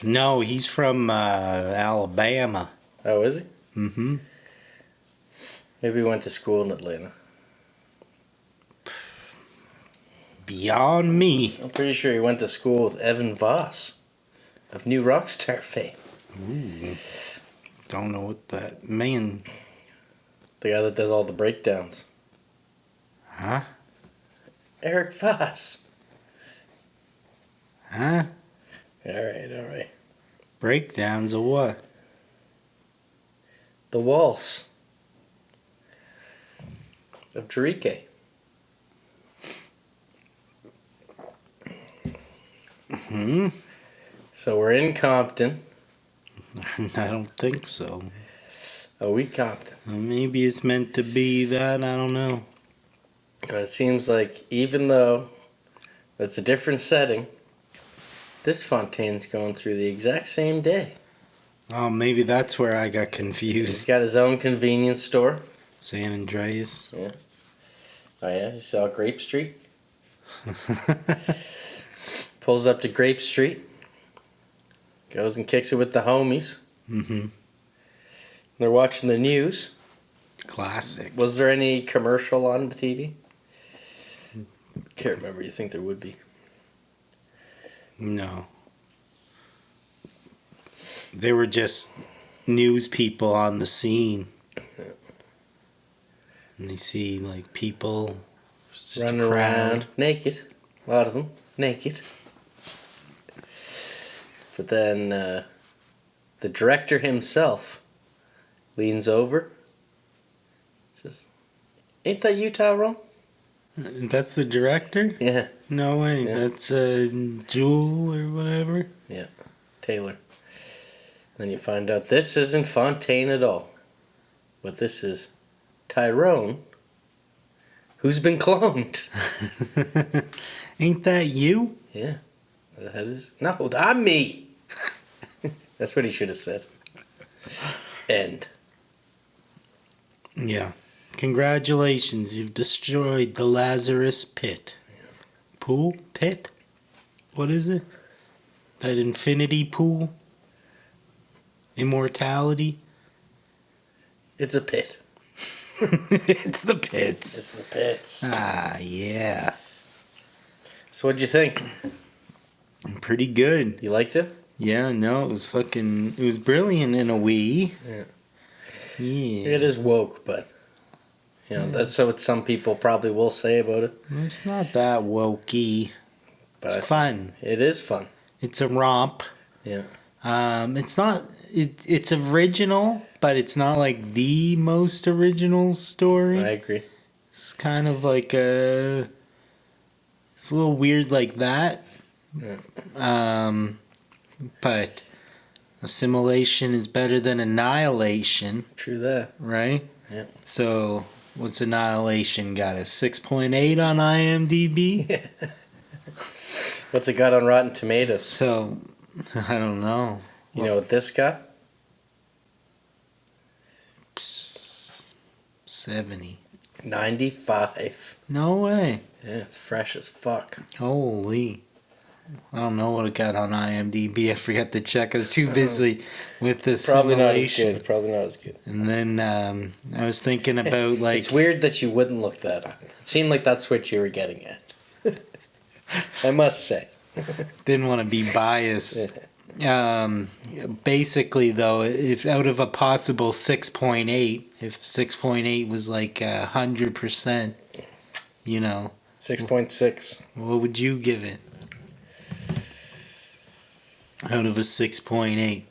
No, he's from Alabama. Oh, is he? Mm-hmm. Maybe he went to school in Atlanta. Beyond me. I'm pretty sure he went to school with Evan Voss of New Rockstar fame. Ooh. Don't know what that means. The guy that does all the breakdowns. Huh? Eric Voss. Huh? Alright. Breakdowns of what? The Waltz of Jericho. So we're in Compton. I don't think so. Oh, we Compton. Maybe it's meant to be that, I don't know. It seems like even though it's a different setting, this Fontaine's going through the exact same day. Oh, maybe that's where I got He's confused. got his own convenience store. San Andreas. Yeah. Oh yeah, you saw Grape Street? Pulls up to Grape Street. Goes and kicks it with the homies. Mm-hmm. They're watching the news. Classic. Was there any commercial on the TV? Can't remember. You think there would be. No. They were just news people on the scene. And they see, like, people just running a crowd. around naked. A lot of them naked. But then the director himself leans over. Says, "Ain't that you, Tyrone?" That's the director? Yeah. No way. Yeah. That's Jewel or whatever. Yeah. Taylor. Then you find out this isn't Fontaine at all. But this is Tyrone, who's been cloned. Ain't that you? Yeah. That is. No, I'm me. That's what he should have said. End. Yeah. Congratulations, you've destroyed the Lazarus pit. Pool? Pit? What is it? That infinity pool? Immortality? It's a pit. It's the pits. It's the pits. Ah, yeah. So what'd you think? Pretty good. You liked it? Yeah, no, it was brilliant in a way. Yeah. Yeah. It is woke, but that's what some people probably will say about it. It's not that wokey. But It's fun. It is fun. It's a romp. Yeah. It's not. It's original, but it's not like the most original story. I agree. It's kind of like it's a little weird like that. Yeah. But assimilation is better than annihilation, True that. right? Yeah. So what's annihilation got? A 6.8 on IMDb. What's it got on Rotten Tomatoes? So I don't know. You know what this got? 70. 95. No way. Yeah, it's fresh as fuck. Holy. I don't know what it got on IMDb. I forgot to check. I was too busy with the Probably not as simulation. good. Probably not as good. And then I was thinking about like It's weird that you wouldn't look that up. It seemed like that's what you were getting at. I must say. didn't want to be biased. Basically though, if out of a possible 6.8, if 6.8 was like 100%, 6.6. what would you give it? Out of a 6.8.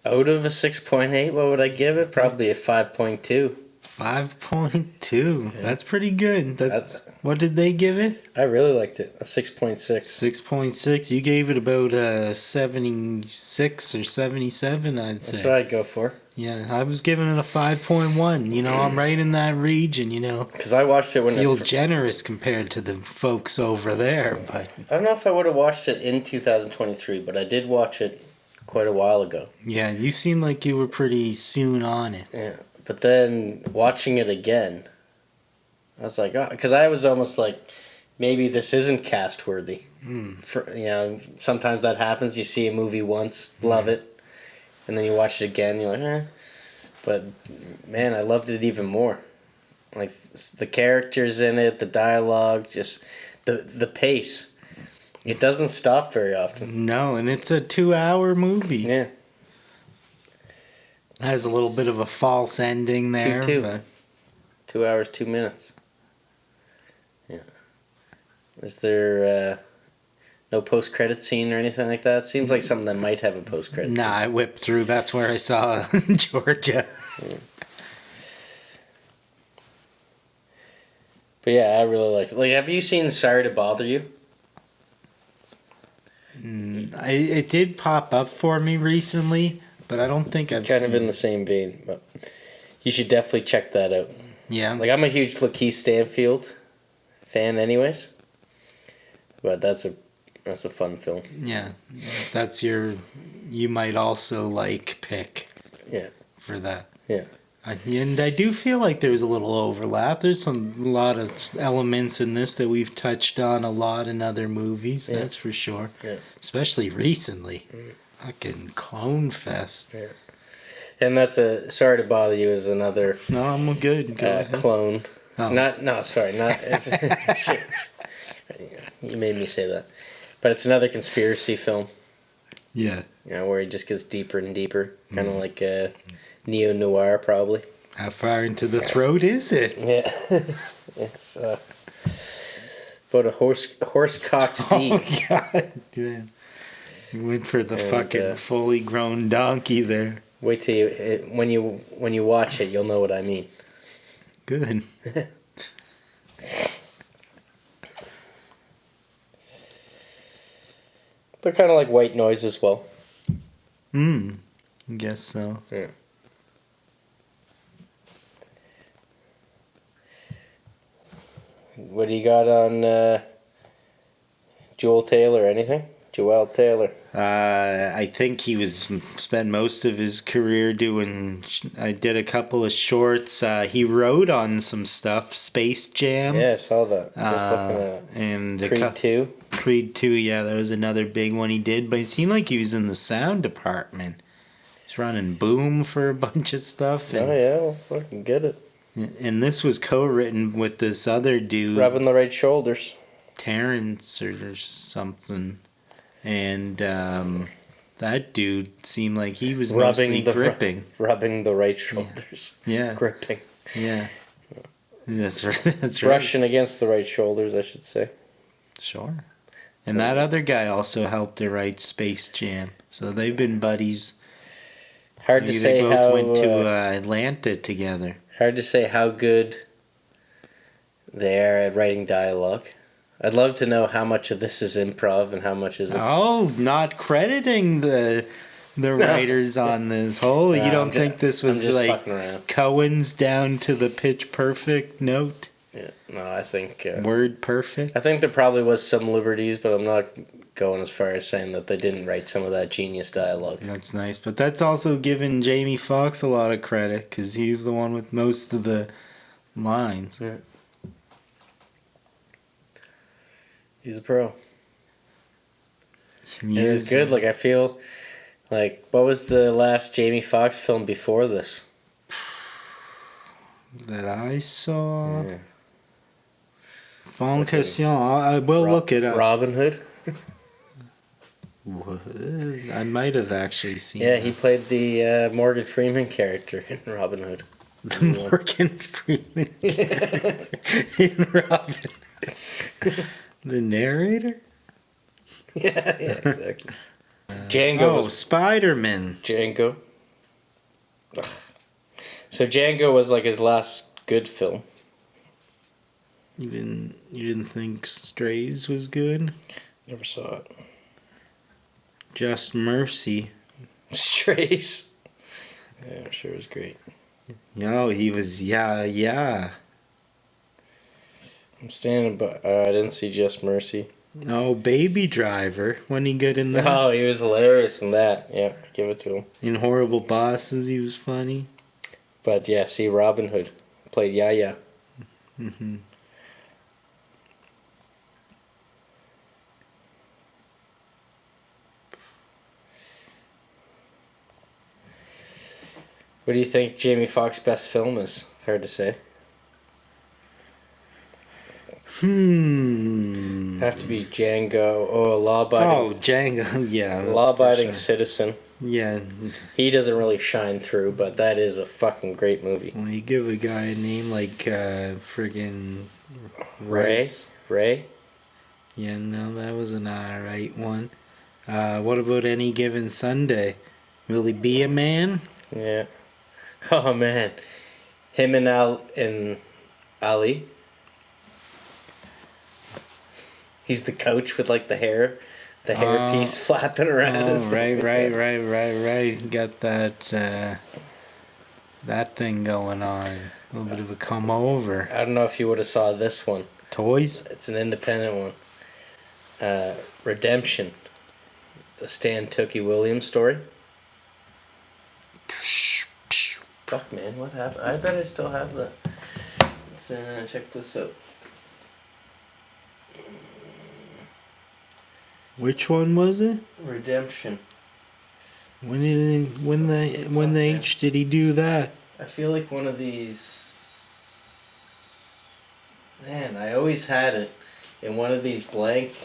Out of a 6.8, what would I give it? Probably a 5.2. 5.2. Yeah. That's pretty good. That's- What did they give it? I really liked it. A 6.6. 6.6. You gave it about 76 or 77, I'd say. That's what I'd go for. Yeah, I was giving it a 5.1. I'm right in that region, Because I watched it when Feels generous compared to the folks over there, but I don't know if I would have watched it in 2023, but I did watch it quite a while ago. yeah, you seem like you were pretty soon on it. Yeah. But then watching it again, I was like, because I was almost like, maybe this isn't cast worthy. Sometimes that happens. You see a movie once, love it, and then you watch it again, you're like, eh. But man, I loved it even more. Like the characters in it, the dialogue, just the pace. It doesn't stop very often. No, and it's a 2-hour movie. Yeah. Has a little bit of a false ending there. 2-2. But 2 hours, 2 minutes. Yeah. Is there no post-credit scene or anything like that? Seems like something that might have a post-credit scene. I whipped through. That's where I saw Georgia. But yeah, I really liked it. Like, have you seen Sorry to Bother You? It did pop up for me recently, but I don't think I've Kind seen of in the same vein, but you should definitely check that out. Yeah. Like, I'm a huge Lakeith Stanfield fan anyways, but that's a fun film. Yeah. That's you might also like pick. Yeah. For that. Yeah. And I do feel like there's a little overlap. There's a lot of elements in this that we've touched on a lot in other movies. Yeah. That's for sure. Yeah. Especially recently. Fucking Clone Fest. Yeah. And that's Sorry to Bother You is another No, I'm good. Go ahead. clone. Oh. Not shit. You made me say that. But it's another conspiracy film. Yeah. You know, where he just gets deeper and deeper. Kind of like neo-noir, probably. How far into the throat is it? Yeah. It's about a horse cock's deep. Oh, God. Yeah. You went for the fucking fully grown donkey there. Wait till when you watch it, you'll know what I mean. Good. But kind of like White Noise as well. I guess so. Yeah. What do you got on Joel Taylor? Anything? Joel Taylor. I think he was spent most of his career doing. I did a couple of shorts. He wrote on some stuff. Space Jam. Yeah, I saw that. Just looking at and Creed 2. Creed 2. Yeah, that was another big one he did. But it seemed like he was in the sound department. He's running Boom for a bunch of stuff. And, Oh yeah, well, fucking get it. And this was co-written with this other dude, Rubbing the right shoulders. Terrence or something. And that dude seemed like he was mostly gripping. Rubbing the right shoulders. Yeah. Gripping. Yeah. That's right. That's right. Brushing against the right shoulders, I should say. Sure. And that other guy also helped to write Space Jam. So they've been buddies. Hard to say they both how went to Atlanta together. hard to say how good they are at writing dialogue. I'd love to know how much of this is improv and how much is it. Oh, not crediting the writers on this whole. You don't think this was like Cohen's down to the pitch perfect note? Yeah, no, I think word perfect. I think there probably was some liberties, but I'm not going as far as saying that they didn't write some of that genius dialogue. That's nice, but that's also giving Jamie Foxx a lot of credit because he's the one with most of the lines. Yeah. He's a pro. It was good. Like, I feel like, what was the last Jamie Foxx film before this? That I saw? Yeah. Bonne question. I will look it up. Robin Hood? I might have actually seen Yeah, he played the Morgan Freeman character in Robin Hood. The Morgan Freeman character in Robin Hood. The narrator? Yeah, exactly. Django was Spider-Man. Django. Ugh. So Django was like his last good film. You didn't think Strays was good? Never saw it. Just Mercy. Strays. Yeah, I'm sure it was great. No, he was yeah. I'm standing by. I didn't see Just Mercy. Oh, Baby Driver. Wasn't he good in that? Oh, he was hilarious in that. Yeah, give it to him. In Horrible Bosses, he was funny. But yeah, see, Robin Hood played Yaya. Mm-hmm. What do you think Jamie Foxx's best film is? Hard to say. Have to be Django. Oh, Law-Abiding. Oh, Django. Yeah. Law-Abiding Citizen. Yeah. He doesn't really shine through, but that is a fucking great movie. Well, you give a guy a name like friggin' Ray? Yeah, no, that was an alright one. What about Any Given Sunday? Will he be a man? Yeah. Oh, man. Him and Ali. He's the coach with like the hair piece flapping around. Oh, right. Got that that thing going on. A little bit of a come over. I don't know if you would have saw this one. Toys? It's an independent one. Redemption. The Stan Tookie Williams story. Fuck, man, what happened? I bet I still have that. Let's check this out. Which one was it? Redemption. When the H did he do that? I feel like one of these. Man, I always had it in one of these blank.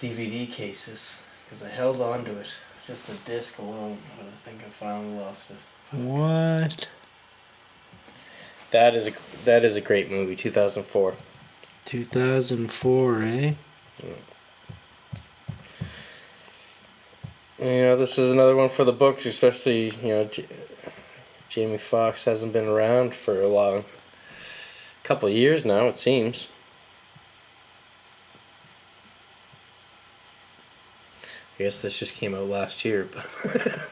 DVD cases because I held on to it, just the disc alone, but I think I finally lost it. What? That is a great movie, 2004. 2004, eh? You know, this is another one for the books, especially, you know, Jamie Foxx hasn't been around for a long couple of years now, it seems. I guess this just came out last year, but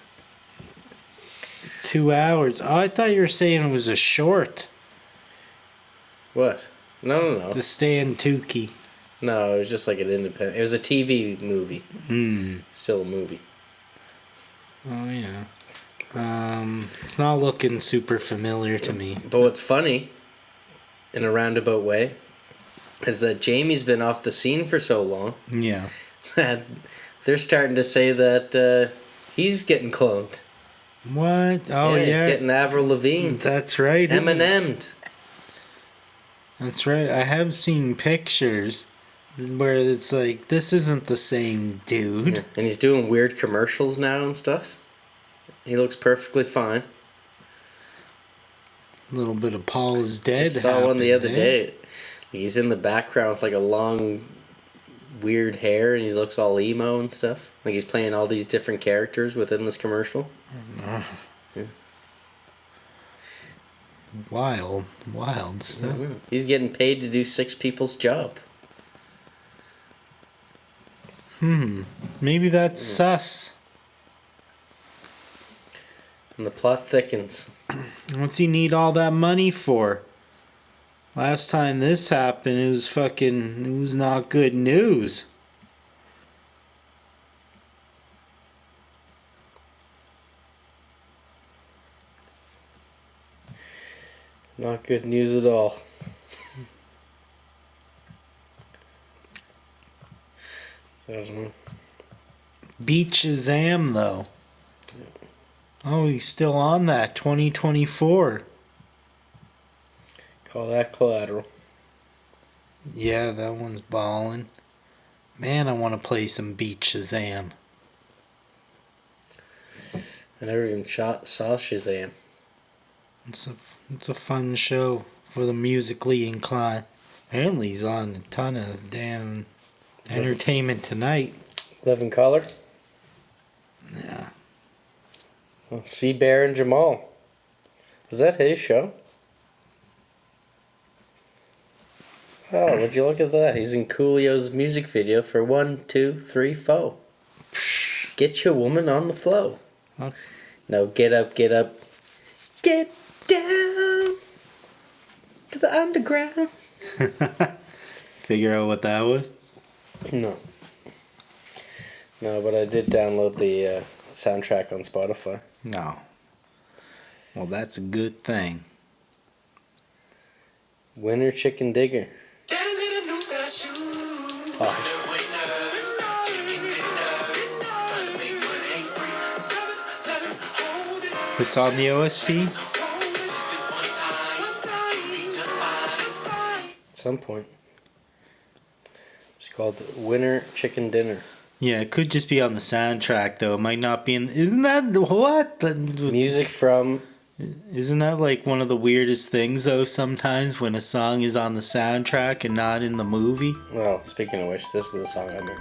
2 hours. Oh, I thought you were saying it was a short. what? No. The Stan Tukey. No, it was just like an independent. It was a TV movie. Still a movie. Oh, yeah. It's not looking super familiar to me. But what's funny, in a roundabout way, is that Jamie's been off the scene for so long Yeah. that they're starting to say that he's getting cloned. What? Oh, He's yeah. getting Avril Lavigne. That's right. Eminem'd. That's right. I have seen pictures where it's like, this isn't the same dude. Yeah. And he's doing weird commercials now and stuff. He looks perfectly fine. A little bit of Paul is Dead. I saw one the other eh? day. He's in the background with like a long, weird hair, and he looks all emo and stuff. Like he's playing all these different characters within this commercial. Yeah. Wild stuff. Mm-hmm. He's getting paid to do 6 people's job. Maybe that's sus. And the plot thickens. What's he need all that money for? Last time this happened, it was not good news. Not good news at all. Beat Shazam, though. Oh, he's still on that. 2024. Call that collateral. Yeah, that one's ballin'. Man, I want to play some Beat Shazam. I never even saw Shazam. It's a fun show for the musically inclined. Apparently, he's on a ton of damn Entertainment Tonight. Living Color. Yeah. Well, C. Bear and Jamal. Was that his show? Oh, would you look at that? He's in Coolio's music video for 1, 2, 3, 4. Get your woman on the flow. Huh? No, get up, get up. Get down to the underground. Figure out what that was? No. No, but I did download the soundtrack on Spotify. No. Well, that's a good thing. Winter Chicken Digger. Pause. This on the OST? At some point. It's called Winter Chicken Dinner. Yeah, it could just be on the soundtrack, though. It might not be in... Isn't that... What? Music from... Isn't that like one of the weirdest things, though, sometimes when a song is on the soundtrack and not in the movie? Well, speaking of which, this is the song I made.